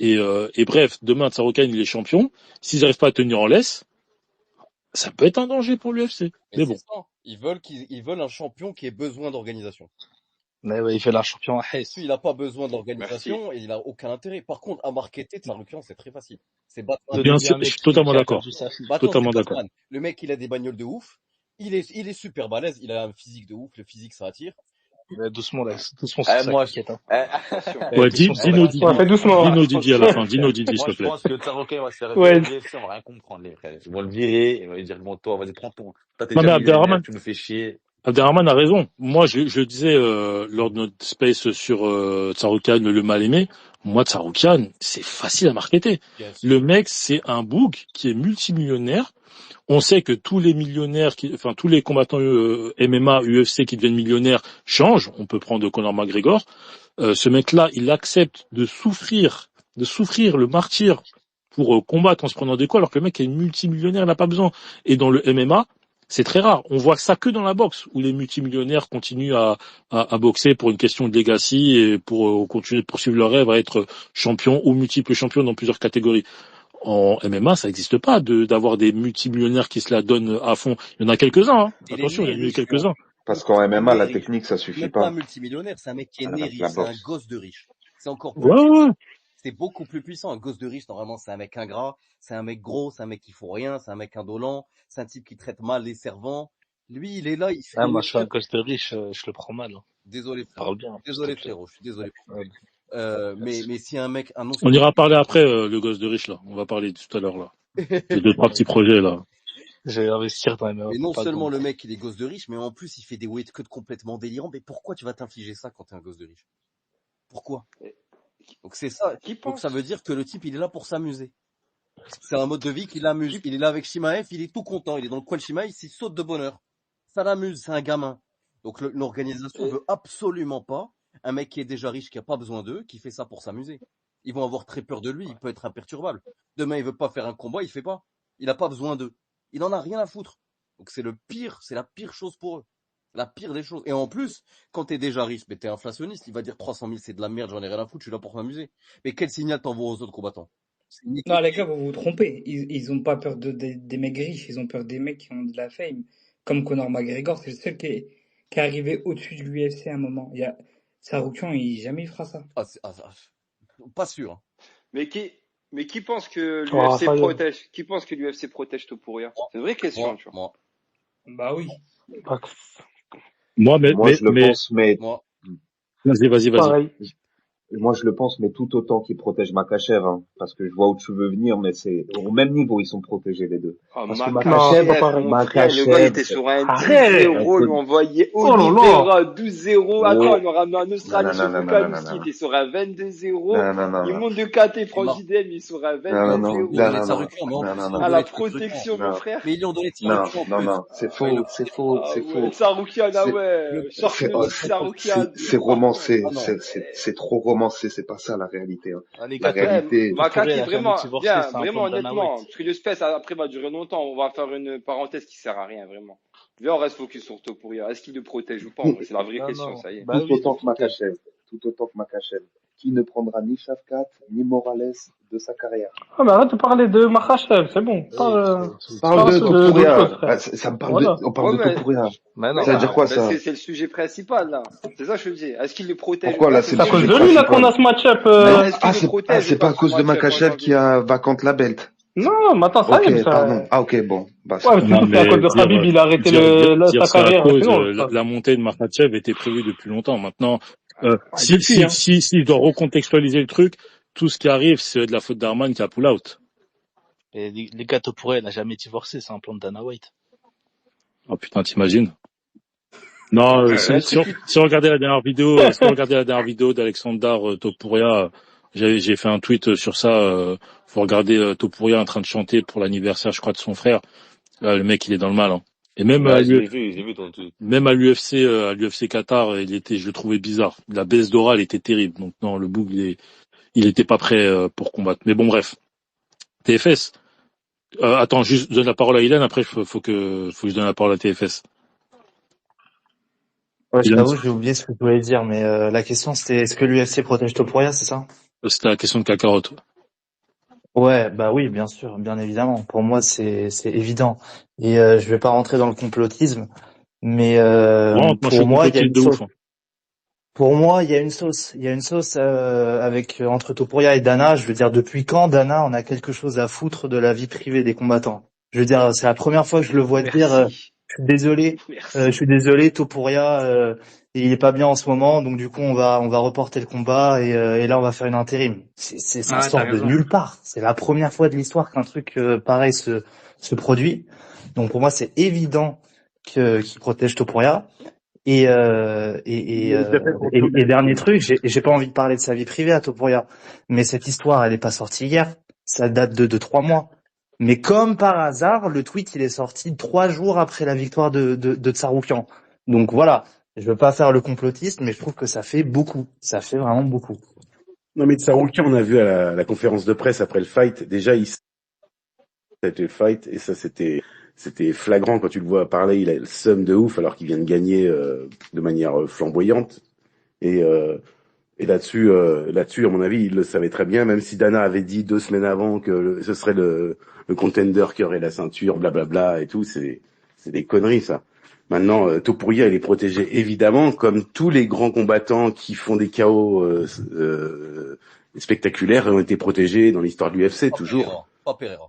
Speaker 2: Et bref, demain, Tsarukyan, il est champion. S'ils n'arrivent pas à tenir en laisse, ça peut être un danger pour l'UFC.
Speaker 7: Mais
Speaker 2: Mais
Speaker 7: c'est
Speaker 2: bon.
Speaker 7: ça. Ils veulent un champion qui ait besoin d'organisation.
Speaker 6: Mais ouais, il fait la champion à Hess.
Speaker 7: Lui, il n'a pas besoin
Speaker 12: Merci.
Speaker 7: d'organisation et il n'a aucun intérêt. Par contre, à marketer, Tsarukyan, c'est très facile. C'est Batman.
Speaker 2: Bien
Speaker 6: Donnez-lui
Speaker 2: sûr,
Speaker 6: un
Speaker 2: je
Speaker 6: mec
Speaker 2: suis totalement
Speaker 6: qui a
Speaker 2: d'accord.
Speaker 6: perdu sa fille.
Speaker 7: Batman,
Speaker 2: Totalement
Speaker 7: c'est
Speaker 2: d'accord.
Speaker 7: Batman. Le mec, il a des bagnoles de ouf. Il est super balèze. Il a un physique de ouf. Le physique, ça attire.
Speaker 6: Mais doucement, là, doucement sur sa
Speaker 4: Moi,
Speaker 6: cliquette, hein.
Speaker 12: Attention.
Speaker 2: Ouais,
Speaker 6: Doucement sur
Speaker 2: Dino
Speaker 6: la
Speaker 2: Didi.
Speaker 8: Ouais, fais doucement.
Speaker 2: Dino Didi à la fin. Dino Didi, s'il
Speaker 4: moi,
Speaker 2: te
Speaker 4: je
Speaker 2: plaît.
Speaker 4: pense que Tsarukyan va se faire
Speaker 8: Ouais.
Speaker 4: virer de l'UFC, on va rien comprendre, les frères. Ils vont le virer, ils vont lui dire, bon, toi, vas-y, prends ton, toi, t'es
Speaker 2: Non,
Speaker 4: déjà
Speaker 2: mais
Speaker 4: millionnaire, tu nous fais chier.
Speaker 2: Abderrahman a raison. Moi, je le disais lors de notre space sur Tsarukyan, le mal-aimé. Moi, Tsarukyan, c'est facile à marketer.
Speaker 7: Bien sûr.
Speaker 2: Le mec, c'est un boug qui est multimillionnaire. On sait que tous les millionnaires, tous les combattants MMA, UFC qui deviennent millionnaires changent. On peut prendre Conor McGregor. Ce mec-là, il accepte de souffrir le martyr pour combattre en se prenant des coups, alors que le mec est multimillionnaire, il n'a pas besoin. Et dans le MMA, c'est très rare. On voit ça que dans la boxe, où les multimillionnaires continuent à boxer pour une question de legacy et pour continuer de poursuivre leur rêve à être champion ou multiple champion dans plusieurs catégories. En MMA, ça n'existe pas d'avoir des multimillionnaires qui se la donnent à fond. Il y en a quelques-uns, hein.
Speaker 7: Il est
Speaker 2: Attention, il y en a
Speaker 7: né
Speaker 2: eu
Speaker 7: riche.
Speaker 2: quelques-uns.
Speaker 3: Parce qu'en
Speaker 7: Mais
Speaker 3: MMA, la
Speaker 7: riche.
Speaker 3: technique, ça suffit
Speaker 7: Même pas un
Speaker 3: pas
Speaker 7: multimillionnaire, c'est un mec qui est né
Speaker 3: avec
Speaker 7: riche.
Speaker 3: la
Speaker 7: C'est un
Speaker 3: boxe.
Speaker 7: gosse de riche. C'est encore plus
Speaker 2: Ouais,
Speaker 7: pire.
Speaker 2: ouais.
Speaker 7: C'est beaucoup plus puissant. Un gosse de riche, normalement, c'est un mec ingrat, c'est un mec gros, c'est un mec qui fout rien, c'est un mec indolent, c'est un type qui traite mal les servants. Lui, il est là, il fait
Speaker 6: Ah,
Speaker 7: des
Speaker 6: moi, je suis un
Speaker 7: meilleurs.
Speaker 6: gosse de riche, je le prends mal, hein.
Speaker 7: Désolé, frérot.
Speaker 6: Parle bien, s'il te
Speaker 7: Désolé,
Speaker 6: plaît.
Speaker 7: frérot. Je suis désolé.
Speaker 6: Ouais.
Speaker 7: Mais si un mec, un non
Speaker 2: On
Speaker 7: seulement.
Speaker 2: ira parler après, le gosse de riche, là. On va parler tout à l'heure, là. J'ai deux, trois petits projets, là.
Speaker 6: Je vais investir dans les
Speaker 7: Mais
Speaker 6: meilleurs
Speaker 7: non
Speaker 6: pas
Speaker 7: seulement
Speaker 6: donc.
Speaker 7: le mec, il est gosse de riche, mais en plus, il fait des weight cuts complètement délirants. Mais pourquoi tu vas t'infliger ça quand t'es un gosse de riche? Pourquoi? Donc c'est ça.
Speaker 12: Qui
Speaker 7: Donc ça
Speaker 12: pense?
Speaker 7: veut dire que le type, il est là pour s'amuser. C'est un mode de vie qui l'amuse. Il est là avec Shimaev, il est tout content. Il est dans le coin de Shimaev, il saute de bonheur. Ça l'amuse, c'est un gamin. Donc l'organisation veut absolument pas un mec qui est déjà riche, qui a pas besoin d'eux, qui fait ça pour s'amuser. Ils vont avoir très peur de lui, il peut être imperturbable. Demain, il veut pas faire un combat, il fait pas. Il a pas besoin d'eux. Il en a rien à foutre. Donc c'est la pire chose pour eux. La pire des choses. Et en plus, quand t'es déjà riche, mais t'es inflationniste, il va dire 300 000 c'est de la merde, j'en ai rien à foutre, je suis là pour m'amuser. Mais quel signal t'envoies aux autres combattants? C'est une
Speaker 11: Non,
Speaker 7: équipe.
Speaker 11: les gars, vous vous trompez. Ils ont pas peur des mecs riches, ils ont peur des mecs qui ont de la fame. Comme Conor McGregor, c'est le seul qui est arrivé au-dessus de l'UFC à un moment. Tsarukyan, jamais il fera ça.
Speaker 7: Pas sûr.
Speaker 12: Mais qui pense que
Speaker 8: Oh,
Speaker 12: l'UFC
Speaker 8: ça y est.
Speaker 12: protège? Qui pense que l'UFC protège Topuria? C'est une vraie question, tu vois.
Speaker 7: Moi.
Speaker 11: Bah oui.
Speaker 2: Moi,
Speaker 3: Moi, je le pense, mais
Speaker 7: Moi.
Speaker 2: Vas-y.
Speaker 8: Pareil.
Speaker 3: moi, je le pense, mais tout autant qu'ils protègent Makachev, hein, parce que je vois où tu veux venir, mais c'est au même niveau, ils sont protégés les deux.
Speaker 12: Oh,
Speaker 3: Parce que
Speaker 8: Non, c'est pas
Speaker 3: Makachev,
Speaker 8: pareil.
Speaker 12: mon frère, le gars, il était sur un 10-0, lui envoyait
Speaker 8: Oh là là.
Speaker 12: Oliveira 12-0. Attends, il m'a ramené en Australie
Speaker 3: Non,
Speaker 12: chez
Speaker 3: non, non,
Speaker 12: Volkanovski,
Speaker 3: non,
Speaker 12: il était sur un 22-0.
Speaker 3: non,
Speaker 12: Il
Speaker 3: non.
Speaker 12: monte de KT, il prend JDM, il est sur un
Speaker 3: Non, non,
Speaker 12: 22-0.
Speaker 3: non, non,
Speaker 7: Tsarukyan, mais en plus, ils
Speaker 12: À
Speaker 7: ont
Speaker 12: la
Speaker 7: donné Tsarukyan.
Speaker 12: protection,
Speaker 3: non.
Speaker 12: mon frère.
Speaker 7: Mais ils lui ont donné
Speaker 3: Non,
Speaker 7: Tsarukyan en
Speaker 3: non,
Speaker 7: plus.
Speaker 3: non, c'est faux, c'est faux,
Speaker 12: Ah
Speaker 3: c'est
Speaker 12: ouais,
Speaker 3: faux.
Speaker 12: Tsarukyan, ah
Speaker 3: C'est-
Speaker 12: ouais. Short
Speaker 3: C'est
Speaker 12: notice Tsarukyan.
Speaker 3: c'est romancé,
Speaker 7: Ah non.
Speaker 3: c'est trop romancé, c'est pas ça la réalité. Hein.
Speaker 6: Ah, les
Speaker 3: La
Speaker 6: gars,
Speaker 3: réalité,
Speaker 12: Makaki,
Speaker 6: il a
Speaker 12: vraiment,
Speaker 6: jamais divorcé,
Speaker 12: bien,
Speaker 6: c'est un
Speaker 12: vraiment,
Speaker 6: plan de Dana
Speaker 12: honnêtement.
Speaker 6: White.
Speaker 12: Parce que le space, après, va durer longtemps. On va faire une parenthèse qui sert à rien, vraiment. Viens, on reste focus sur Topuria. Est-ce qu'il le protège ou pas? C'est la vraie
Speaker 6: Non,
Speaker 12: question,
Speaker 6: non.
Speaker 12: ça y est.
Speaker 6: Bah
Speaker 3: tout
Speaker 6: oui,
Speaker 3: autant
Speaker 6: le
Speaker 3: que Makachev, tout autant que Makachev, qui ne prendra ni Shafkat ni Morales de sa carrière.
Speaker 8: Ah, mais arrête de parler de Makhachev, c'est bon. Parle
Speaker 3: Parle de
Speaker 8: d'autre
Speaker 3: Topuria.
Speaker 8: chose, frère.
Speaker 3: Ça me parle
Speaker 8: Voilà.
Speaker 3: on parle de
Speaker 12: Ouais,
Speaker 3: Topuria.
Speaker 4: Mais
Speaker 12: mais
Speaker 3: Ça veut
Speaker 4: non,
Speaker 3: dire quoi,
Speaker 12: ben
Speaker 3: ça?
Speaker 12: c'est le sujet principal là. C'est ça que je veux dire. Est-ce qu'il le protège ou
Speaker 3: Pourquoi,
Speaker 12: pas?
Speaker 3: là,
Speaker 12: C'est
Speaker 3: c'est
Speaker 12: le
Speaker 8: C'est à
Speaker 3: le
Speaker 8: cause
Speaker 3: sujet
Speaker 8: de lui, là, qu'on
Speaker 3: principal?
Speaker 8: a ce match-up.
Speaker 12: Non, est-ce qu'il le
Speaker 3: C'est
Speaker 12: protège
Speaker 3: c'est
Speaker 12: ou
Speaker 3: pas
Speaker 12: pas
Speaker 3: à
Speaker 12: ce
Speaker 3: cause de
Speaker 12: match-up en
Speaker 3: Makachev qui
Speaker 12: janvier?
Speaker 3: a vacante la belt.
Speaker 8: Non, mais attends, ça y
Speaker 3: Ok,
Speaker 8: est, ça...
Speaker 3: pardon. Ah, ok, bon. Bah,
Speaker 8: Ouais, c'est
Speaker 2: Non,
Speaker 8: tout, c'est à
Speaker 2: mais
Speaker 8: cause de Khabib, il a arrêté
Speaker 2: dire
Speaker 8: sa
Speaker 2: c'est à
Speaker 8: carrière,
Speaker 2: cause,
Speaker 8: sinon,
Speaker 2: la montée de Makhachev était prévue depuis longtemps. Maintenant,
Speaker 8: ouais, depuis, hein.
Speaker 2: si je dois recontextualiser le truc, tout ce qui arrive, c'est de la faute d'Arman qui a pull out.
Speaker 6: Et les gars, Topuria, il n'a jamais divorcé, c'est un plan de Dana White.
Speaker 2: Oh putain, t'imagines? Non, si on regardait la dernière vidéo d'Alexander Topuria, j'ai fait un tweet sur ça. Faut regarder Topuria en train de chanter pour l'anniversaire, je crois, de son frère. Le mec, il est dans le mal. Hein. Et même
Speaker 15: J'ai vu ton truc.
Speaker 2: même à l'UFC Qatar, je le trouvais bizarre. La baisse d'oral était terrible. Donc non, le bouc, il était pas prêt pour combattre. Mais bon, bref. TFS. Attends, juste donne la parole à Ilan. Après, faut que je donne la parole à TFS.
Speaker 9: Ouais, je
Speaker 2: Ilan,
Speaker 9: t'avoue, j'ai oublié ce que je voulais dire, mais la question c'était est-ce que l'UFC protège Topuria, c'est ça?
Speaker 2: c'était la question de Kakarot.
Speaker 9: Ouais, bah oui, bien sûr, bien évidemment. Pour moi, c'est évident. Et je vais pas rentrer dans le complotisme, mais
Speaker 2: Bon, moi, je suis
Speaker 9: pour moi, il y a
Speaker 2: complotiste
Speaker 9: une
Speaker 2: de
Speaker 9: sauce.
Speaker 2: ouf. Hein.
Speaker 9: Pour moi, il y a une sauce. Il y a une sauce avec entre Topuria et Dana. Je veux dire, depuis quand Dana en a quelque chose à foutre de la vie privée des combattants? Je veux dire, c'est la première fois que je le vois dire. Je suis désolé. Je suis désolé, Topuria, il est pas bien en ce moment, donc du coup on va reporter le combat et là on va faire une intérim. Ça
Speaker 11: Ouais,
Speaker 9: sort
Speaker 11: t'as
Speaker 9: de
Speaker 11: raison.
Speaker 9: nulle part. C'est la première fois de l'histoire qu'un truc pareil se produit. Donc pour moi c'est évident qu'il protège Topuria. Et dernier truc, j'ai pas envie de parler de sa vie privée à Topuria, mais cette histoire elle est pas sortie hier. Ça date de 3 mois. Mais comme par hasard, le tweet il est sorti 3 jours après la victoire de Tsarukyan. Donc voilà, je veux pas faire le complotiste, mais je trouve que ça fait beaucoup. Ça fait vraiment beaucoup.
Speaker 14: Non, mais Tsarukyan, on a vu à la conférence de presse après le fight, déjà, c'était le fight, et ça, c'était flagrant quand tu le vois parler, il a le seum de ouf, alors qu'il vient de gagner, de manière flamboyante. Et là-dessus, à mon avis, il le savait très bien, même si Dana avait dit 2 semaines avant que ce serait le contender qui aurait la ceinture, blablabla, et tout, c'est des conneries, ça. Maintenant, Topuria, il est protégé, évidemment, comme tous les grands combattants qui font des KO spectaculaires ont été protégés dans l'histoire de l'UFC, toujours.
Speaker 7: Pas Pereira.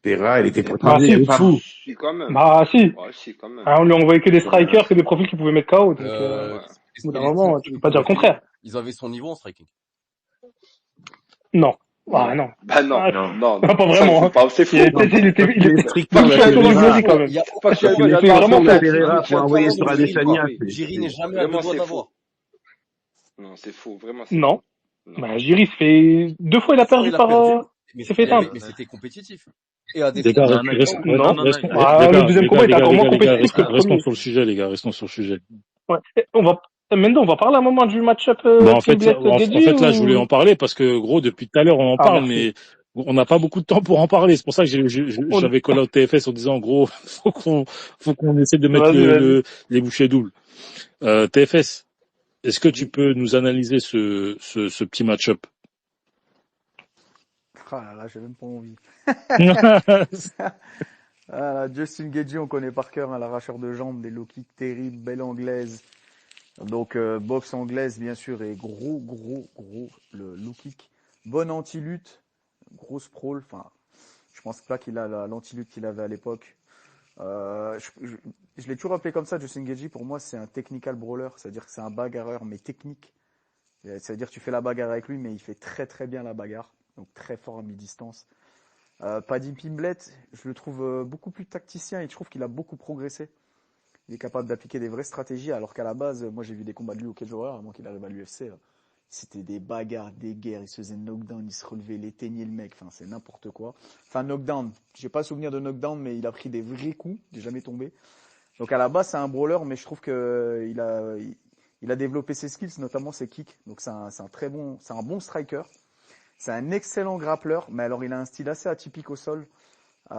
Speaker 14: Pereira, il était
Speaker 8: Bah
Speaker 14: protégé,
Speaker 8: si,
Speaker 14: de fou.
Speaker 12: Si, quand même.
Speaker 8: bah si.
Speaker 12: Ouais, si, quand même.
Speaker 8: Ah, on lui a envoyé que des strikers, que des profils qui pouvaient mettre KO, donc
Speaker 12: Ouais.
Speaker 8: au bout d'un moment, tu peux pas dire le contraire.
Speaker 7: Ils avaient son niveau en striking.
Speaker 8: Non. Ah non.
Speaker 12: Bah non,
Speaker 8: Ah,
Speaker 12: non,
Speaker 8: pas
Speaker 12: ça,
Speaker 8: vraiment.
Speaker 12: c'est fou.
Speaker 8: Il était
Speaker 14: Strictement,
Speaker 8: factuellement
Speaker 14: Pereira,
Speaker 8: exagéré quand même.
Speaker 12: Factuellement,
Speaker 8: Il était
Speaker 12: j'adore
Speaker 8: vraiment
Speaker 12: ça.
Speaker 8: faux.
Speaker 14: Pereira pour envoyer sur Adesanya,
Speaker 7: Jiri n'est jamais à deux
Speaker 12: Vraiment,
Speaker 7: doigts
Speaker 12: c'est
Speaker 7: d'avoir.
Speaker 12: fou. Non, c'est fou. Vraiment, c'est
Speaker 8: Non.
Speaker 12: fou. Non.
Speaker 8: Bah, Jiri fait 2 fois il a perdu
Speaker 7: Il a
Speaker 8: par,
Speaker 7: perdu, mais
Speaker 8: s'est fait éteindre.
Speaker 7: c'était compétitif. Et
Speaker 2: Les gars,
Speaker 7: Adesanya,
Speaker 8: Non.
Speaker 2: restons,
Speaker 8: Ah, le deuxième combat était encore moins compétitif que le
Speaker 2: restons
Speaker 8: premier.
Speaker 2: sur le sujet, les gars, restons sur le sujet.
Speaker 8: Ouais. Mendo, on va parler un moment du match-up
Speaker 2: Bon, en fait,
Speaker 8: Pimblet-Gedji
Speaker 2: là, je voulais
Speaker 8: ou...
Speaker 2: en parler parce que, gros, depuis tout à l'heure, on en parle,
Speaker 8: merci.
Speaker 2: mais on n'a pas beaucoup de temps pour en parler. C'est pour ça que j'avais call out TFS en disant, gros, faut qu'on essaie de mettre les bouchées doubles. TFS, est-ce que tu peux nous analyser ce petit match-up?
Speaker 13: Ah là là, j'ai même pas envie. Ah là, Justin Gaethje, on connaît par cœur, hein, l'arracheur de jambes, des low kicks terribles, belle anglaise. Donc boxe anglaise bien sûr et gros le low kick. Bonne anti-lutte, grosse sprawl. Enfin, je pense pas qu'il a l'anti-lutte qu'il avait à l'époque. Je l'ai toujours appelé comme ça, Justin Gaethje. Pour moi, c'est un technical brawler, c'est-à-dire que c'est un bagarreur mais technique. C'est-à-dire que tu fais la bagarre avec lui, mais il fait très très bien la bagarre, donc très fort à mi-distance. Paddy Pimblett, je le trouve beaucoup plus tacticien et je trouve qu'il a beaucoup progressé. Il est capable d'appliquer des vraies stratégies, alors qu'à la base, moi j'ai vu des combats de lui au Cage Warrior avant qu'il arrive à l'UFC. C'était des bagarres, des guerres, il se faisait knockdown, il se relevait, il éteignait le mec, enfin c'est n'importe quoi. Enfin knockdown, j'ai pas souvenir de knockdown, mais il a pris des vrais coups, il est jamais tombé. Donc à la base c'est un brawler, mais je trouve que il a développé ses skills, notamment ses kicks. Donc c'est un bon striker. C'est un excellent grappleur, mais alors il a un style assez atypique au sol. C'est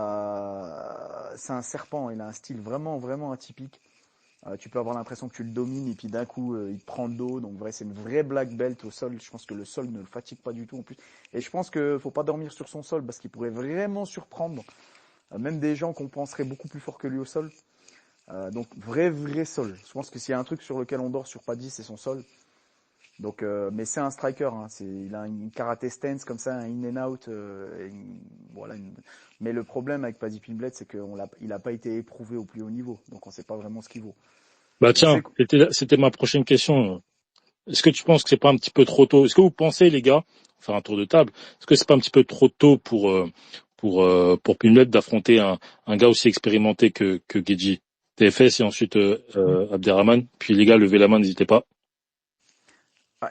Speaker 13: un serpent, il a un style vraiment atypique. Tu peux avoir l'impression que tu le domines et puis d'un coup il te prend le dos. Donc vrai, c'est une vraie black belt au sol. Je pense que le sol ne le fatigue pas du tout en plus. Et je pense que faut pas dormir sur son sol parce qu'il pourrait vraiment surprendre même des gens qu'on penserait beaucoup plus forts que lui au sol. Donc vrai sol. Je pense que s'il y a un truc sur lequel on dort sur Paddy, c'est son sol. Donc, mais c'est un striker. Hein. Il a une karaté stance comme ça, un in and out. Voilà. Mais le problème avec Paddy Pimblett, c'est qu'il a pas été éprouvé au plus haut niveau. Donc on sait pas vraiment ce qu'il vaut.
Speaker 2: Bah
Speaker 13: On
Speaker 2: tiens,
Speaker 13: sait.
Speaker 2: c'était ma prochaine question. Est-ce que tu penses que c'est pas un petit peu trop tôt? Est-ce que vous pensez, les gars, faire un tour de table, est-ce que c'est pas un petit peu trop tôt pour Pimblett d'affronter un gars aussi expérimenté que Gedji? TFS et ensuite Abderrahman. Puis les gars, levez la main, n'hésitez pas.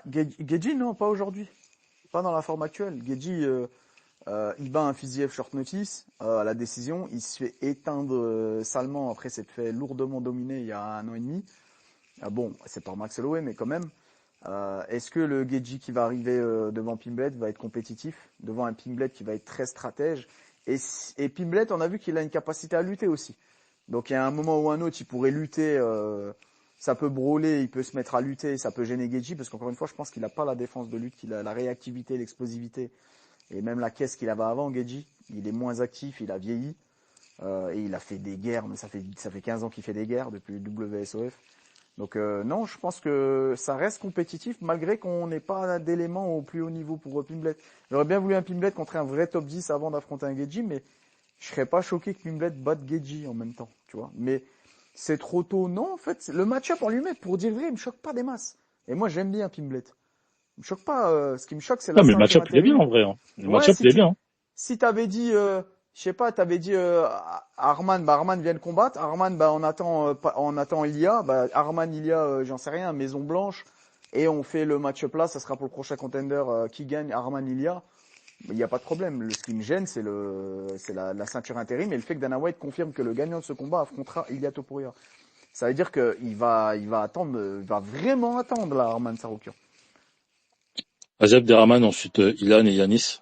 Speaker 13: Gedji, non, pas aujourd'hui. Pas dans la forme actuelle. Gedji, il bat un Fiziev short notice à la décision. Il se fait éteindre salement après s'être fait lourdement dominer il y a 1 an et demi. Bon, c'est par Max Holloway, mais quand même. Est-ce que le Gedji qui va arriver devant Pimblett va être compétitif devant un Pimblett qui va être très stratège et Pimblett, on a vu qu'il a une capacité à lutter aussi. Donc il y a un moment ou un autre, il pourrait lutter. Ça peut brawler, il peut se mettre à lutter, ça peut gêner Gedji parce qu'encore une fois, je pense qu'il n'a pas la défense de lutte, qu'il a la réactivité, l'explosivité et même la caisse qu'il avait avant. Gedji, il est moins actif, il a vieilli et il a fait des guerres, mais ça fait 15 ans qu'il fait des guerres depuis le WSOF. Donc non, je pense que ça reste compétitif malgré qu'on n'ait pas d'éléments au plus haut niveau pour Pimblett. J'aurais bien voulu un Pimblett contre un vrai top 10 avant d'affronter un Gedji, mais je serais pas choqué que Pimblett batte Gedji en même temps, tu vois. Mais c'est trop tôt, non, en fait. Le match-up en lui-même, pour dire vrai, il me choque pas des masses. Et moi, j'aime bien Pimblett. Il me choque pas, ce qui me choque, c'est la
Speaker 2: Non, mais le
Speaker 13: ceinture
Speaker 2: match-up, il est bien,
Speaker 13: intérimaire.
Speaker 2: en vrai. Hein. Le
Speaker 13: Ouais,
Speaker 2: match-up, il est bien.
Speaker 13: si t'avais dit, je sais pas, t'avais dit Arman, Arman vient de combattre. Arman, on attend Ilia. Arman, Ilia, j'en sais rien, Maison Blanche. Et on fait le match-up là, ça sera pour le prochain contender qui gagne, Arman, Ilia. Il n'y a pas de problème. Ce qui me gêne, c'est la ceinture intérim et le fait que Dana White confirme que le gagnant de ce combat affrontera Ilia Topuria. Ça veut dire qu'il va attendre, il va vraiment attendre là, Arman Tsarukyan.
Speaker 2: Abderrahman, ensuite Ilan et Yanis.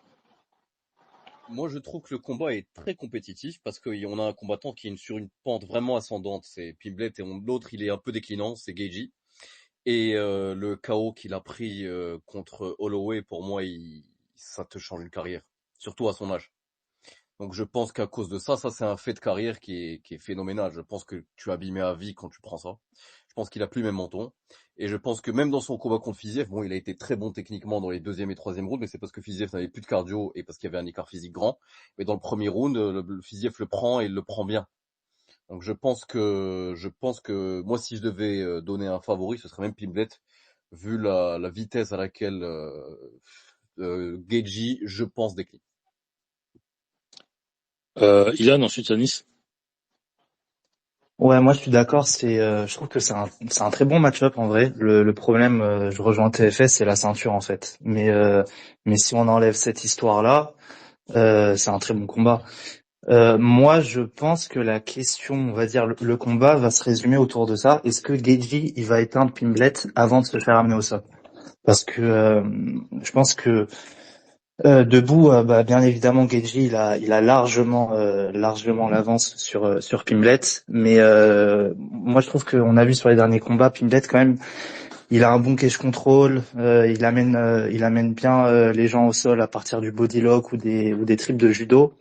Speaker 7: Moi, je trouve que le combat est très compétitif parce qu'on a un combattant qui est sur une pente vraiment ascendante. C'est Pimblett et l'autre, il est un peu déclinant, c'est Gedji. Et le KO qu'il a pris contre Holloway, pour moi, ça te change une carrière, surtout à son âge. Donc je pense qu'à cause de ça c'est un fait de carrière qui est phénoménal. Je pense que tu es abîmé à vie quand tu prends ça. Je pense qu'il a plus le même menton. Et je pense que même dans son combat contre Fiziev, bon, il a été très bon techniquement dans les 2e et 3e rounds, mais c'est parce que Fiziev n'avait plus de cardio et parce qu'il y avait un écart physique grand. Mais dans le premier round, le Fiziev le prend et il le prend bien. Donc je pense que moi, si je devais donner un favori, ce serait même Pimblett, vu la vitesse à laquelle Gedji, je pense, décline.
Speaker 2: Ilan, ensuite Yanis.
Speaker 9: Ouais, moi je suis d'accord. Je trouve que c'est un très bon match-up en vrai. Le problème, je rejoins TFS, c'est la ceinture en fait. Mais si on enlève cette histoire-là, c'est un très bon combat. Moi, je pense que la question, on va dire, le combat va se résumer autour de ça. Est-ce que Gedji, il va éteindre Pimblett avant de se faire amener au sol? Parce que je pense que debout, bien évidemment, Gedji, il a largement l'avance sur Pimblett. Mais moi, je trouve qu'on a vu sur les derniers combats, Pimblett quand même, il a un bon cage control, il amène bien les gens au sol à partir du body lock ou des tripes de judo.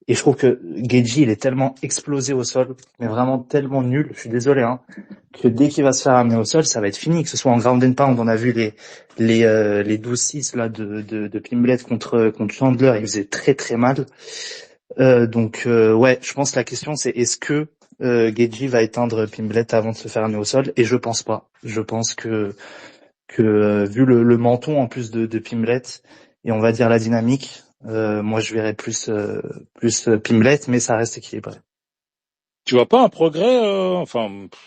Speaker 9: Et je trouve que Gedji, il est tellement explosé au sol, mais vraiment tellement nul, je suis désolé, hein, que dès qu'il va se faire amener au sol, ça va être fini, que ce soit en ground and pound. On a vu les 12-6 là de Pimblett contre Chandler, il faisait très très mal. Donc ouais, je pense que la question c'est est-ce que Gedji va éteindre Pimblett avant de se faire amener au sol? Et je pense pas. Je pense que vu le menton en plus de Pimblett et on va dire la dynamique, moi je verrais plus Pimblett, mais ça reste équilibré.
Speaker 2: Tu vois pas un progrès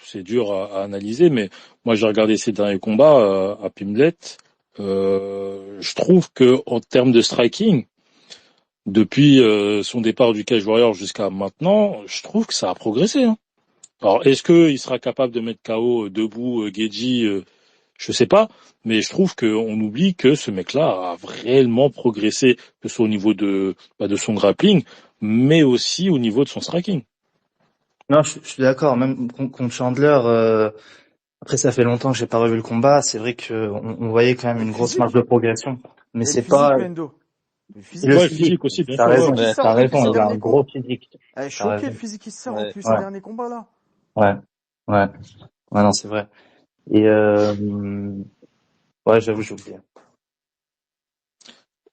Speaker 2: c'est dur à analyser, mais moi j'ai regardé ces derniers combats à Pimblett. Je trouve que en termes de striking, depuis son départ du Cage Warrior jusqu'à maintenant, je trouve que ça a progressé. Hein. Alors est-ce que il sera capable de mettre KO debout Gedji je sais pas, mais je trouve qu'on oublie que ce mec-là a réellement progressé, que ce soit au niveau de son grappling, mais aussi au niveau de son striking.
Speaker 9: Non, je suis d'accord. Même contre Chandler, après ça fait longtemps que j'ai pas revu le combat. C'est vrai que on voyait quand même
Speaker 13: Et le
Speaker 9: une grosse marge
Speaker 13: physique.
Speaker 9: de progression. Mais
Speaker 13: Et le
Speaker 9: c'est
Speaker 13: physique,
Speaker 9: pas
Speaker 13: Pendo. Le
Speaker 9: le
Speaker 13: physique.
Speaker 2: Ouais,
Speaker 9: physique.
Speaker 2: physique aussi, bien
Speaker 9: T'as
Speaker 13: Le
Speaker 2: sûr. Ouais,
Speaker 9: raison,
Speaker 13: physique
Speaker 2: ouais.
Speaker 13: qui
Speaker 9: t'as
Speaker 13: sort depuis
Speaker 9: raison.
Speaker 13: ses
Speaker 9: Il a un
Speaker 13: derniers
Speaker 9: gros
Speaker 13: combats.
Speaker 9: physique. T'as
Speaker 13: Choqué le
Speaker 9: raison.
Speaker 13: physique qui sort
Speaker 6: Ouais.
Speaker 13: depuis ses
Speaker 9: Ouais,
Speaker 13: derniers combats là.
Speaker 9: ouais, ouais. Ouais, non, c'est vrai. Et ouais, j'avoue, j'ai oublié.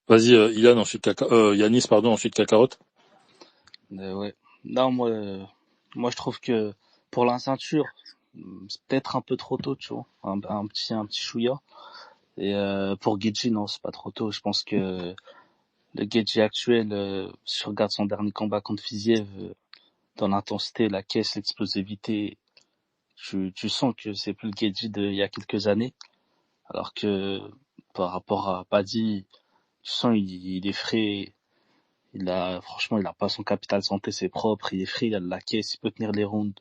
Speaker 2: Vas-y, Ilan, ensuite Yanis, pardon, ensuite Kakarot.
Speaker 6: Ouais. Non, moi, je trouve que pour la ceinture, c'est peut-être un peu trop tôt, tu vois. Un petit chouïa. Et pour Geji, non, c'est pas trop tôt. Je pense que le Geji actuel, si tu regardes son dernier combat contre Fiziev, dans l'intensité, la caisse, l'explosivité, tu sens que c'est plus le Geji d'il y a quelques années. Alors que par rapport à Paddy, tu sens il est frais. Franchement, il a pas son capital santé, c'est propre. Il est frais, il a de la caisse, il peut tenir les rounds.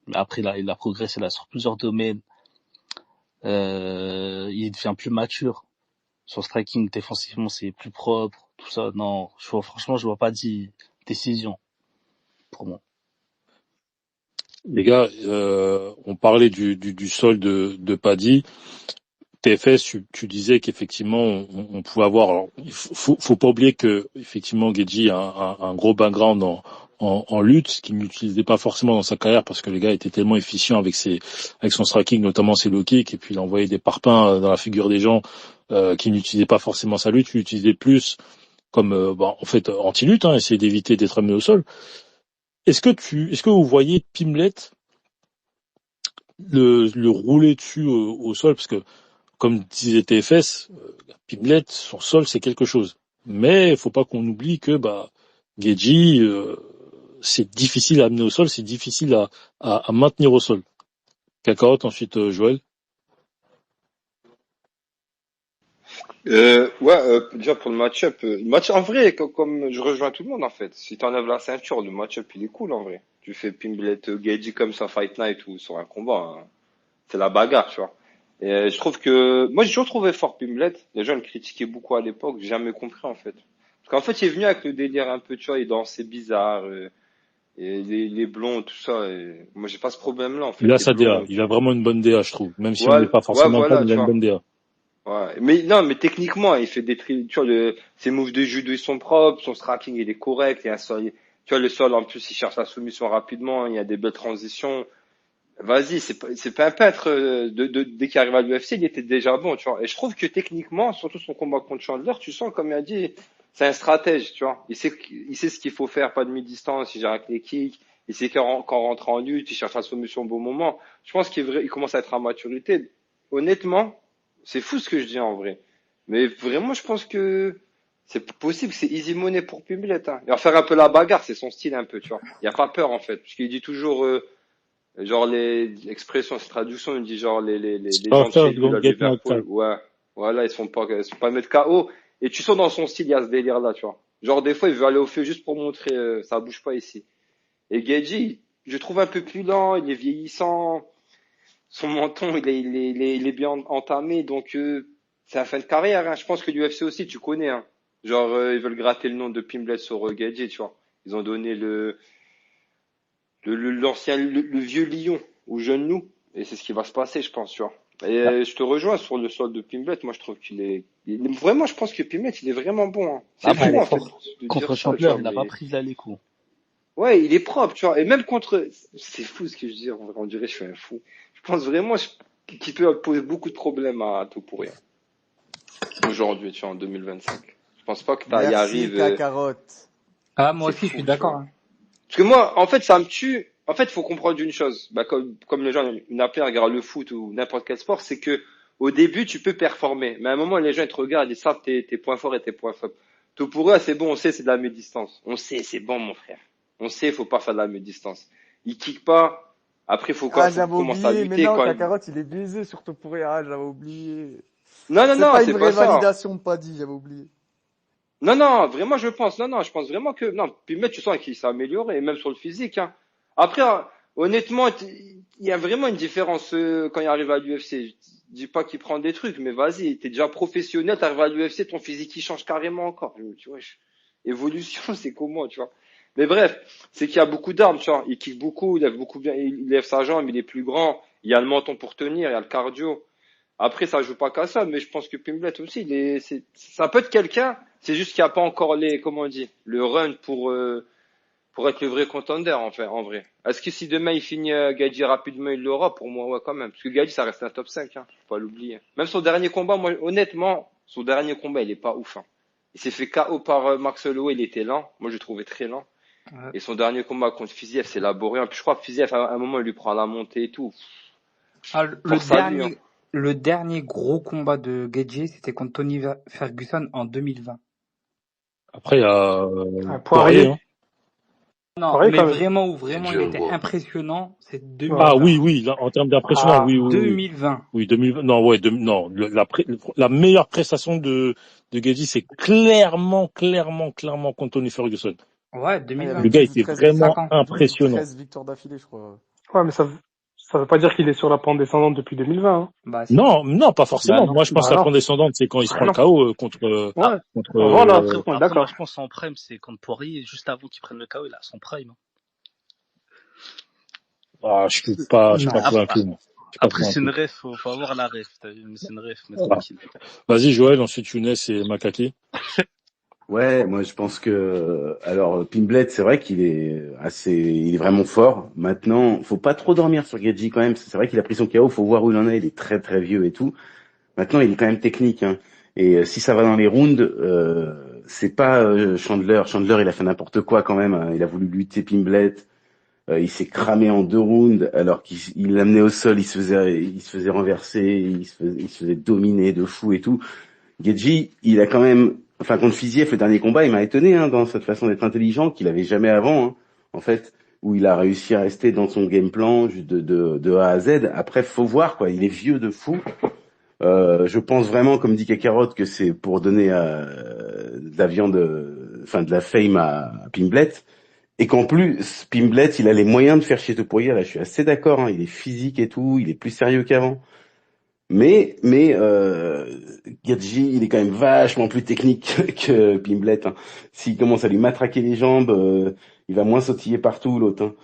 Speaker 6: Mais après, il a progressé là sur plusieurs domaines. Il devient plus mature. Son striking défensivement, c'est plus propre, tout ça. Non, franchement, je vois pas de décision pour moi.
Speaker 2: Les gars, on parlait du sol de Paddy. TFS, tu disais qu'effectivement on pouvait avoir. Alors, il faut pas oublier que effectivement Geji a un gros background en lutte, ce qu'il n'utilisait pas forcément dans sa carrière parce que le gars était tellement efficient avec son striking, notamment ses low kicks, et puis il envoyait des parpaings dans la figure des gens qui n'utilisaient pas forcément sa lutte, il l'utilisait plus comme en fait anti-lutte, hein, essayer d'éviter d'être amené au sol. Est-ce que vous voyez Pimlet le rouler dessus au sol parce que comme disait TFS, Pimlet, son sol, c'est quelque chose. Mais il faut pas qu'on oublie que Geji, c'est difficile à amener au sol, c'est difficile à maintenir au sol. Kakarot, ensuite Joël.
Speaker 12: Déjà pour le match en vrai, comme je rejoins tout le monde en fait. Si t'enlèves la ceinture, le match-up il est cool en vrai. Tu fais Pimblet Geji comme ça Fight Night ou sur un combat, hein. C'est la bagarre, tu vois. Et je trouve que moi j'ai toujours trouvé fort Pimblet. Les gens le critiquaient beaucoup à l'époque, j'ai jamais compris en fait. Parce qu'en fait il est venu avec le délire un peu, tu vois, il dansait bizarre, et les blonds, tout ça. Et moi j'ai pas ce problème-là en
Speaker 2: Il
Speaker 12: fait.
Speaker 2: a
Speaker 12: Les
Speaker 2: sa DA,
Speaker 12: blonds,
Speaker 2: il a vraiment une bonne DA, je trouve. Même si on n'est
Speaker 12: ouais,
Speaker 2: pas
Speaker 12: ouais,
Speaker 2: forcément fan,
Speaker 12: voilà,
Speaker 2: il a
Speaker 12: tu
Speaker 2: une
Speaker 12: vois.
Speaker 2: bonne DA.
Speaker 12: Ouais, mais non, mais techniquement, il fait tu vois, ses moves de judo, ils sont propres, son striking, il est correct, il y a un sol, tu vois, le sol, en plus, il cherche la soumission rapidement, il y a des belles transitions. Vas-y, c'est pas un peintre, dès qu'il arrive à l'UFC, il était déjà bon, tu vois. Et je trouve que techniquement, surtout son combat contre Chandler, tu sens, comme il a dit, c'est un stratège, tu vois. Il sait ce qu'il faut faire, pas de mi-distance, il gère avec les kicks, il sait qu'en rentrant en lutte, il cherche la soumission au bon moment. Je pense il commence à être à maturité. Honnêtement, c'est fou ce que je dis en vrai. Mais vraiment, je pense que c'est possible, c'est easy money pour Pimblett, hein. Il va faire un peu la bagarre, c'est son style un peu, tu vois. Il a pas peur, en fait. Parce qu'il dit toujours, genre l'expression, cette traduction, il dit genre les gens de chez
Speaker 2: Starters
Speaker 12: lui,
Speaker 2: don't
Speaker 12: là,
Speaker 2: get knocked
Speaker 12: Liverpool,
Speaker 2: out.
Speaker 12: ouais, voilà, ils sont pas mettre KO. Et tu sens dans son style, il y a ce délire-là, tu vois. Genre, des fois, il veut aller au feu juste pour montrer, ça bouge pas ici. Et Geji, je trouve un peu plus lent, il est vieillissant, son menton, il est bien entamé, donc c'est la fin de carrière, hein. Je pense que l'UFC aussi, tu connais, hein. Genre, ils veulent gratter le nom de Pimblet sur Geji, tu vois. Ils ont donné l'ancien, le vieux lion au jeune loup, et c'est ce qui va se passer, je pense, tu vois. Et je te rejoins sur le sol de Pimblet, moi je trouve vraiment, je pense que Pimblet, il est vraiment bon, hein. C'est
Speaker 6: Après,
Speaker 12: fou, en fait, de
Speaker 6: contre
Speaker 12: dire ça, tu
Speaker 6: Chandler,
Speaker 12: vois,
Speaker 6: il a pas
Speaker 12: mais
Speaker 6: pris là les coups.
Speaker 12: ouais, il est propre, tu vois. Et même c'est fou ce que je dis, on dirait que je suis un fou. Je pense vraiment qu'il peut poser beaucoup de problèmes à Topuria aujourd'hui, tu vois, en 2025. Je pense pas que y
Speaker 13: Merci,
Speaker 12: arrives,
Speaker 13: Kakarot.
Speaker 11: Ah, moi
Speaker 12: c'est
Speaker 11: aussi, je suis
Speaker 12: fou, tu
Speaker 11: d'accord,
Speaker 12: vois.
Speaker 11: hein.
Speaker 12: Parce que moi, en fait, ça me tue. En fait, il faut comprendre une chose. Comme les gens une appellent, regardent le foot ou n'importe quel sport, c'est que au début, tu peux performer. Mais à un moment, les gens, ils te regardent, ils savent tes points forts et tes points faibles. Topuria, c'est bon, on sait, c'est de la mi-distance. On sait, c'est bon, mon frère. On sait, faut pas faire de la mi-distance. Il kick pas. Après,
Speaker 13: Ah,
Speaker 12: faut
Speaker 13: j'avais
Speaker 12: commencer à
Speaker 13: oublié, mais
Speaker 12: lutter
Speaker 13: non,
Speaker 12: quand
Speaker 13: Kakarot, il est biaisé sur Topuria. Ah, j'avais oublié.
Speaker 12: Non, non,
Speaker 13: C'est
Speaker 12: non,
Speaker 13: pas une
Speaker 12: c'est pas
Speaker 13: vraie
Speaker 12: ça.
Speaker 13: validation, pas dit, j'avais oublié.
Speaker 12: Non, non, vraiment, je pense vraiment que, non, puis tu sens qu'il s'est amélioré, et même sur le physique, hein. Après, honnêtement, il y a vraiment une différence, quand il arrive à l'UFC. Je dis pas qu'il prend des trucs, mais vas-y, t'es déjà professionnel, t'arrives à l'UFC, ton physique, il change carrément encore. Tu vois, évolution, c'est comment, tu vois. Mais bref, c'est qu'il y a beaucoup d'armes, tu vois. Il kick beaucoup, il lève beaucoup bien, il lève sa jambe, il est plus grand, il y a le menton pour tenir, il y a le cardio. Après, ça joue pas qu'à ça, mais je pense que Pimblet aussi, ça peut être quelqu'un, c'est juste qu'il n'y a pas encore comment on dit, le run pour être le vrai contender, enfin, en vrai. Est-ce que si demain il finit Gaethje rapidement, il l'aura? Pour moi, ouais, quand même. Parce que Gaethje, ça reste un top 5, hein. Faut pas l'oublier. Même son dernier combat, moi, honnêtement, son dernier combat, il est pas ouf, hein. Il s'est fait KO par Max Holloway, il était lent. Moi, je le trouvais très lent.
Speaker 11: Ouais.
Speaker 12: Et son dernier combat contre Fiziev, c'est laborieux. Puis je crois que Fiziev, à un moment, il lui prend la montée et tout.
Speaker 11: Ah,
Speaker 12: Force à lui, hein.
Speaker 11: le dernier gros combat de Gaethje, c'était contre Tony Ferguson en 2020.
Speaker 2: Après, il y a Poirier,
Speaker 8: Poirier.
Speaker 2: hein.
Speaker 11: Non,
Speaker 8: Poirier,
Speaker 11: mais
Speaker 8: quand même.
Speaker 11: vraiment où vraiment il
Speaker 15: Je
Speaker 11: était
Speaker 15: vois.
Speaker 11: impressionnant, c'est
Speaker 8: Ouais.
Speaker 11: 2020.
Speaker 2: Ah oui, là, en termes d'impressionnant,
Speaker 8: Ah,
Speaker 2: oui, oui, oui.
Speaker 11: 2020.
Speaker 2: Oui, 2020. Non, ouais, non, la meilleure prestation de Gaethje, c'est clairement contre Tony Ferguson.
Speaker 11: Ouais,
Speaker 13: Ah, il avait
Speaker 11: 2020.
Speaker 2: Le gars était
Speaker 13: 13
Speaker 2: vraiment
Speaker 11: 5 ans.
Speaker 2: impressionnant.
Speaker 13: 13 victoires d'affilée, je crois.
Speaker 8: ouais, mais ça veut pas dire qu'il est sur la pente descendante depuis 2020. Hein.
Speaker 11: Bah si.
Speaker 2: Non, pas forcément.
Speaker 6: Bah non.
Speaker 2: Moi, je pense
Speaker 8: Bah
Speaker 2: que la
Speaker 8: non.
Speaker 2: condescendante, c'est quand il se
Speaker 8: Bah
Speaker 2: prend le
Speaker 8: non.
Speaker 2: KO contre,
Speaker 8: Ouais.
Speaker 2: contre,
Speaker 8: Voilà,
Speaker 6: Après,
Speaker 8: on est
Speaker 6: après moi,
Speaker 8: d'accord.
Speaker 6: je pense son prime, c'est contre Poirier, juste avant qu'il prenne le KO, il a son prime. Hein.
Speaker 2: je suis pas
Speaker 11: Non.
Speaker 2: convaincu, moi. Je suis pas
Speaker 6: Après, c'est une
Speaker 2: convaincu.
Speaker 6: ref, faut avoir la ref. T'as vu, mais c'est une ref, mais
Speaker 2: Ah.
Speaker 6: tranquille.
Speaker 2: Vas-y, Joël, ensuite Younes et Makaki.
Speaker 14: Ouais, moi je pense que alors Pimblet, c'est vrai qu'il est il est vraiment fort. Maintenant, faut pas trop dormir sur Gaethje quand même. C'est vrai qu'il a pris son KO, faut voir où il en est. Il est très très vieux et tout. Maintenant, il est quand même technique, hein. Et si ça va dans les rounds, c'est pas Chandler. Chandler, il a fait n'importe quoi quand même, hein. Il a voulu lutter Pimblet. Il s'est cramé en 2 rounds alors qu'il l'amenait au sol, il se faisait renverser, il se faisait dominer de fou et tout. Gaethje, il a quand même, enfin contre Fiziev, le dernier combat, il m'a étonné dans cette façon d'être intelligent qu'il avait jamais avant, hein, en fait, où il a réussi à rester dans son game plan juste de A à Z. Après, faut voir quoi, il est vieux de fou. Je pense vraiment, comme dit Kakarot, que c'est pour donner de la viande, de la fame à Pimblet. Et qu'en plus, Pimblet, il a les moyens de faire chier Topuria. Là, je suis assez d'accord, hein, il est physique et tout, il est plus sérieux qu'avant. Mais Gaethje, il est quand même vachement plus technique que Pimblet, hein. S'il commence à lui matraquer les jambes, il va moins sautiller partout, l'autre, hein.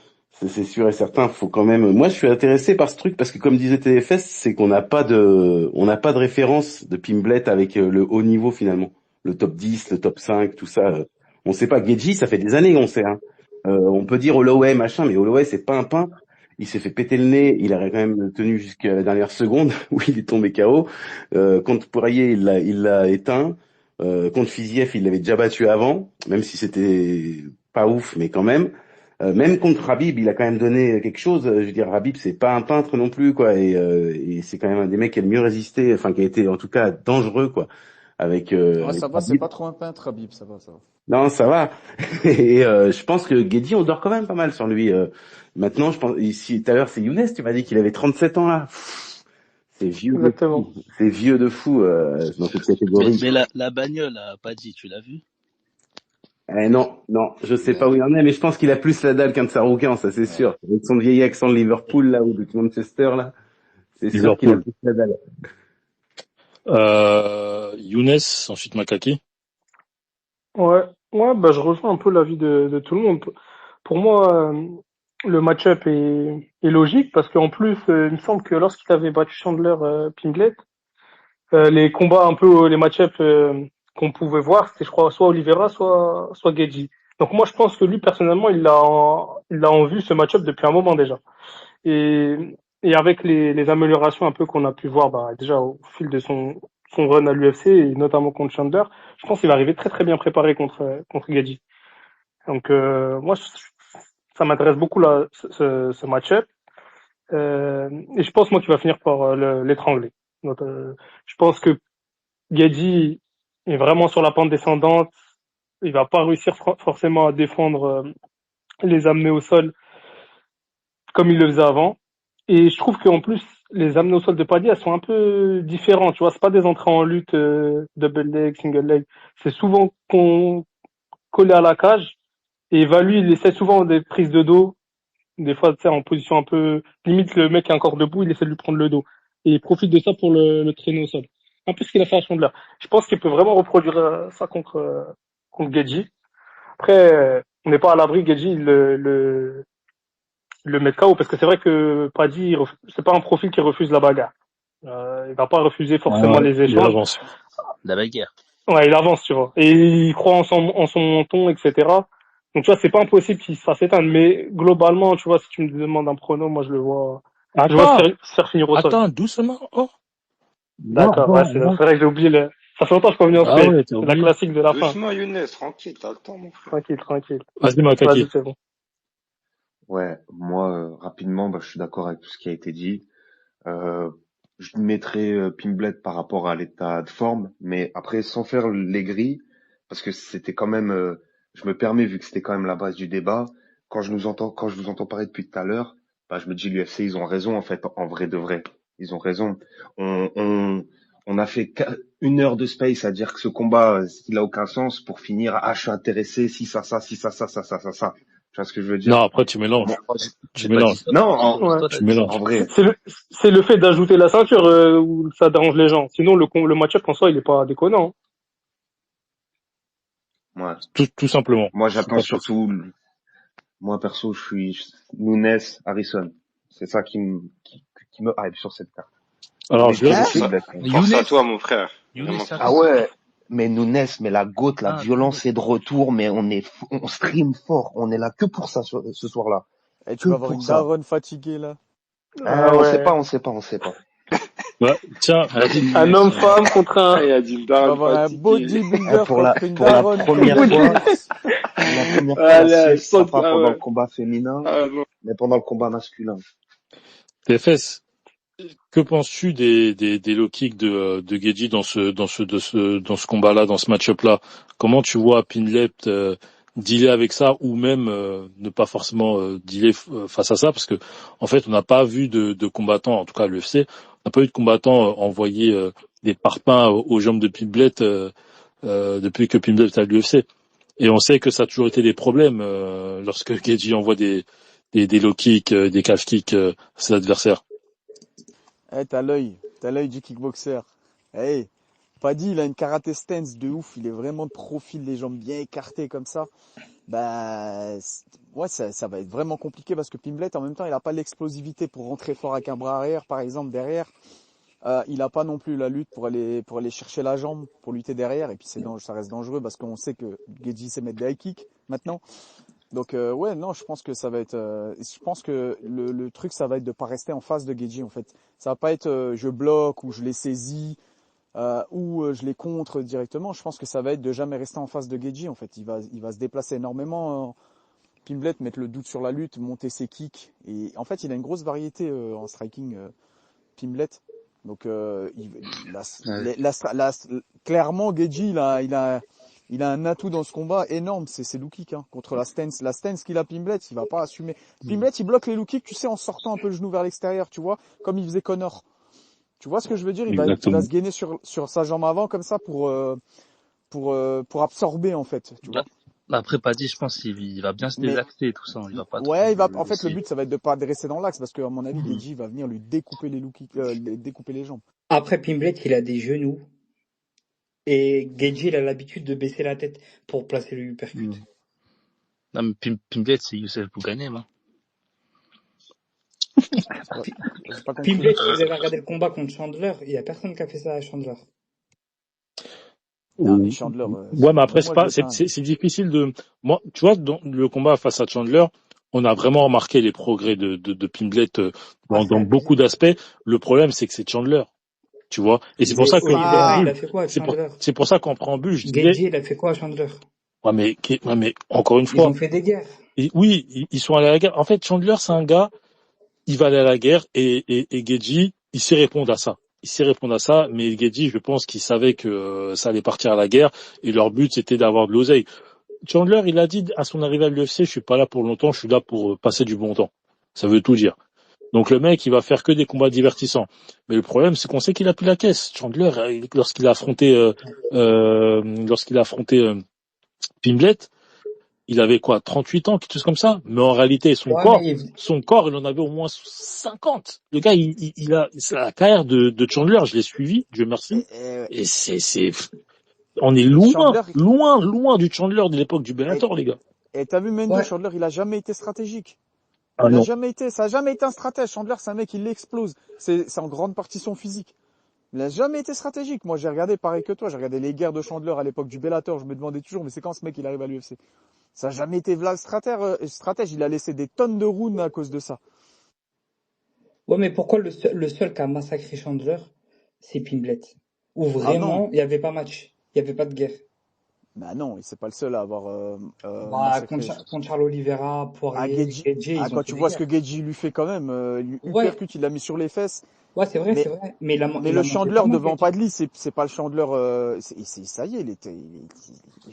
Speaker 14: C'est sûr et certain. Faut quand même. Moi, je suis intéressé par ce truc parce que, comme disait TFS, c'est qu'on n'a pas de référence de Pimblet avec le haut niveau finalement, le top 10, le top 5, tout ça. On sait pas. Gaethje, ça fait des années qu'on sait, hein. On peut dire Holloway machin, mais Holloway c'est pas un peintre. Il s'est fait péter le nez, il a quand même tenu jusqu'à la dernière seconde où il est tombé KO. Contre Poirier, il l'a éteint. Contre Fiziev, il l'avait déjà battu avant, même si c'était pas ouf, mais quand même. Même contre Khabib, il a quand même donné quelque chose. Je veux dire, Khabib, c'est pas un peintre non plus, quoi. Et c'est quand même un des mecs qui a le mieux résisté, enfin qui a été en tout cas dangereux, quoi. Avec,
Speaker 13: Ouais,
Speaker 14: avec
Speaker 13: ça va, c'est
Speaker 14: Khabib.
Speaker 13: pas trop un peintre, Habib, ça va, ça va.
Speaker 14: Non, ça va. Et je pense que Gueddie, on dort quand même pas mal sur lui. Maintenant, je pense ici tout à l'heure, c'est Younes, tu m'as dit qu'il avait 37 ans là. Pff, c'est vieux de
Speaker 8: Exactement.
Speaker 14: fou. C'est vieux de fou dans cette catégorie.
Speaker 6: Mais la bagnole a pas dit, tu l'as vu?
Speaker 14: Non, je sais pas où il en est, mais je pense qu'il a plus la dalle qu'un de Saroukan, ça c'est
Speaker 13: Ouais.
Speaker 14: sûr. Avec son vieil accent de Liverpool là ou de Manchester là, c'est sûr qu'il a
Speaker 2: Liverpool.
Speaker 14: plus la dalle.
Speaker 2: Younes, ensuite Makaki.
Speaker 8: Ouais, bah je rejoins un peu l'avis de tout le monde. Pour moi, le match-up est logique parce qu'en plus, il me semble que lorsqu'il avait battu Chandler Pimblet, les combats un peu, les match-up qu'on pouvait voir, c'était je crois soit Oliveira, soit Gaethje. Donc moi je pense que lui personnellement, il l'a en vue ce match-up depuis un moment déjà. Et avec les améliorations un peu qu'on a pu voir bah, déjà au fil de son run à l'UFC et notamment contre Chandler, je pense qu'il va arriver très très bien préparé contre Gaethje. Donc moi ça m'intéresse beaucoup là ce match-up. Et je pense moi qu'il va finir par l'étrangler. Donc, je pense que Gaethje est vraiment sur la pente descendante. Il va pas réussir forcément à défendre les amener au sol comme il le faisait avant. Et je trouve qu'en plus, les amener au sol de Paddy, elles sont un peu différentes. Tu vois, c'est pas des entrées en lutte double leg, single leg. C'est souvent collé à la cage. Et lui, il essaie souvent des prises de dos. Des fois, tu sais, en position un peu limite, le mec est encore debout, il essaie de lui prendre le dos. Et il profite de ça pour le traîner au sol. Un peu ce qu'il a fait à Chandler. Je pense qu'il peut vraiment reproduire ça contre Gaethje. Après, on n'est pas à l'abri, Gedji, le mettre KO, parce que c'est vrai que Paddy, c'est pas un profil qui refuse la bagarre. Il va pas refuser forcément
Speaker 2: Ouais,
Speaker 8: les
Speaker 2: il
Speaker 8: échanges.
Speaker 2: avance.
Speaker 6: La bagarre.
Speaker 8: Ouais, il avance, tu vois. Et il croit en son menton, etc. Donc, tu vois, c'est pas impossible qu'il se fasse éteindre. Mais globalement, tu vois, si tu me demandes un prono, moi, je le vois
Speaker 2: Attends,
Speaker 8: se faire finir au sol.
Speaker 2: attends, doucement. Oh.
Speaker 8: D'accord, ouais, c'est vrai que j'ai oublié ça fait longtemps que je suis pas venu en
Speaker 2: Ah
Speaker 8: space.
Speaker 2: ouais, t'as
Speaker 8: C'est la
Speaker 2: oublié.
Speaker 8: classique de la fin.
Speaker 12: Doucement, Younes, tranquille, t'as le temps, mon frère.
Speaker 8: Tranquille.
Speaker 2: Vas-y, Makaki.
Speaker 8: Vas-y, c'est bon.
Speaker 3: Ouais, moi, rapidement, je suis d'accord avec tout ce qui a été dit. Euh, je mettrais Pimblet par rapport à l'état de forme, mais après, sans faire les grilles, parce que c'était quand même, je me permets, vu que c'était quand même la base du débat, quand je vous entends parler depuis tout à l'heure, je me dis l'UFC, ils ont raison, en fait, en vrai de vrai. Ils ont raison. On a fait 1 heure de space à dire que ce combat, il a aucun sens pour finir, je suis intéressé, si ça. Tu vois ce que je veux dire?
Speaker 2: Non, après, tu mélanges.
Speaker 3: Moi,
Speaker 2: Tu
Speaker 3: j'ai pas
Speaker 2: mélanges.
Speaker 3: dit. Non,
Speaker 8: Ouais.
Speaker 2: Tu mélanges.
Speaker 3: en vrai.
Speaker 8: C'est le fait d'ajouter la ceinture où ça dérange les gens. Sinon, le match-up en soi, il est pas déconnant.
Speaker 3: Ouais.
Speaker 2: Tout simplement.
Speaker 3: Moi, j'attends surtout, moi, perso, je suis Nunes, Harrison. C'est ça qui me hype sur cette carte.
Speaker 2: Alors,
Speaker 3: Mais
Speaker 2: je le
Speaker 12: Force à toi, mon frère.
Speaker 6: Younes,
Speaker 3: Ah ouais. Mais Nunes, mais la GOAT, la violence est de retour, mais on stream fort. On est là que pour ça ce soir-là.
Speaker 1: Et tu
Speaker 3: Que
Speaker 1: vas avoir
Speaker 3: pour
Speaker 1: une
Speaker 3: ça.
Speaker 1: daronne fatiguée, là.
Speaker 8: Ah
Speaker 3: On
Speaker 8: ouais.
Speaker 3: sait pas.
Speaker 2: Ouais, tiens,
Speaker 8: Un homme-femme contre un...
Speaker 12: Il a dit une
Speaker 1: Tu vas
Speaker 12: daronne
Speaker 1: avoir un
Speaker 12: fatiguée.
Speaker 1: bodybuilder contre une
Speaker 3: pour la
Speaker 1: daronne.
Speaker 3: première fois, la sieste sera pas pendant le combat féminin, mais pendant le combat masculin.
Speaker 2: TFS, que penses-tu des low kicks de Gedji dans ce combat-là, dans ce match-up-là? Comment tu vois Pinlet dealer avec ça, ou même ne pas forcément dealer face à ça, parce que en fait on n'a pas vu de combattants, en tout cas à l'UFC, on n'a pas eu de combattants envoyer des parpaings aux jambes de Pinlet depuis que Pinlet est à l'UFC. Et on sait que ça a toujours été des problèmes lorsque Gedji envoie des low kicks, des calf kicks à ses adversaires.
Speaker 1: T'as l'œil du kickboxer. Paddy, il a une karaté stance de ouf, il est vraiment de profil, les jambes bien écartées comme ça. Ouais, ça va être vraiment compliqué parce que Pimblet, en même temps, il a pas l'explosivité pour rentrer fort avec un bras arrière, par exemple, derrière. Il a pas non plus la lutte pour aller chercher la jambe, pour lutter derrière. Et puis ça reste dangereux parce qu'on sait que Gedji sait mettre des high kicks maintenant. Donc ouais, non, je pense que ça va être, je pense que le truc, ça va être de pas rester en face de Gedji en fait. Ça va pas être je bloque ou je les saisis ou je les contre directement. Je pense que ça va être de jamais rester en face de Gedji en fait. Il va se déplacer énormément. Pimblet, mettre le doute sur la lutte, monter ses kicks. Et en fait, il a une grosse variété en striking, Pimblet. Donc clairement, Gedji, il a un atout dans ce combat énorme, c'est ses low kicks, contre la stance qu'il a Pimblet, il va pas assumer. Pimblet, il bloque les low kicks, tu sais, en sortant un peu le genou vers l'extérieur, tu vois, comme il faisait Connor. Tu vois ce que je veux dire? Il va se gainer sur sa jambe avant comme ça pour absorber en fait, tu vois.
Speaker 6: Après, Paddy, je pense qu'il va bien se désaxer et tout ça. Il va pas.
Speaker 1: Ouais, en fait, le but, ça va être de pas rester dans l'axe parce que, à mon avis, Gedji va venir lui découper les low kicks, découper les jambes.
Speaker 11: Après, Pimblet, il a des genoux. Et Gedji, il a l'habitude de baisser la tête pour placer le uppercut.
Speaker 6: Non, mais Pimblet, c'est Youssef Bouganem, hein.
Speaker 11: Pimblet, si vous avez regardé le combat contre Chandler, il y a personne qui a fait ça à Chandler.
Speaker 1: Non, mais Chandler,
Speaker 2: ouais, mais après, c'est difficile de, moi, tu vois, dans le combat face à Chandler, on a vraiment remarqué les progrès de Pimblet dans beaucoup d'aspects. Le problème, c'est que c'est Chandler. Tu vois? Et c'est pour ça que,
Speaker 11: il a fait quoi à Chandler?
Speaker 2: C'est pour ça qu'en préambule, je disais.
Speaker 11: Gedji, il a fait quoi à Chandler?
Speaker 2: Ouais, mais encore une fois.
Speaker 11: Ils ont fait des guerres.
Speaker 2: Oui, ils sont allés à la guerre. En fait, Chandler, c'est un gars, il va aller à la guerre et Gedji, il sait répondre à ça. Mais Gedji, je pense qu'il savait que ça allait partir à la guerre et leur but, c'était d'avoir de l'oseille. Chandler, il a dit à son arrivée à l'UFC, je suis pas là pour longtemps, je suis là pour passer du bon temps. Ça veut tout dire. Donc le mec, il va faire que des combats divertissants. Mais le problème, c'est qu'on sait qu'il a plus la caisse. Chandler, lorsqu'il a affronté Pimblet, il avait 38 ans, quelque chose comme ça. Mais en réalité, son corps, il en avait au moins 50. Le gars, c'est la carrière de Chandler, je l'ai suivi, Dieu merci. Et on est loin du Chandler de l'époque du Bellator, les gars.
Speaker 1: Et t'as vu Mendo,
Speaker 11: Ouais.
Speaker 1: Chandler, il a jamais été stratégique.
Speaker 2: Ah non.
Speaker 1: Ça a jamais été un stratège. Chandler, c'est un mec, il l'explose. C'est en grande partie son physique. Il a jamais été stratégique. Moi, j'ai regardé pareil que toi. J'ai regardé les guerres de Chandler à l'époque du Bellator. Je me demandais toujours, mais c'est quand ce mec, il arrive à l'UFC? Ça a jamais été Vlad stratège. Il a laissé des tonnes de rounds à cause de ça.
Speaker 11: Ouais, mais pourquoi le seul qui a massacré Chandler, c'est Pimblet? Où
Speaker 1: Ah non.
Speaker 11: vraiment, il n'y avait pas match. Il n'y avait pas de guerre.
Speaker 1: Bah non, c'est pas le seul à avoir
Speaker 11: Bah,
Speaker 1: massacré.
Speaker 11: contre Charles Oliveira,
Speaker 1: Ah,
Speaker 11: Poirier,
Speaker 1: Gedji,
Speaker 11: Gaethje, ils ont
Speaker 1: quand
Speaker 11: fait
Speaker 1: tu
Speaker 11: des
Speaker 1: vois ce que
Speaker 11: guerres.
Speaker 1: Gedji lui fait quand même, il
Speaker 11: Ouais,
Speaker 1: uppercut, il l'a mis sur les fesses.
Speaker 11: ouais, c'est vrai,
Speaker 1: Mais,
Speaker 11: c'est vrai. Mais il a
Speaker 1: mais
Speaker 11: il
Speaker 1: le
Speaker 11: a mangé
Speaker 1: Chandler
Speaker 11: pas mal,
Speaker 1: devant
Speaker 11: Gaethje.
Speaker 1: Padley, c'est pas le Chandler, ça y est, il est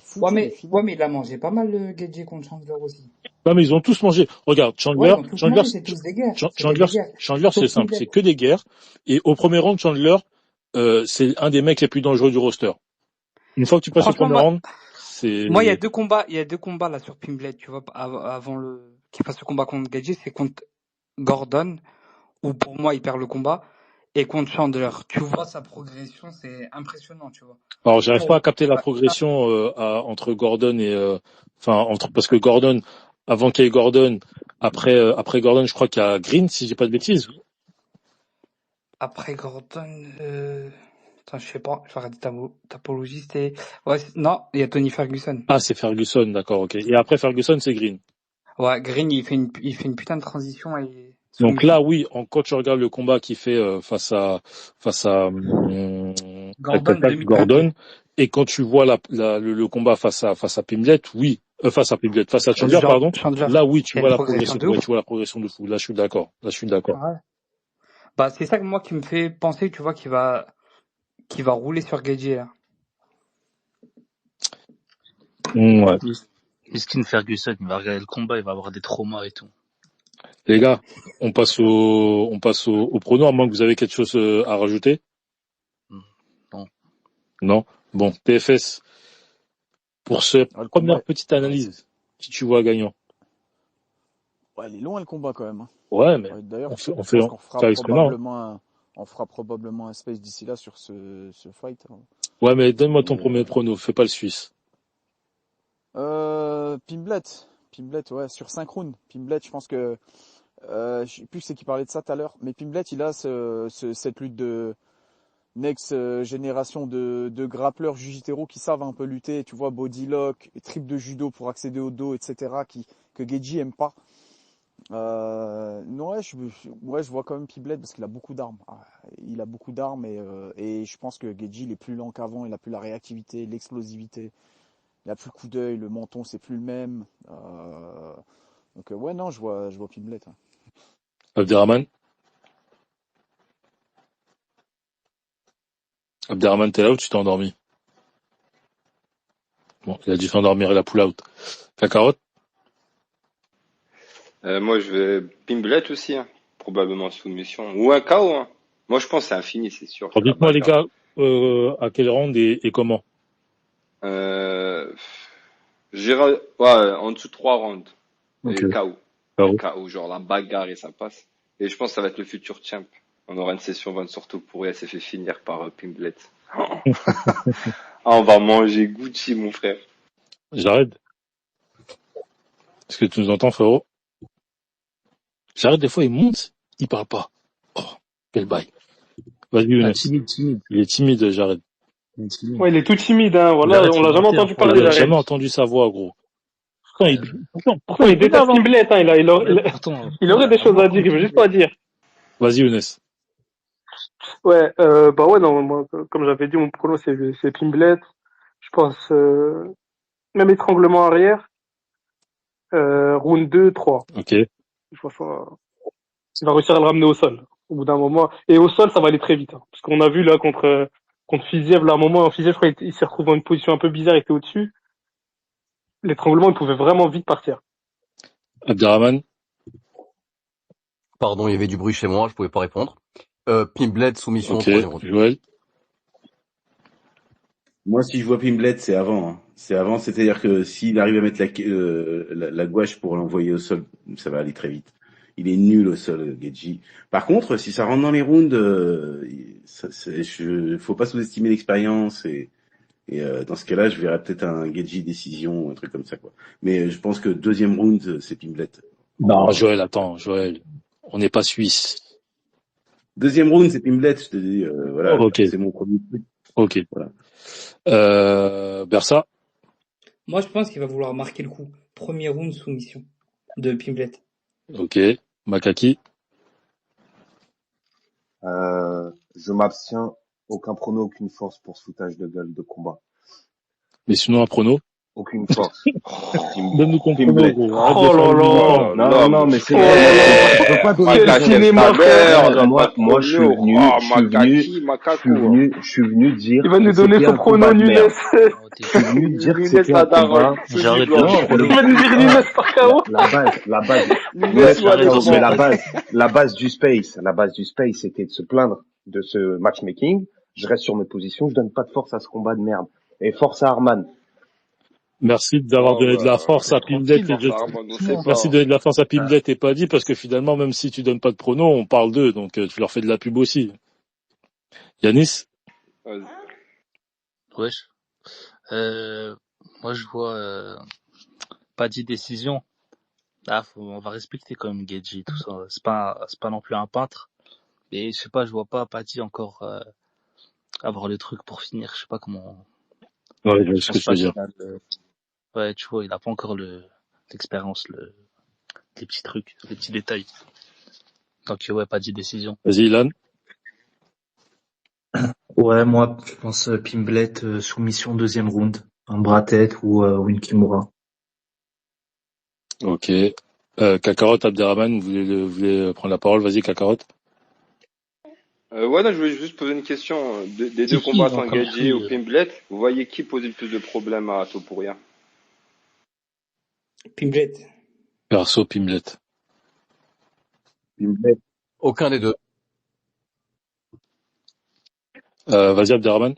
Speaker 1: foutu, il est fini.
Speaker 11: Ouais, mais il a mangé pas mal, le Gaethje contre Chandler aussi.
Speaker 2: Non, mais ils ont tous mangé. Regarde,
Speaker 11: Ouais,
Speaker 2: Chandler,
Speaker 11: ils ont tous mangé, c'est tous des guerres. C'était des guerres.
Speaker 2: Chandler, c'est
Speaker 11: Sauf
Speaker 2: simple,
Speaker 11: Pimblet.
Speaker 2: c'est que des guerres. Et au premier round, Chandler, c'est un des mecs les plus dangereux du roster. Une fois que tu passes au
Speaker 11: Franchement,
Speaker 2: premier round, c'est...
Speaker 11: moi, il y a deux combats là sur Pimblet, tu vois, avant qu'il fasse le combat contre Gaethje, c'est contre Gordon, où pour moi, il perd le combat, et contre Chandler. Tu vois sa progression, c'est impressionnant, tu vois.
Speaker 2: Alors, j'arrive pas à capter la
Speaker 11: Ouais.
Speaker 2: progression entre Gordon et... parce que Gordon, avant qu'il y ait Gordon, après Gordon, je crois qu'il y a Green, si j'ai pas de bêtises.
Speaker 11: Après Gordon, attends, je sais pas, je vais regarder Tapologie, c'était... Ouais, non, il y a Tony Ferguson.
Speaker 2: Ah, c'est Ferguson, d'accord, ok. Et après Ferguson, c'est Green.
Speaker 11: Ouais, Green, il fait une putain de transition et
Speaker 2: Donc
Speaker 11: soumission.
Speaker 2: là, oui, quand tu regardes le combat qu'il fait face à
Speaker 11: Gordon, 2022.
Speaker 2: Gordon, et quand tu vois le combat face à Pimblet, oui, face à Chandler, pardon.
Speaker 11: Chandler,
Speaker 2: Là, oui, tu
Speaker 11: il y a
Speaker 2: vois
Speaker 11: une
Speaker 2: la
Speaker 11: progression
Speaker 2: progression.
Speaker 11: de
Speaker 2: Ouais,
Speaker 11: ouf.
Speaker 2: tu vois la progression de fou. Là, je suis d'accord.
Speaker 11: Ouais. Bah, c'est ça que moi qui me fait penser, tu vois, qu'il va rouler sur Gaethje, là.
Speaker 2: Ouais.
Speaker 6: Miskin Ferguson, il va regarder le combat, il va avoir des traumas et tout.
Speaker 2: Les gars, on passe au prono, à moins que vous avez quelque chose à rajouter.
Speaker 6: Non.
Speaker 2: Non. Bon, PFS. Pour cette première petite analyse, qui tu vois gagnant?
Speaker 1: Ouais, il est loin le combat quand même.
Speaker 2: Ouais, mais
Speaker 1: d'ailleurs,
Speaker 2: on
Speaker 1: je pense
Speaker 2: fait
Speaker 1: qu'on fera probablement un space d'ici là sur ce fight.
Speaker 2: Ouais, mais donne-moi ton premier prono, fais pas le Suisse.
Speaker 1: Pimblet, ouais, sur 5 rounds. Pimblet, je pense que je sais plus c'est qui parlait de ça tout à l'heure, mais Pimblet, il a cette lutte de next génération de grappleurs jiu-jitsu qui savent un peu lutter, tu vois, body lock, trip de judo pour accéder au dos, etc. que Gaethje aime pas. Non, je vois quand même Pimblet parce qu'il a beaucoup d'armes. Il a beaucoup d'armes et je pense que Gaethje il est plus lent qu'avant, il a plus la réactivité, l'explosivité, il a plus le coup d'œil, le menton c'est plus le même. Donc ouais non, je vois Pimblet. Hein.
Speaker 2: Abderrahman, t'es là ou tu t'es endormi? Bon, il a dû s'endormir et la pull out. Cacarotte?
Speaker 12: Moi, je vais Pimblet aussi, hein. Probablement soumission. Ou un KO, hein. Moi, je pense que c'est infini, c'est sûr.
Speaker 2: Alors, dites-moi les gars, à quel round et comment?
Speaker 12: J'irai, ouais, en dessous de 3 rounds.
Speaker 2: Ok.
Speaker 12: Et KO.
Speaker 2: KO.
Speaker 12: KO, genre la bagarre et ça passe. Et je pense que ça va être le futur champ. On aura une session Van Sorto pour elle s'est fait finir par Pimblet. On va manger Gucci, mon frère.
Speaker 2: J'arrête. Est-ce que tu nous entends, frérot? J'arrête, des fois, il monte, il parle pas. Oh, quel bail. Vas-y, Younes.
Speaker 6: Timide.
Speaker 2: Il est timide, j'arrête.
Speaker 8: Ouais, il est tout timide, hein. Voilà, on l'a jamais entendu parler,
Speaker 2: On a
Speaker 8: j'arrête.
Speaker 2: jamais entendu sa voix, gros.
Speaker 8: Pourtant, il déteste Pimblet, hein. Il aurait des choses à dire, il veut juste pas dire.
Speaker 2: Vas-y, Younes.
Speaker 8: Ouais, ouais, non, moi, comme j'avais dit, mon prono, c'est Pimblet. Je pense, même étranglement arrière. Round 2, 3.
Speaker 2: Ok.
Speaker 8: Je pense il va réussir à le ramener au sol, au bout d'un moment. Et au sol, ça va aller très vite, hein. Parce qu'on a vu, là, contre Fiziev, là, à un moment, Fiziev, je crois, il s'est retrouvé dans une position un peu bizarre, il était au-dessus. L'étranglement, il pouvait vraiment vite partir.
Speaker 2: Abderrahman.
Speaker 7: Pardon, il y avait du bruit chez moi, je pouvais pas répondre. Pimblet, soumission.
Speaker 2: Ok, Joël.
Speaker 14: Moi, si je vois Pimblet, c'est avant. Hein. C'est avant, c'est-à-dire que s'il arrive à mettre la gouache pour l'envoyer au sol, ça va aller très vite. Il est nul au sol, Gaethje. Par contre, si ça rentre dans les rounds, faut pas sous-estimer l'expérience et Et dans ce cas-là, je verrais peut-être un Geji décision, un truc comme ça, quoi. Mais je pense que deuxième round, c'est Pimblet.
Speaker 2: Non, Joël, attends, Joël. On n'est pas suisse.
Speaker 14: Deuxième round, c'est Pimblet, je te dis, voilà,
Speaker 2: Ok,
Speaker 14: c'est mon premier truc.
Speaker 2: ok.
Speaker 14: Voilà.
Speaker 2: Bersa,
Speaker 11: Moi, je pense qu'il va vouloir marquer le coup. Premier round soumission de Pimblet.
Speaker 2: ok. Makaki,
Speaker 3: Je m'abstiens. Aucun prono, aucune force pour ce foutage de gueule de combat.
Speaker 2: mais sinon un prono.
Speaker 3: Aucune force.
Speaker 2: Donne-nous ton prono,
Speaker 3: Pimblet.
Speaker 2: gros. Arrête de
Speaker 8: Oh
Speaker 2: faire
Speaker 8: là
Speaker 2: le
Speaker 8: là.
Speaker 2: bizarre.
Speaker 3: Non, mais c'est
Speaker 8: Oh
Speaker 3: vrai.
Speaker 8: là
Speaker 3: Je peux pas donner
Speaker 8: Quel
Speaker 3: de
Speaker 12: Makaki,
Speaker 3: prono.
Speaker 8: cinéma,
Speaker 12: ta
Speaker 8: frère.
Speaker 12: mère,
Speaker 3: Moi, je suis
Speaker 12: prono.
Speaker 3: venu,
Speaker 12: Oh, Makaki, Makaku.
Speaker 3: je suis venu dire
Speaker 8: Il va nous
Speaker 3: que
Speaker 8: donner
Speaker 3: c'était
Speaker 8: son
Speaker 3: un
Speaker 8: prono
Speaker 3: combat de
Speaker 8: Nunes.
Speaker 3: merde.
Speaker 6: Oh, t'es
Speaker 3: Je suis
Speaker 6: fou.
Speaker 3: venu dire que
Speaker 12: Nunes
Speaker 3: c'était
Speaker 12: la
Speaker 3: un
Speaker 12: daronne.
Speaker 3: combat.
Speaker 12: Sous
Speaker 6: J'arrête
Speaker 12: blanc.
Speaker 3: Non,
Speaker 8: Il va nous dire Nunes par KO.
Speaker 3: la base,
Speaker 12: Nunes
Speaker 3: Nunes
Speaker 12: ou
Speaker 3: par KO, mais
Speaker 12: allaitement.
Speaker 3: la base du space, c'était de se plaindre de ce matchmaking. Je reste sur mes positions, je donne pas de force à ce combat de merde. Et force à Arman.
Speaker 2: Merci d'avoir
Speaker 12: Oh,
Speaker 2: donné de la
Speaker 12: bah,
Speaker 2: force à Pimblet
Speaker 12: tranquille,
Speaker 2: et
Speaker 12: ça, Armand, on sait
Speaker 2: merci de
Speaker 12: pas.
Speaker 2: donner de la force à Pimblet et pas dit parce que finalement, même si tu donnes pas de prono, on parle d'eux, donc tu leur fais de la pub aussi. Yanis,
Speaker 12: Vas-y.
Speaker 6: Wesh. Moi, je vois pas dit décision. Ah, on va respecter quand même Geji, tout ça. C'est pas non plus un peintre. Et je sais pas, je vois pas Patty encore avoir le truc pour finir. Je sais pas comment.
Speaker 2: ouais, je vois
Speaker 6: Je
Speaker 2: ce que
Speaker 6: pense
Speaker 2: tu veux
Speaker 6: pas
Speaker 2: dire.
Speaker 6: qu'il a ouais, tu vois, il a pas encore l'expérience, les petits trucs, les petits détails. Donc ouais, pas dit décision.
Speaker 2: Vas-y, Ilan.
Speaker 9: Ouais, moi, je pense Pimblet, soumission deuxième round. Un bras tête ou une Kimura.
Speaker 2: Ok. Kakarot, Abderrahman, vous voulez prendre la parole? Vas-y, Kakarot.
Speaker 12: Ouais, non, je voulais juste poser une question. Des deux
Speaker 6: Tifi, ils ont
Speaker 12: combattants, Gaethje
Speaker 6: compris.
Speaker 12: ou Pimblet, vous voyez qui posait le plus de problèmes à Topuria?
Speaker 11: Pimblet.
Speaker 2: Perso, Pimblet.
Speaker 14: Pimblet.
Speaker 7: Aucun des deux.
Speaker 2: Vas-y, Abderrahman.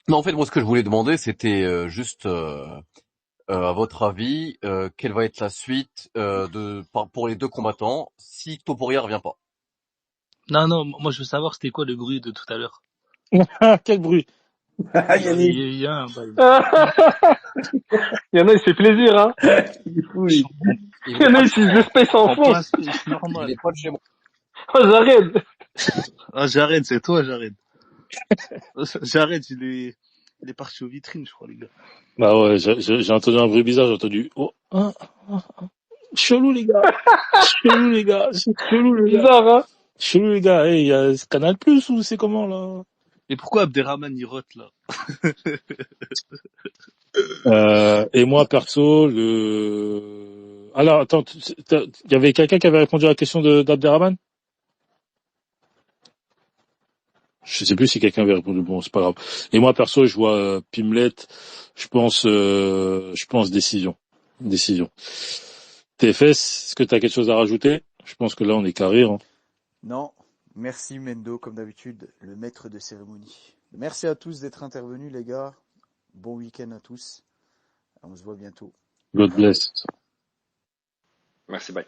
Speaker 7: Non, en fait, moi, ce que je voulais demander, c'était juste, à votre avis, quelle va être la suite pour les deux combattants si Topuria revient pas?
Speaker 6: Non, moi je veux savoir c'était quoi le bruit de tout à l'heure.
Speaker 2: Quel bruit.
Speaker 14: Yannick.
Speaker 6: Il y a un bail.
Speaker 8: Il y en a, il se fait plaisir, hein.
Speaker 14: Il est fou, lui.
Speaker 8: Il y en a, il utilise le space en
Speaker 6: En
Speaker 8: fond.
Speaker 6: plein space,
Speaker 7: Il
Speaker 6: normal.
Speaker 7: est pas de chez moi.
Speaker 8: Oh, j'arrête.
Speaker 6: Ah, j'arrête, c'est toi, j'arrête. J'arrête, il est parti aux vitrines, je crois, les gars.
Speaker 2: Bah ouais, j'ai entendu un bruit bizarre, j'ai entendu, oh, chelou, les gars. Chelou, les gars. C'est chelou, les gars.
Speaker 8: Bizarre, hein.
Speaker 2: Chelou, les gars. Hey, y a Canal Plus ou c'est comment, là?
Speaker 6: Et pourquoi Abderrahman il rote là?
Speaker 2: Et moi, perso, alors, attends, il y avait quelqu'un qui avait répondu à la question d'Abderrahman? Je sais plus si quelqu'un avait répondu. Bon, c'est pas grave. Et moi, perso, je vois Pimblet. Je pense décision. TFS, est-ce que tu as quelque chose à rajouter? Je pense que là, on est carré. Hein.
Speaker 13: Non, merci Mendo, comme d'habitude, le maître de cérémonie. Merci à tous d'être intervenus, les gars. Bon week-end à tous. On se voit bientôt.
Speaker 2: God bless.
Speaker 12: Merci, bye.